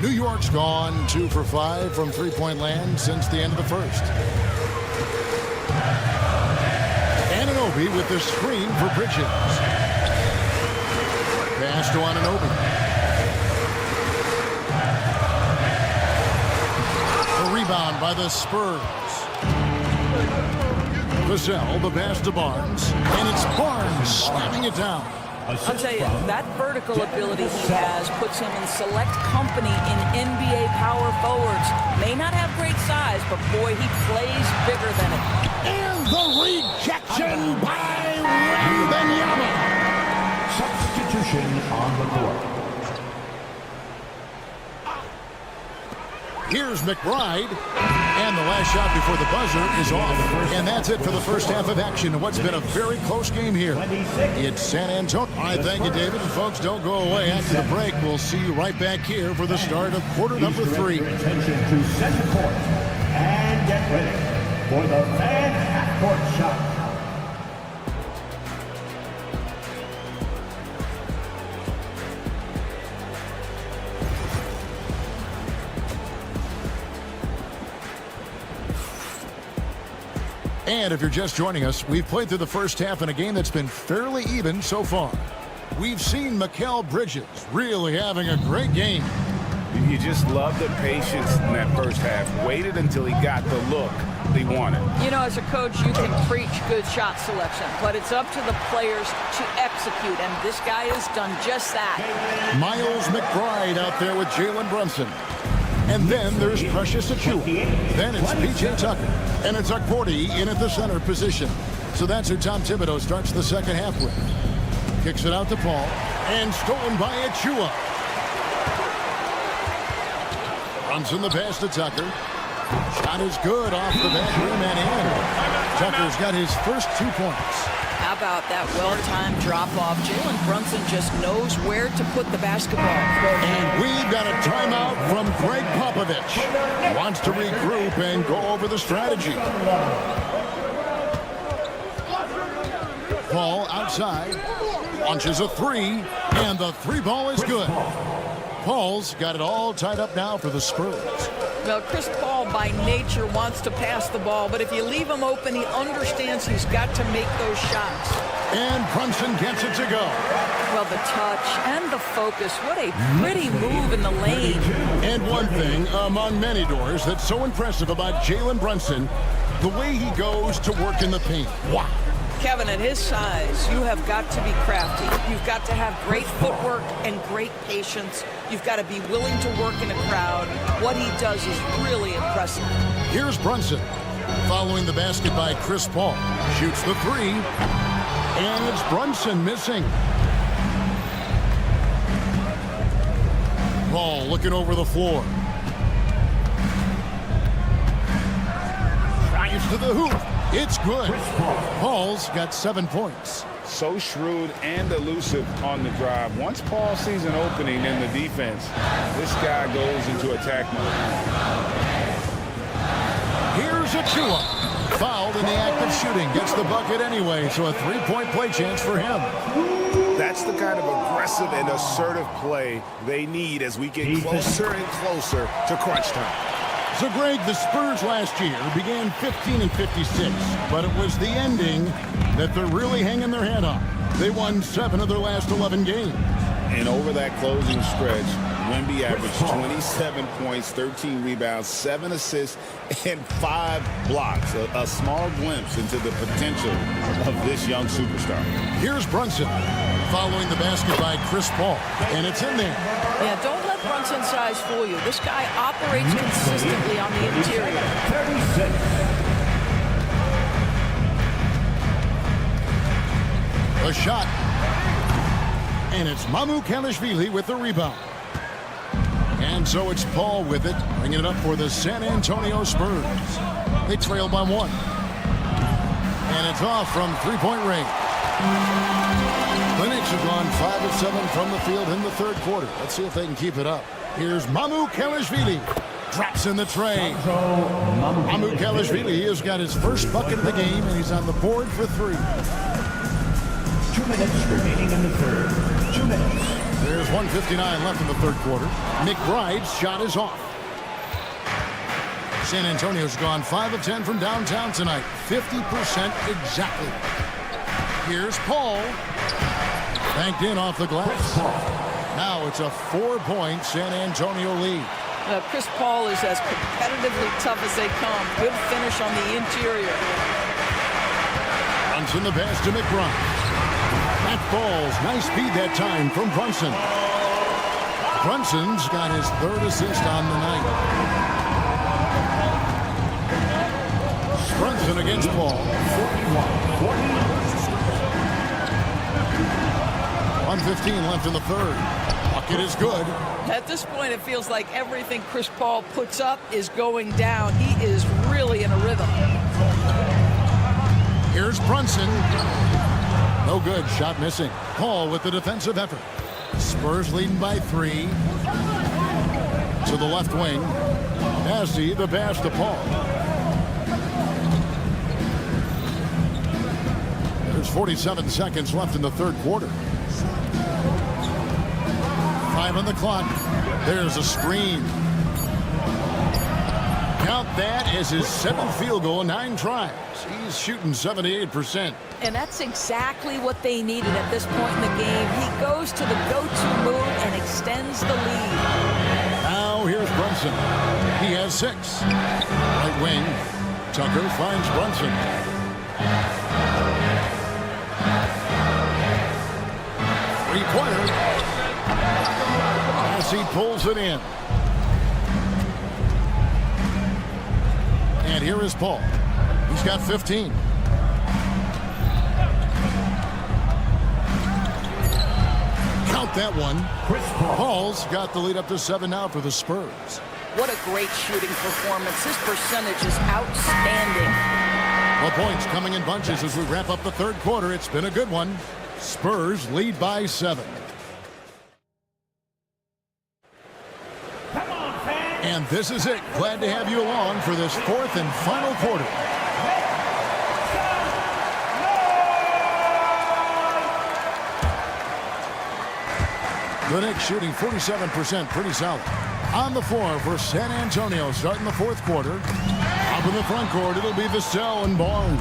New York's gone 2 for 5 from three-point land since the end of the first. Anunoby with the screen for Bridges. Pass to Anunoby. The rebound by the Spurs. Vassell, the pass to Barnes. And it's Barnes slamming it down. I'll tell you, that vertical ability he has puts him in select company in NBA power forwards. May not have great size, but boy, he plays bigger than it. And the rejection by Wembanyama. Substitution on the court. Here's McBride. And the last shot before the buzzer is off. And that's it for the first half of action. What's been a very close game here. It's San Antonio. All right, thank you, David. And folks, don't go away. After the break, we'll see you right back here for the start of quarter number 3. Attention to center court. And get ready for the fan half-court shot. And if you're just joining us, we've played through the first half in a game that's been fairly even so far. We've seen Mikal Bridges really having a great game. You just love the patience in that first half. Waited until he got the look he wanted. You know, as a coach, you can preach good shot selection, but it's up to the players to execute, and this guy has done just that. Miles McBride out there with Jalen Brunson. And then there's Precious Achiuwa. Then it's P.J. Tucker. And it's Agborti in at the center position. So that's who Tom Thibodeau starts the second half with. Kicks it out to Paul. And stolen by Achiuwa. Brunson the pass to Tucker. Shot is good off the back rim and in. Tucker's got his first 2 points. How about that well-timed drop-off? Jalen Brunson just knows where to put the basketball. And we've got a timeout from Greg Popovich. Wants to regroup and go over the strategy. Paul outside. Launches a 3. And the 3 ball is good. Paul's got it all tied up now for the Spurs. Well, Chris Paul by nature wants to pass the ball, but if you leave him open, he understands he's got to make those shots. And Brunson gets it to go. Well, the touch and the focus. What a pretty move in the lane. And one thing among many doors that's so impressive about Jalen Brunson, the way he goes to work in the paint. Wow. Kevin, at his size, you have got to be crafty. You've got to have great footwork and great patience. You've got to be willing to work in a crowd. What he does is really impressive. Here's Brunson. Following the basket by Chris Paul. Shoots the 3. And it's Brunson missing. Paul looking over the floor. Drives to the hoop. It's good. Paul's got 7 points. So shrewd and elusive on the drive. Once Paul sees an opening in the defense, this guy goes into attack mode. Here's Achiuwa. fouled in the act of shooting. Gets the bucket anyway, so a three-point play chance for him. That's the kind of aggressive and assertive play they need as we get closer and closer to crunch time. So, Greg, the Spurs last year began 15-56, but it was the ending that they're really hanging their head on. They won 7 of their last 11 games. And over that closing stretch, Wemby averaged 27 points, 13 rebounds, 7 assists, and 5 blocks. A small glimpse into the potential of this young superstar. Here's Brunson following the basket by Chris Paul, and it's in there. Yeah, don't let Brunson's size fool you. This guy operates consistently on the interior. 36. A shot. And it's Mamukelashvili with the rebound. And so it's Paul with it, bringing it up for the San Antonio Spurs. They trail by 1. And it's off from three-point range. The Knicks have gone 5 of 7 from the field in the third quarter. Let's see if they can keep it up. Here's Mamukelashvili. Drops in the tray. Mamukelashvili has got his first bucket of the game, and he's on the board for 3. 2 minutes remaining in the third. 2 minutes. There's 1:59 left in the third quarter. McBride's shot is off. San Antonio's gone 5 of 10 from downtown tonight. 50% exactly. Here's Paul. Banked in off the glass. Now it's a 4-point San Antonio lead. Chris Paul is as competitively tough as they come. Good finish on the interior. Brunson the pass to McBride. That falls. Nice speed that time from Brunson. Brunson's got his 3rd assist on the night. Brunson against Paul. 1:15 left in the third. Bucket is good. At this point, it feels like everything Chris Paul puts up is going down. He is really in a rhythm. Here's Brunson. No good. Shot missing. Paul with the defensive effort. Spurs leading by 3. To the left wing. Massey, the pass to Paul. There's 47 seconds left in the third quarter. 5 on the clock. There's a screen. Count that as his 7th field goal in 9 tries. He's shooting 78%. And that's exactly what they needed at this point in the game. He goes to the go-to move and extends the lead. Now here's Brunson. He has 6. Right wing. Tucker finds Brunson. Three-pointer. As he pulls it in. And here is Paul. He's got 15. Count that one. Paul's got the lead up to 7 now for the Spurs. What a great shooting performance. His percentage is outstanding. Well, points coming in bunches as we wrap up the third quarter. It's been a good one. Spurs lead by 7. And this is it. Glad to have you along for this 4th and final quarter. The Knicks shooting 47%, pretty solid. On the floor for San Antonio starting the fourth quarter. Up in the front court, it'll be Vassell and Barnes.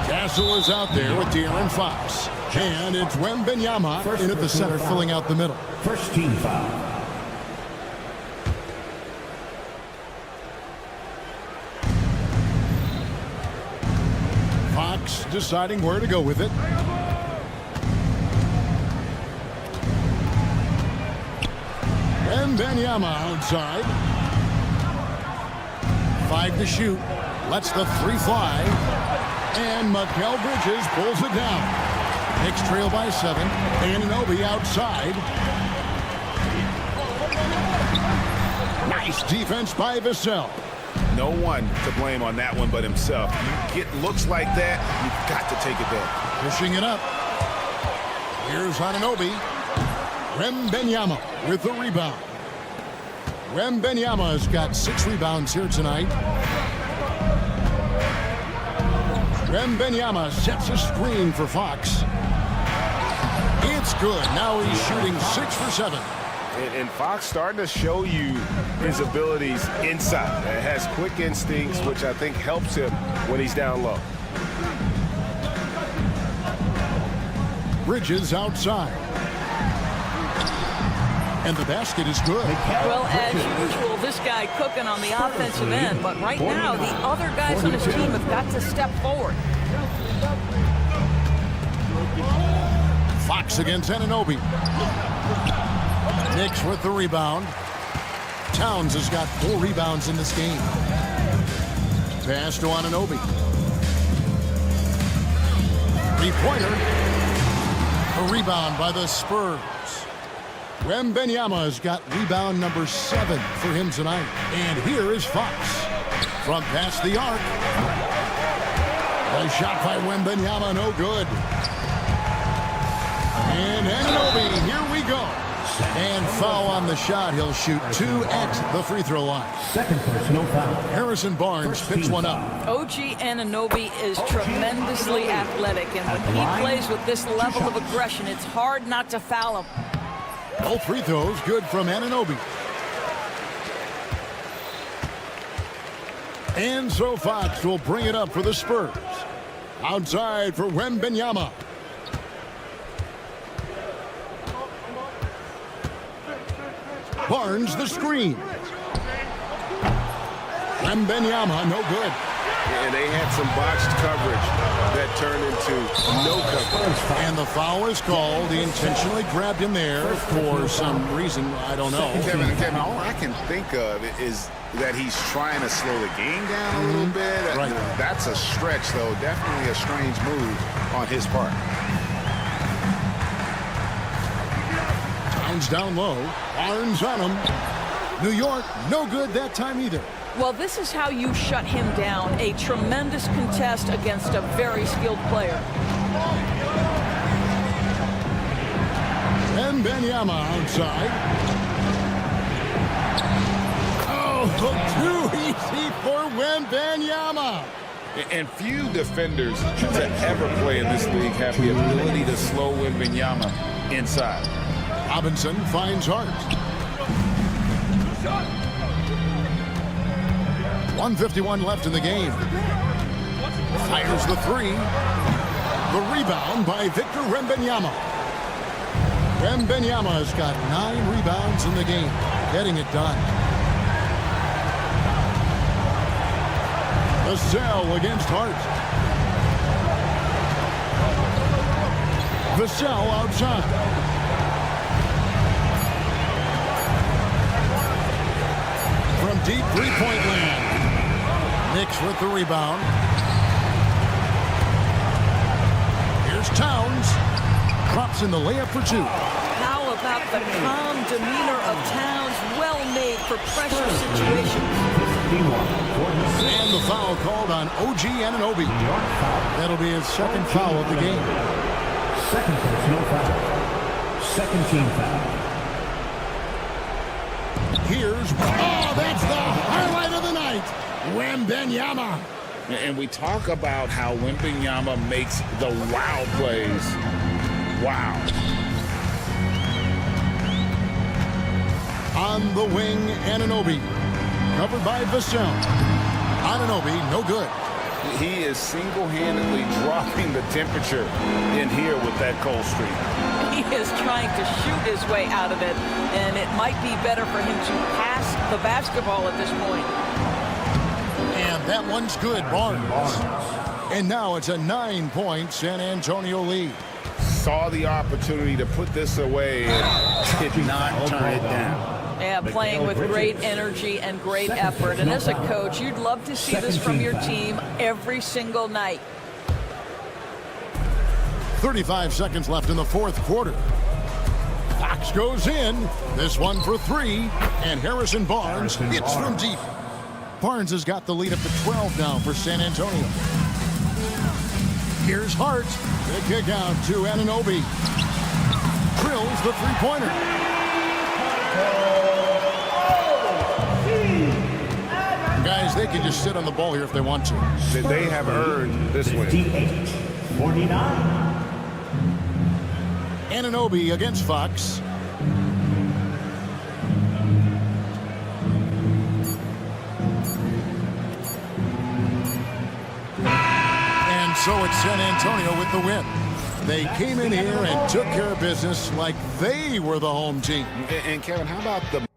Castle is out there with De'Aaron Fox. And it's Wembanyama in at the center, filling out the middle. First team foul. Fox deciding where to go with it. Wembanyama outside. 5 to shoot. Lets the 3 fly. And Mikal Bridges pulls it down. Knicks trail by 7. Anunoby outside. Nice defense by Vassell. No one to blame on that one but himself. You get looks like that, you've got to take it there. Pushing it up. Here's Anunoby. Wembanyama with the rebound. Wembanyama has got 6 rebounds here tonight. Wembanyama sets a screen for Fox. It's good. Now he's shooting 6 for 7. And Fox starting to show you his abilities inside. It has quick instincts, which I think helps him when he's down low. Bridges outside. And the basket is good. Well, as usual, this guy cooking on the offensive end. But right now, the other guys on his team have got to step forward. Fox against Anunoby. Knicks with the rebound. Towns has got 4 rebounds in this game. Pass to Anunoby. 3-pointer. A rebound by the Spurs. Wembanyama has got rebound number 7 for him tonight. And here is Fox from past the arc. A shot by Wembanyama, no good. And Anunoby, here we go. And foul on the shot. He'll shoot 2 at the free throw line. Second personal foul. Harrison Barnes picks one up. OG Anunoby is tremendously athletic, and when he plays with this level of aggression, it's hard not to foul him. Both free throws good from Anunoby. And so Fox will bring it up for the Spurs. Outside for Wembanyama. Barnes the screen. Wembanyama, no good. And they had some botched coverage that turned into no coverage. And the foul is called. He intentionally grabbed him there for some reason. I don't know. Kevin, all I can think of is that he's trying to slow the game down a little bit. Right. That's a stretch, though. Definitely a strange move on his part. Towns down low. Barnes on him. New York, no good that time either. Well, this is how you shut him down. A tremendous contest against a very skilled player. Wembanyama outside. Oh, too easy for Wembanyama. And few defenders to ever play in this league have the ability to slow Wembanyama inside. Robinson finds Hart. 1:51 left in the game. Fires the 3. The rebound by Victor Wembanyama. Wembanyama has got 9 rebounds in the game. Getting it done. Vassell against Hart. Vassell outside. From deep three-point land. Knicks with the rebound. Here's Towns. Drops in the layup for 2. How about the calm demeanor of Towns? Well made for pressure situations. And the foul called on OG Anunoby. That'll be his second foul of the game. Second personal foul. Second team foul. Here's, that's the highlight of the night. Wembanyama. And we talk about how Wembanyama makes the wow plays. Wow. On the wing, Anunoby. Covered by Vassell. Anunoby, no good. He is single-handedly dropping the temperature in here with that cold streak. He is trying to shoot his way out of it, and it might be better for him to pass the basketball at this point. And that one's good, Barnes. And now it's a 9-point San Antonio lead. Saw the opportunity to put this away and did not turn it down. Yeah, playing with great energy and great effort. And as a coach, you'd love to see this from your team every single night. 35 seconds left in the fourth quarter. Fox goes in. This one for 3. And Harrison Barnes hits from deep. Barnes has got the lead up to 12 now for San Antonio. Here's Hart. The kick out to Anunoby. Drills the three-pointer. Guys, they can to sit on the ball here if they want to. They have earned this win. 49. Anunoby against Fox. And so it's San Antonio with the win. They came in here and took care of business like they were the home team. And Kevin, how about the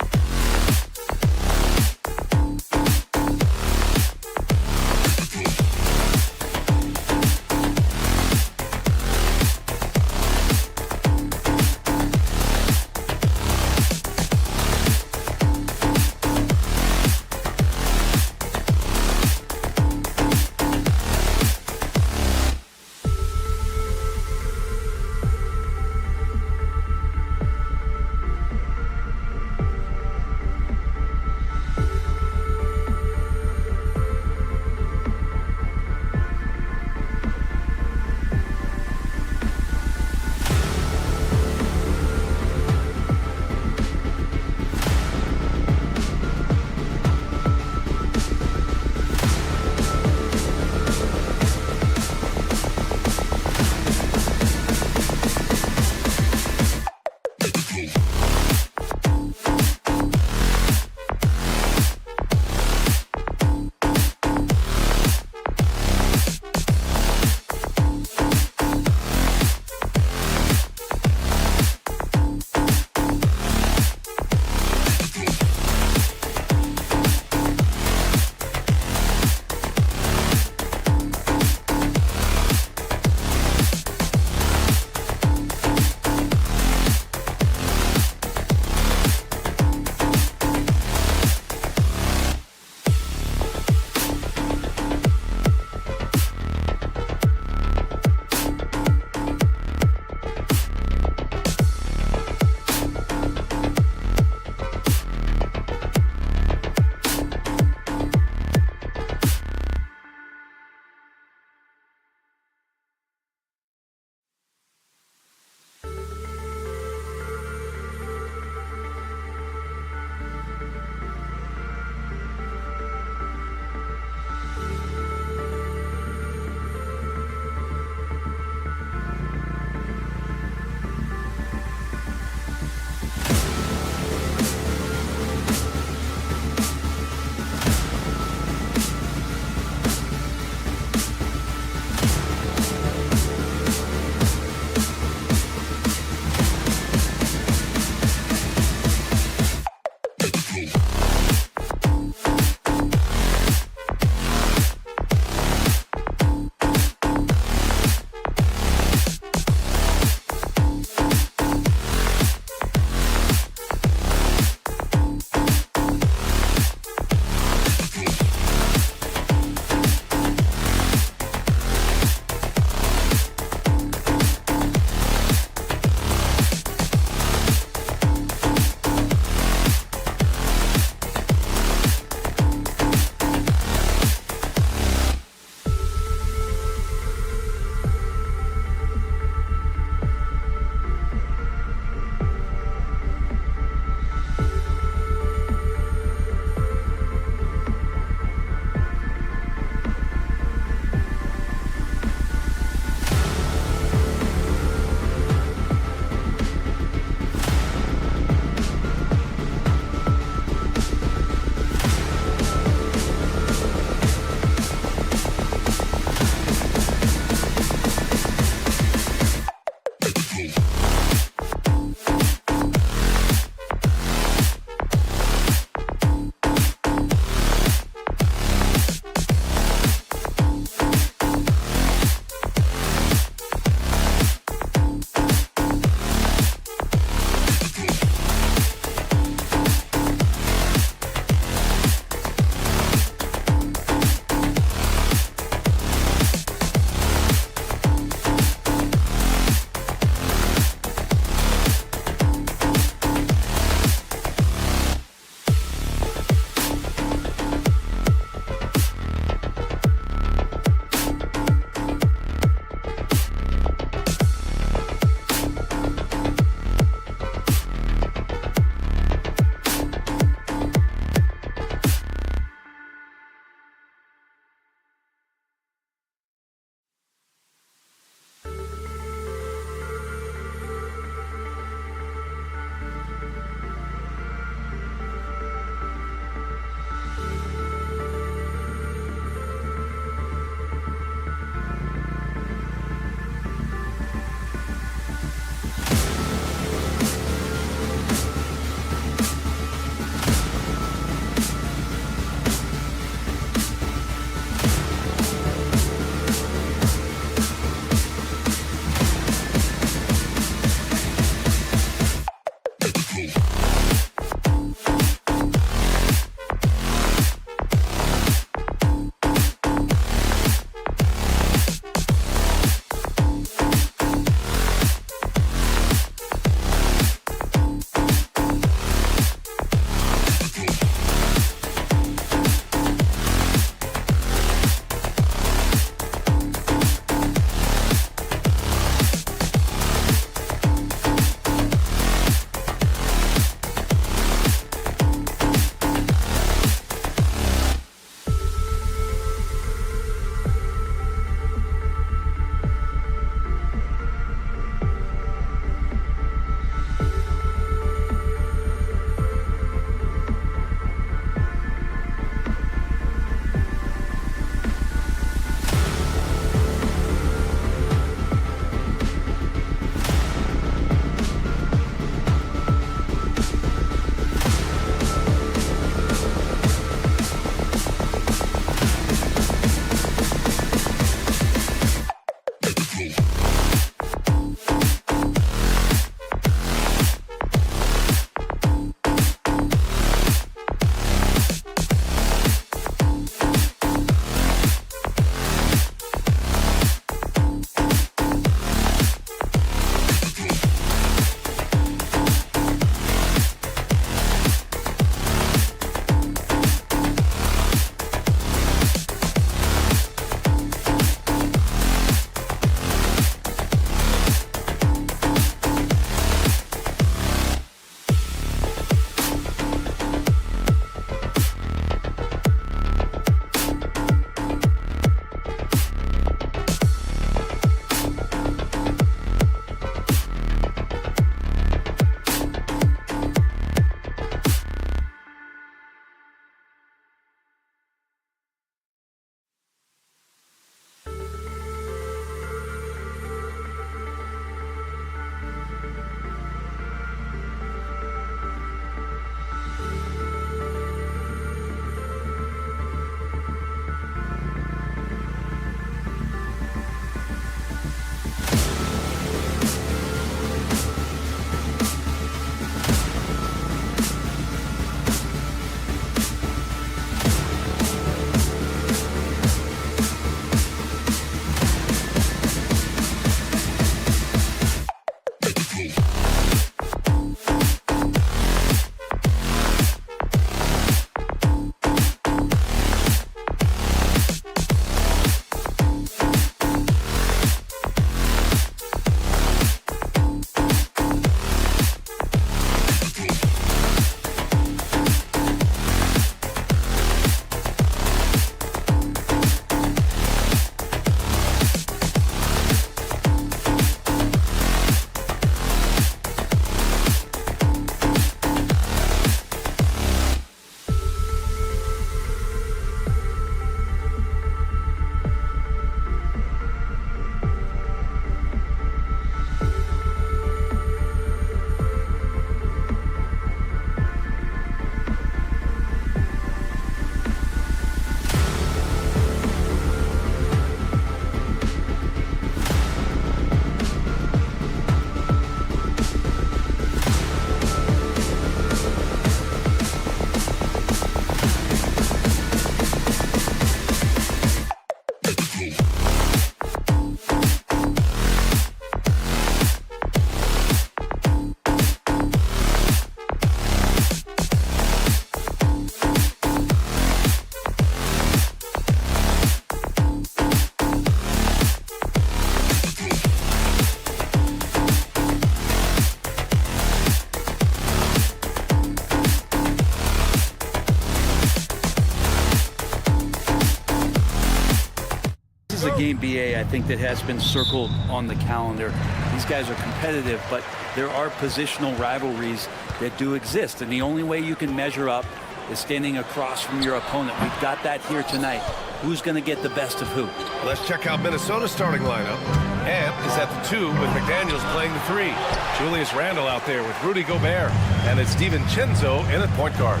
game, BA, I think that has been circled on the calendar. These guys are competitive, but there are positional rivalries that do exist. And the only way you can measure up is standing across from your opponent. We've got that here tonight. Who's going to get the best of who? Let's check out Minnesota's starting lineup. Ant is at the 2 with McDaniels playing the 3. Julius Randle out there with Rudy Gobert. And it's DiVincenzo in at point guard.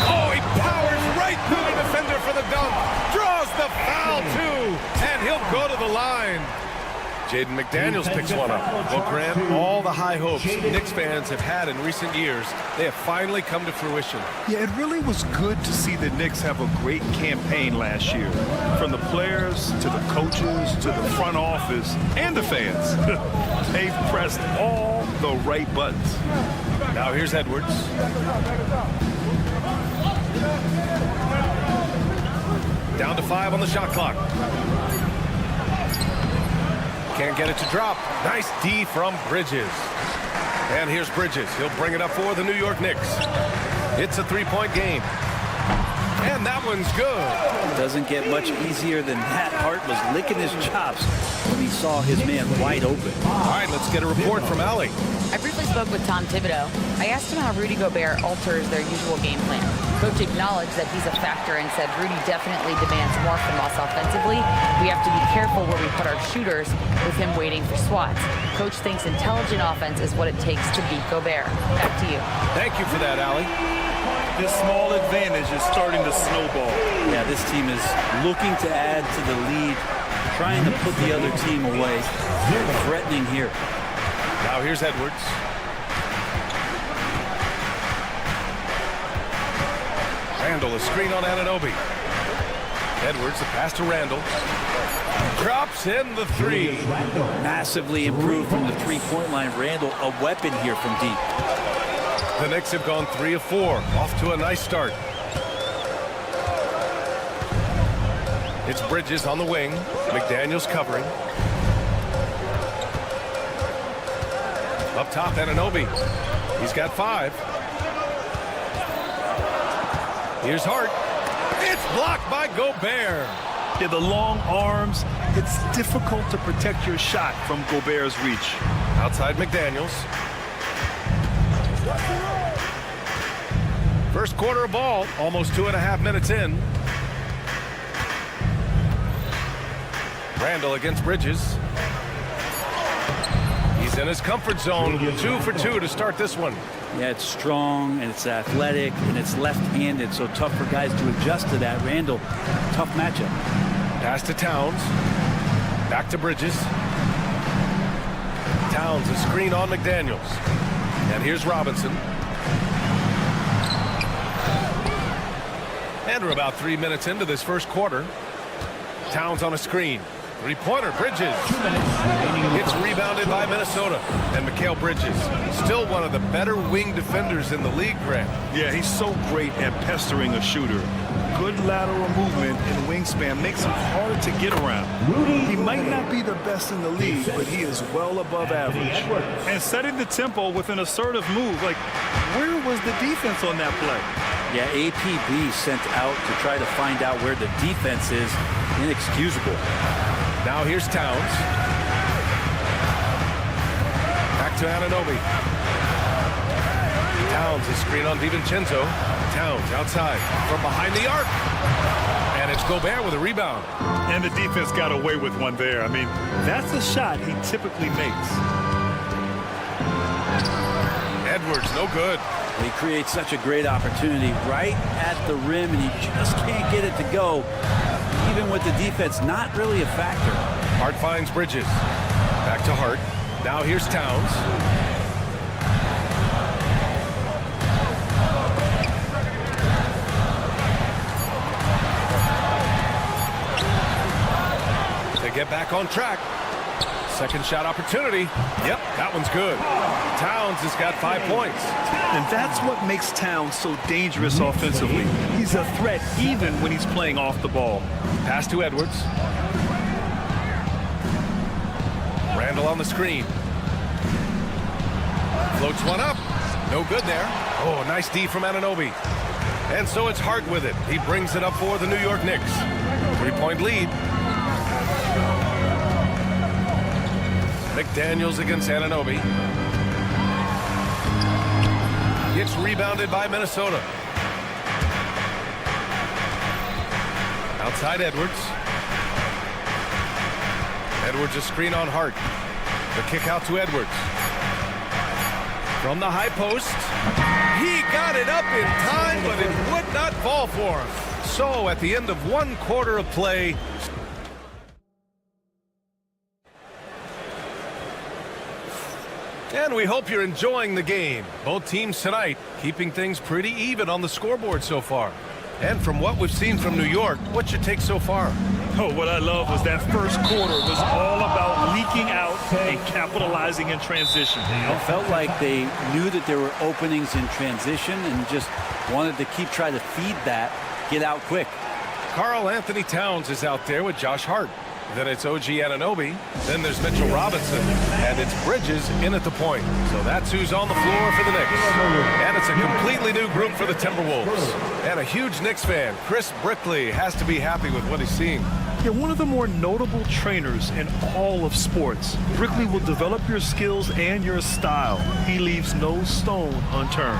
Oh, he powers right through the defender for the dunk. Draws the foul, too. And he'll go to the line. Jaden McDaniels picks one up. Well, Grant, all the high hopes Knicks fans have had in recent years, they have finally come to fruition. Yeah, it really was good to see the Knicks have a great campaign last year. From the players to the coaches to the front office and the fans. They've pressed all the right buttons. Now here's Edwards. Down to 5 on the shot clock. Can't get it to drop. Nice D from Bridges. And here's Bridges. He'll bring it up for the New York Knicks. It's a 3-point game. And that one's good. Doesn't get much easier than that. Hart was licking his chops when he saw his man wide open. All right, let's get a report from Allie. I briefly spoke with Tom Thibodeau. I asked him how Rudy Gobert alters their usual game plan. Coach acknowledged that he's a factor and said Rudy definitely demands more from us offensively. We have to be careful where we put our shooters with him waiting for swats. Coach thinks intelligent offense is what it takes to beat Gobert. Back to you. Thank you for that, Allie. This small advantage is starting to snowball. Yeah, this team is looking to add to the lead, trying to put the other team away. They're threatening here. Now here's Edwards. Randle, a screen on Anunoby. Edwards, the pass to Randle. Drops in the 3. Massively improved from the three-point line. Randle, a weapon here from deep. The Knicks have gone 3 of 4. Off to a nice start. It's Bridges on the wing. McDaniels covering. Up top, Anunoby. He's got 5. Here's Hart. It's blocked by Gobert. Yeah, the long arms. It's difficult to protect your shot from Gobert's reach. Outside McDaniels. First quarter of ball, almost 2.5 minutes in. Randle against Bridges. He's in his comfort zone. 2 for 2 to start this one. Yeah, it's strong and it's athletic and it's left-handed, so tough for guys to adjust to that. Randle, tough matchup. Pass to Towns. Back to Bridges. Towns, a screen on McDaniels. And here's Robinson. And we're about 3 minutes into this first quarter. Towns on a screen. Three-pointer, Bridges. It's rebounded by Minnesota. And Mikal Bridges, still one of the better wing defenders in the league, Grant. Yeah, he's so great at pestering a shooter. Good lateral movement and wingspan makes him hard to get around. He might not be the best in the league, but he is well above average. And setting the tempo with an assertive move, like, where was the defense on that play? Yeah, APB sent out to try to find out where the defense is. Inexcusable. Now here's Towns. Back to Anunoby. Towns, a screen on DiVincenzo. Towns outside from behind the arc. And it's Gobert with a rebound. And the defense got away with one there. I mean, that's a shot he typically makes. Edwards, no good. He creates such a great opportunity right at the rim, and he just can't get it to go. Even with the defense not really a factor. Hart finds Bridges. Back to Hart. Now here's Towns. They get back on track. Second shot opportunity. Yep, that one's good. Towns has got 5 points. And that's what makes Towns so dangerous offensively. He's a threat even when he's playing off the ball. Pass to Edwards. Randle on the screen. Floats one up. No good there. Oh, nice D from Anunoby. And so it's Hart with it. He brings it up for the New York Knicks. 3-point lead. McDaniels against Anunoby. It's rebounded by Minnesota. Outside Edwards. Edwards a screen on Hart. The kick out to Edwards. From the high post. He got it up in time, but it would not fall for him. So at the end of 1 quarter of play, and we hope you're enjoying the game. Both teams tonight keeping things pretty even on the scoreboard so far. And from what we've seen from New York, what's your take so far? Oh, what I love was that first quarter was all about leaking out and capitalizing in transition. It felt like they knew that there were openings in transition and just wanted to try to feed that, get out quick. Karl Anthony Towns is out there with Josh Hart. Then it's OG Anunoby. Then there's Mitchell Robinson. And it's Bridges in at the point. So that's who's on the floor for the Knicks. And it's a completely new group for the Timberwolves. And a huge Knicks fan, Chris Brickley, has to be happy with what he's seeing. Yeah, one of the more notable trainers in all of sports. Brickley will develop your skills and your style. He leaves no stone unturned.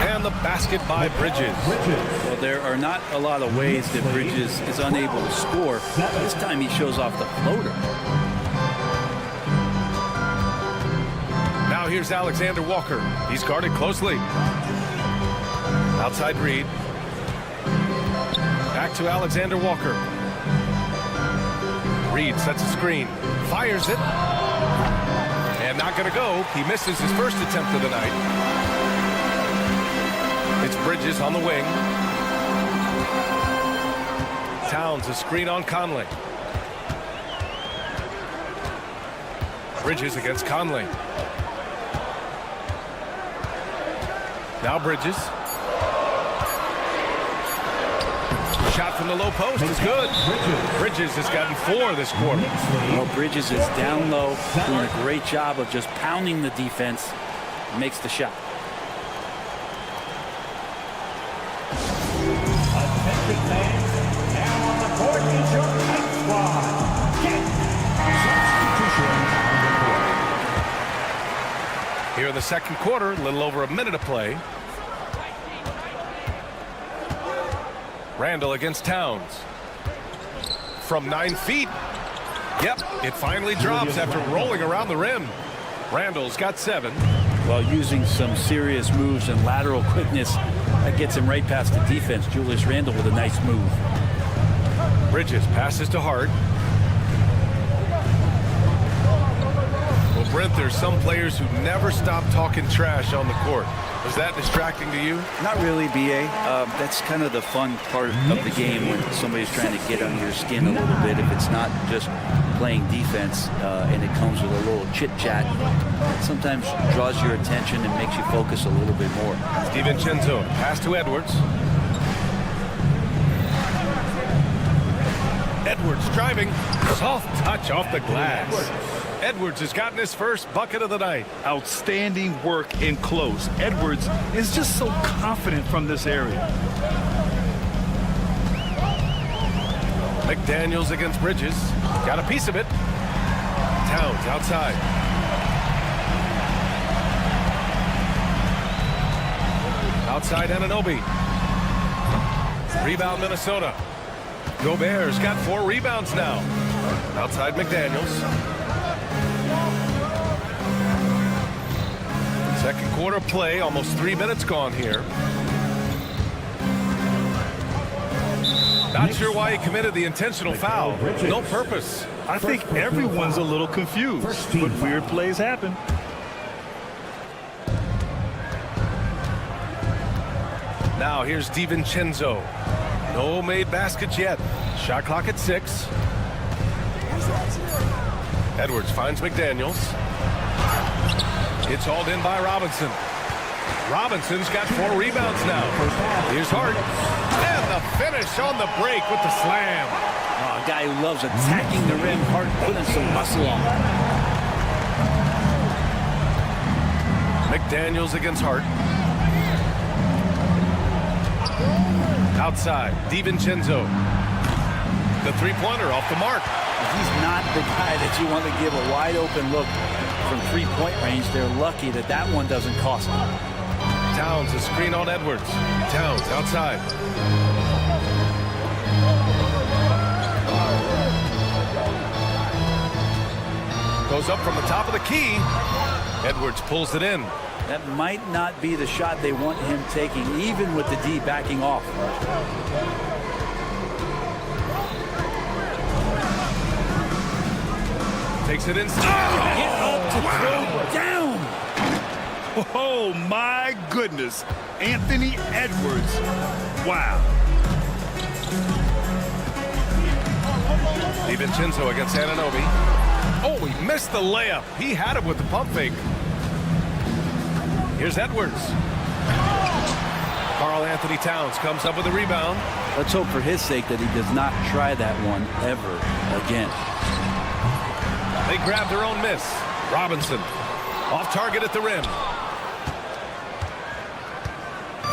And the basket by Bridges. Well, there are not a lot of ways that Bridges is unable to score. This time he shows off the floater. Now here's Alexander Walker. He's guarded closely. Outside Reed. Back to Alexander Walker. Reed sets a screen. Fires it. And not going to go. He misses his first attempt of the night. It's Bridges on the wing. Towns a screen on Conley. Bridges against Conley. Now Bridges. Shot from the low post is good. Bridges has gotten 4 this quarter. Well, Bridges is down low, doing a great job of just pounding the defense. Makes the shot. Here in the second quarter, a little over a minute of play. Randall against Towns. From 9 feet. Yep, it finally drops after rolling around the rim. Randall's got 7. While using some serious moves and lateral quickness, that gets him right past the defense. Julius Randle with a nice move. Bridges passes to Hart. Well, Brent, there's some players who never stop talking trash on the court. Was that distracting to you? Not really, B.A. That's kind of the fun part of the game when somebody's trying to get under your skin a little bit. If it's not just playing defense and it comes with a little chit-chat, it sometimes draws your attention and makes you focus a little bit more. DiVincenzo, pass to Edwards. Edwards driving. Soft touch off the glass. Edwards has gotten his first bucket of the night. Outstanding work in close. Edwards is just so confident from this area. McDaniels against Bridges. Got a piece of it. Towns outside. Outside Anunoby. Rebound Minnesota. Gobert's got 4 rebounds now. Outside McDaniels. Second quarter play, almost 3 minutes gone here. Not sure why he committed the intentional foul. No purpose. I think everyone's a little confused, but weird plays happen. Now here's DiVincenzo. No made baskets yet. Shot clock at 6. Edwards finds McDaniels. It's hauled in by Robinson. Robinson's got 4 rebounds now. Here's Hart. And the finish on the break with the slam. Oh, a guy who loves attacking the rim. Hart putting some muscle on. McDaniels against Hart. Outside, DiVincenzo. The three-pointer off the mark. He's not the guy that you want to give a wide open look from three-point range. They're lucky that that one doesn't cost them. Towns, a screen on Edwards. Towns outside. Goes up from the top of the key. Edwards pulls it in. That might not be the shot they want him taking, even with the D backing off. Takes it inside. Get up to throw down. Oh, my goodness. Anthony Edwards. Wow. DiVincenzo against Anunoby. Oh, he missed the layup. He had it with the pump fake. Here's Edwards. Karl Anthony Towns comes up with a rebound. Let's hope for his sake that he does not try that one ever again. They grab their own miss. Robinson off target at the rim.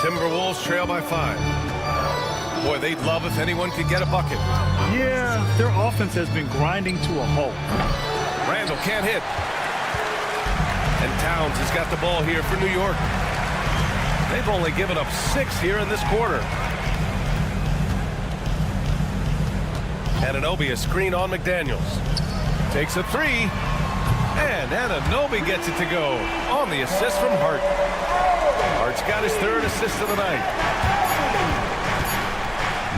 Timberwolves trail by 5. Boy, they'd love if anyone could get a bucket. Yeah, their offense has been grinding to a halt. Randall can't hit. And Towns has got the ball here for New York. They've only given up 6 here in this quarter. Anunoby, a screen on McDaniels. Takes a 3. And Anunoby gets it to go on the assist from Hart. Hart's got his 3rd assist of the night.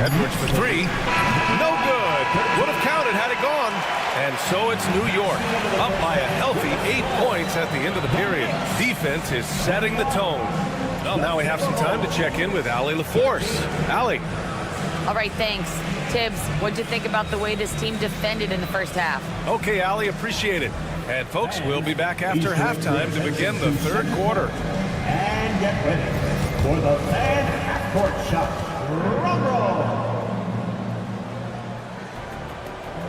Edwards for 3. No good. Would have counted had it gone. And so it's New York, up by a healthy 8 points at the end of the period. Defense is setting the tone. Well, now we have some time to check in with Allie LaForce. Allie. All right, thanks. Tibbs, what'd you think about the way this team defended in the first half? Okay, Allie, appreciate it. And folks, we'll be back after halftime to begin the 3rd quarter. And get ready for the fan half-court shot. Drum roll.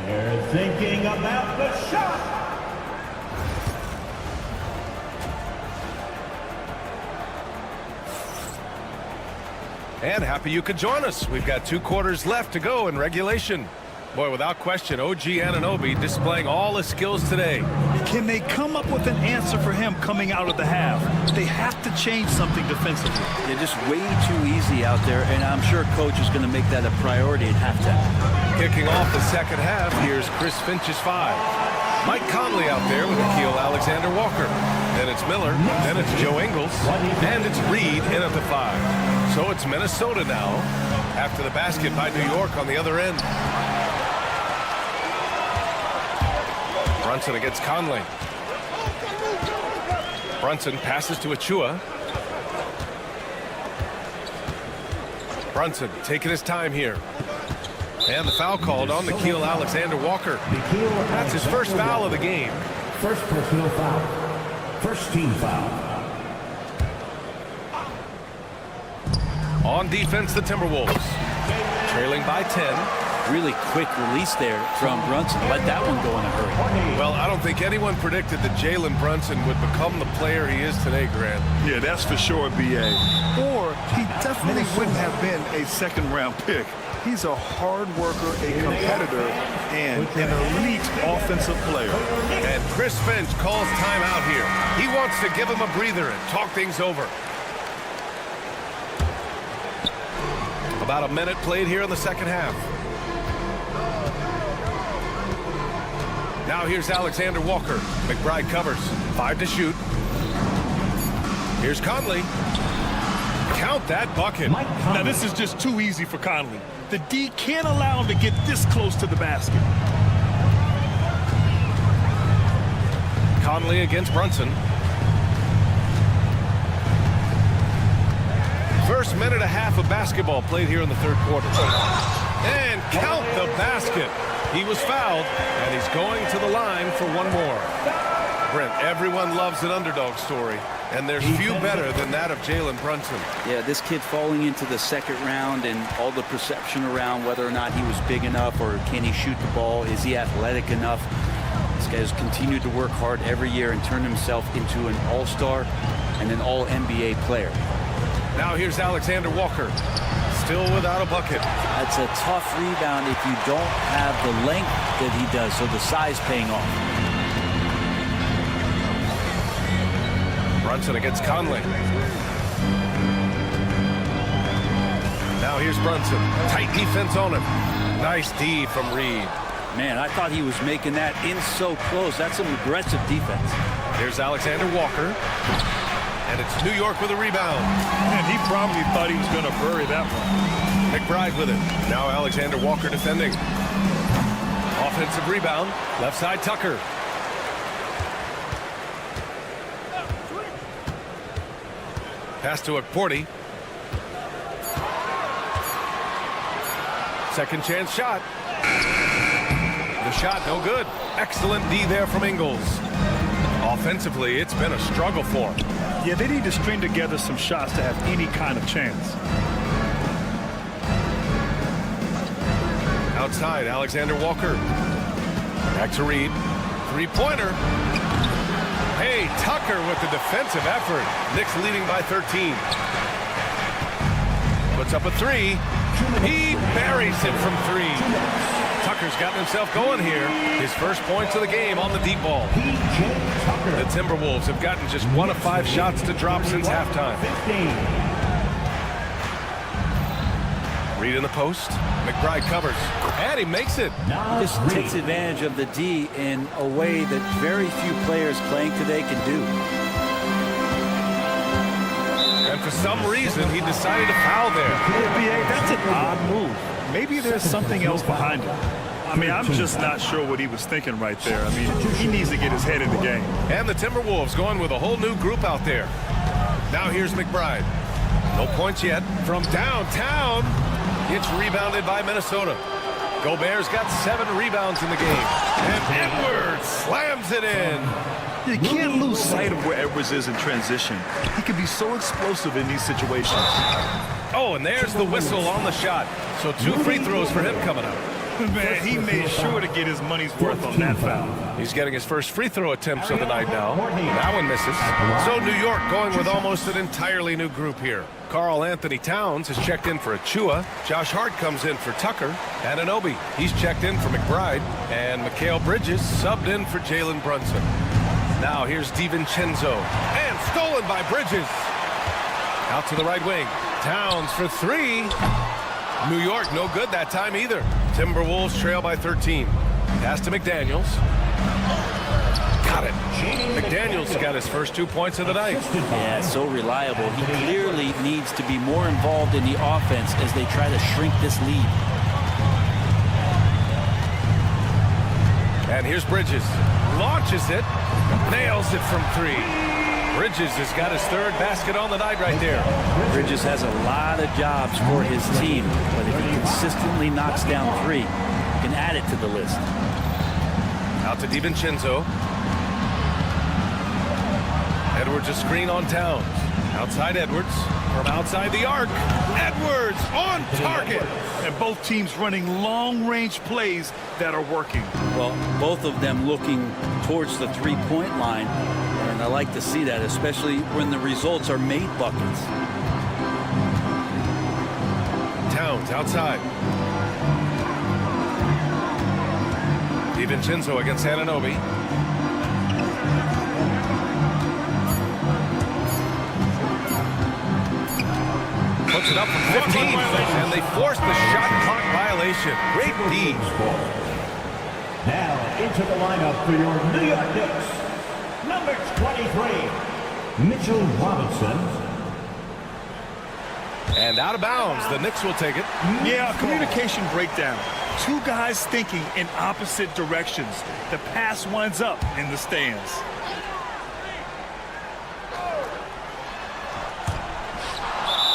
They're thinking about the shot. And happy you could join us. We've got 2 quarters left to go in regulation. Boy, without question, OG Anunoby displaying all his skills today. Can they come up with an answer for him coming out of the half? They have to change something defensively. They're just way too easy out there, and I'm sure coach is going to make that a priority at halftime. Kicking off the second half, here's Chris Finch's 5. Mike Conley out there with Akil Alexander-Walker. Then it's Miller, then it's Joe Ingles, and it's Reed in at the 5. So it's Minnesota now after the basket by New York on the other end. Brunson against Conley. Brunson passes to Achua. Brunson taking his time here. And the foul called on Akil Alexander-Walker. That's his first foul of the game. First personal foul. First team foul. On defense, the Timberwolves. Trailing by 10. Really quick release there from Brunson. Let that one go in a hurry. Well, I don't think anyone predicted that Jalen Brunson would become the player he is today, Grant. Yeah, that's for sure, B.A. Or he definitely wouldn't have been a second-round pick. He's a hard worker, a competitor, and an elite offensive player. And Chris Finch calls timeout here. He wants to give him a breather and talk things over. About a minute played here in the second half. Now here's Alexander Walker. McBride covers. 5 to shoot. Here's Conley. Count that bucket. Now this is just too easy for Conley. The D can't allow him to get this close to the basket. Conley against Brunson. First minute and a half of basketball played here in the 3rd quarter. And count the basket. He was fouled, and he's going to the line for one more. Brent, everyone loves an underdog story, and there's few better than that of Jalen Brunson. Yeah, this kid falling into the 2nd round and all the perception around whether or not he was big enough or can he shoot the ball, is he athletic enough? This guy has continued to work hard every year and turned himself into an all-star and an all-NBA player. Now here's Alexander Walker. still without a bucket. That's a tough rebound if you don't have the length that he does, so the size paying off. Brunson against Conley. Now here's Brunson. Tight defense on him. Nice D from Reed. Man, I thought he was making that in so close. That's some aggressive defense. Here's Alexander Walker. And it's New York with a rebound. And he probably thought he was going to bury that one. McBride with it. Now Alexander Walker defending. Offensive rebound. Left side Tucker. Pass to Porty. Second chance shot. The shot no good. Excellent D there from Ingles. Offensively, it's been a struggle for him. Yeah, they need to string together some shots to have any kind of chance. Outside, Alexander Walker. Back to Reed. Three-pointer. Hey, Tucker with the defensive effort. Knicks leading by 13. Puts up a three. He buries it from three. Tucker's gotten himself going here. His first points of the game on the deep ball. The Timberwolves have gotten just 1 of 5 shots to drop since halftime. Reed in the post. McBride covers. And he makes it. Just takes advantage of the D in a way that very few players playing today can do. And for some reason, he decided to foul there. Yeah, that's an odd move. Maybe there's something else behind it. I mean, I'm just not sure what he was thinking right there. I mean, he needs to get his head in the game. And the Timberwolves going with a whole new group out there. Now here's McBride. No points yet. From downtown, it's rebounded by Minnesota. Gobert's got 7 rebounds in the game. And Edwards slams it in. You can't lose sight of where Edwards is in transition. He can be so explosive in these situations. Oh, and there's the whistle on the shot. So 2 free throws for him coming up. Man, he made sure to get his money's worth on that foul. He's getting his first free throw attempts of the night now. That one misses. So New York going with almost an entirely new group here. Karl Anthony Towns has checked in for Achua. Josh Hart comes in for Tucker. Anunoby, he's checked in for McBride. And Mikal Bridges subbed in for Jalen Brunson. Now here's DiVincenzo. And stolen by Bridges. Out to the right wing. Towns for 3. New York no good that time either. Timberwolves trail by 13. Pass to McDaniels. Got it. McDaniels got his first 2 points of the night. Yeah, so reliable. He clearly needs to be more involved in the offense as they try to shrink this lead. And here's Bridges. Launches it. Nails it from 3. Bridges has got his 3rd basket on the night right there. Bridges has a lot of jobs for his team, but if he consistently knocks down 3, he can add it to the list. Out to DiVincenzo. Edwards a screen on Towns. Outside Edwards. From outside the arc. Edwards on target. And both teams running long-range plays that are working. Well, both of them looking towards the three-point line. And I like to see that, especially when the results are made buckets. Towns outside. DiVincenzo against Anunoby. Puts it up from 15, and they force the shot clock violation. Great D. Now into the lineup for your New York Knicks. Number 23, Mitchell Robinson. And out of bounds, the Knicks will take it. Yeah, communication breakdown. 2 guys thinking in opposite directions. The pass winds up in the stands.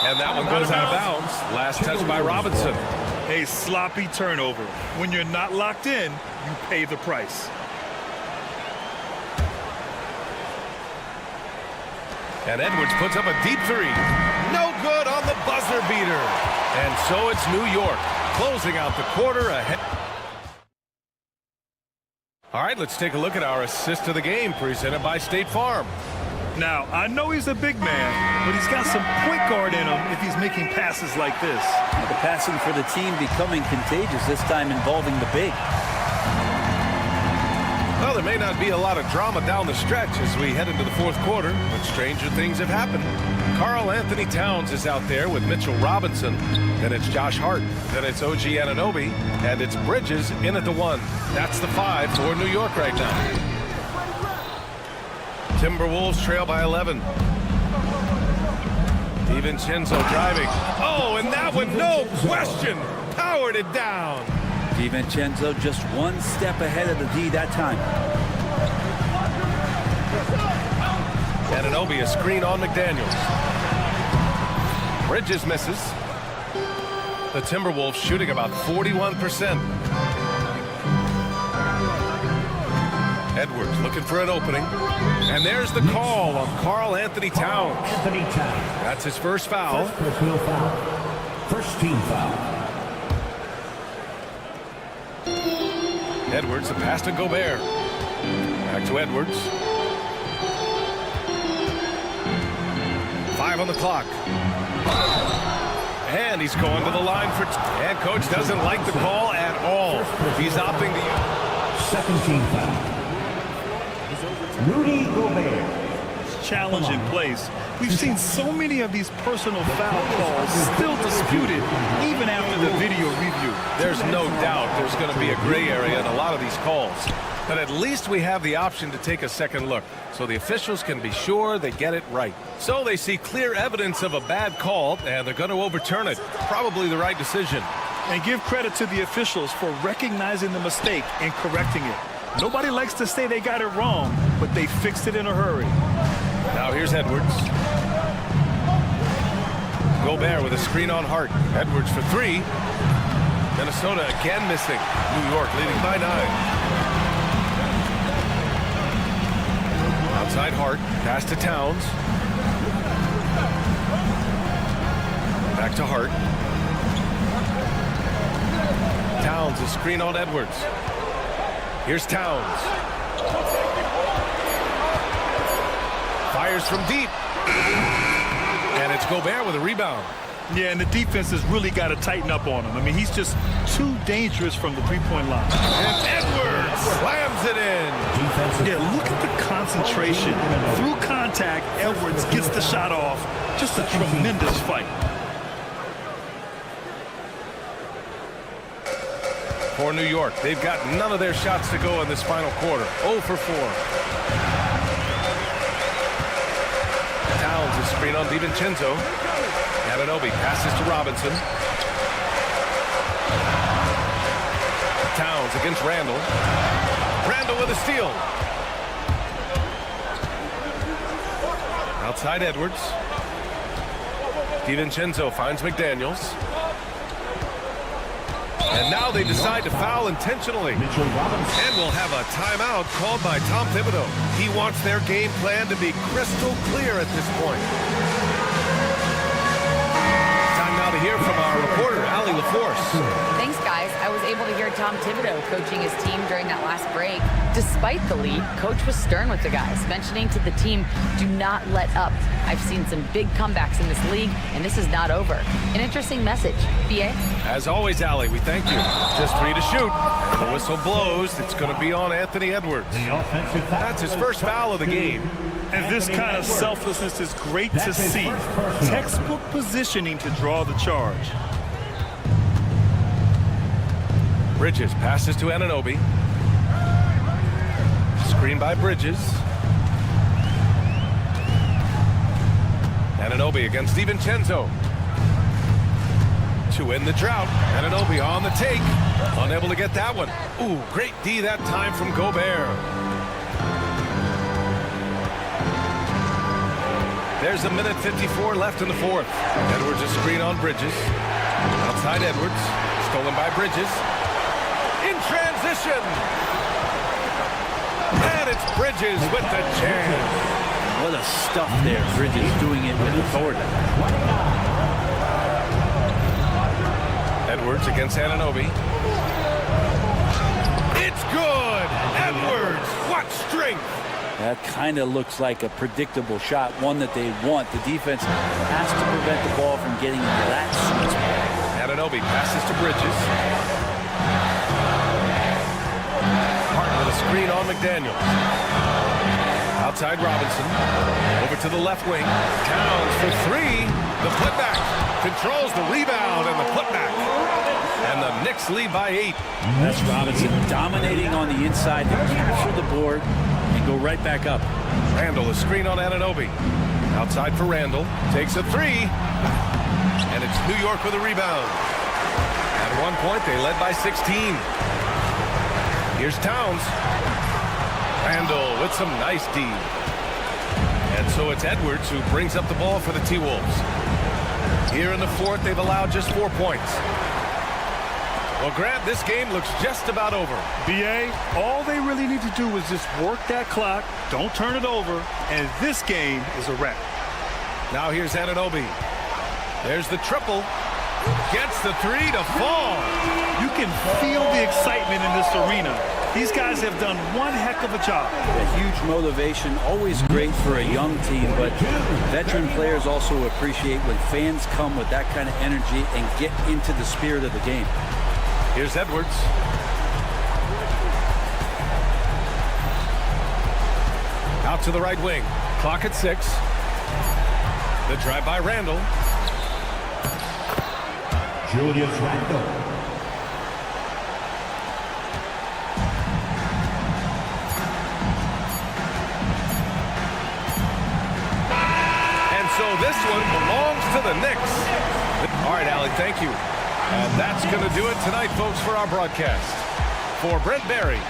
And that one goes out of bounds. Last touch by Robinson. A sloppy turnover. When you're not locked in, you pay the price. And Edwards puts up a deep 3. No good on the buzzer beater. And so it's New York closing out the quarter ahead. All right, let's take a look at our assist of the game presented by State Farm. Now, I know he's a big man, but he's got some point guard in him if he's making passes like this. The passing for the team becoming contagious, this time involving the big. Well, there may not be a lot of drama down the stretch as we head into the fourth quarter, but stranger things have happened. Karl Anthony Towns is out there with Mitchell Robinson. Then it's Josh Hart. Then it's OG Anunoby. And it's Bridges in at the 1. That's the 5 for New York right now. Timberwolves trail by 11. DiVincenzo driving. Oh, and that one, no question, powered it down. DiVincenzo just one step ahead of the D that time. Anunoby, a screen on McDaniels. Bridges misses. The Timberwolves shooting about 41%. Edwards looking for an opening. And there's the call on Karl Anthony Towns. That's his first foul. First team foul. Edwards, the pass to Gobert. Back to Edwards. 5 on the clock. And he's going to the line for... And coach doesn't like the call at all. He's opting to... Second team foul. Rudy Gobert. Challenge in place. We've seen so many of these personal foul calls still disputed even after the video review. There's no doubt there's going to be a gray area in a lot of these calls. But at least we have the option to take a second look, so the officials can be sure they get it right. So they see clear evidence of a bad call, and they're going to overturn it. Probably the right decision. And give credit to the officials for recognizing the mistake and correcting it. Nobody likes to say they got it wrong, but they fixed it in a hurry. Now here's Edwards. Gobert with a screen on Hart. Edwards for 3. Minnesota again missing. New York leading by 9. Outside Hart. Pass to Towns. Back to Hart. Towns, a screen on Edwards. Here's Towns. Fires from deep. And it's Gobert with a rebound. Yeah, and the defense has really got to tighten up on him. I mean, he's just too dangerous from the three-point line. And Edwards slams it in. Yeah, look at the concentration. Through contact, Edwards gets the shot off. Just a tremendous fight. For New York, they've got none of their shots to go in this final quarter. 0 for 4. Towns is screen on DiVincenzo. Anunoby passes to Robinson. Towns against Randall. Randall with a steal. Outside Edwards. DiVincenzo finds McDaniels. And now they decide to foul intentionally. And we'll have a timeout called by Tom Thibodeau. He wants their game plan to be crystal clear at this point. Time now to hear from our reporter, Allie LaForce. Thanks, guys. I was able to hear Tom Thibodeau coaching his team during that last break. Despite the lead, coach was stern with the guys, mentioning to the team, do not let up. I've seen some big comebacks in this league, and this is not over. An interesting message. B.A.? As always, Allie, we thank you. Just 3 to shoot. And the whistle blows. It's going to be on Anthony Edwards. That's his first foul of the game. And this kind of selflessness is great to see. Textbook positioning to draw the charge. Bridges passes to Anunoby. Screen by Bridges. Anunoby against DiVincenzo. To end the drought. Anunoby on the take. Unable to get that one. Ooh, great D that time from Gobert. There's a minute 54 left in the fourth. Edwards a screen on Bridges. Outside Edwards. Stolen by Bridges. In transition. And it's Bridges with the jam. What a stuff there. Bridges doing it with authority. Edwards against Anunoby. It's good. Edwards, what strength. That kind of looks like a predictable shot, one that they want. The defense has to prevent the ball from getting into that sweet spot. Anunoby passes to Bridges. Hart with a screen on McDaniels. Outside Robinson. Over to the left wing. Towns for three. The putback. Controls the rebound and the putback. And the Knicks lead by 8. That's Robinson dominating on the inside to capture the board and go right back up. Randall, a screen on Anunoby. Outside for Randall. Takes a three. And it's New York with a rebound. At one point, they led by 16. Here's Towns. Randall with some nice D. And so it's Edwards who brings up the ball for the T-Wolves. Here in the fourth, they've allowed just 4 points. Well, Grant, this game looks just about over. BA, all they really need to do is just work that clock, don't turn it over, and this game is a wrap. Now here's Anunoby. There's the triple. Gets the three to fall. You can feel the excitement in this arena. These guys have done one heck of a job. A huge motivation, always great for a young team, but veteran players also appreciate when fans come with that kind of energy and get into the spirit of the game. Here's Edwards. Out to the right wing. Clock at 6. The drive by Randall. Julius Randall. And so this one belongs to the Knicks. All right, Allie, thank you. And that's going to do it tonight, folks, for our broadcast. For Brent Barry,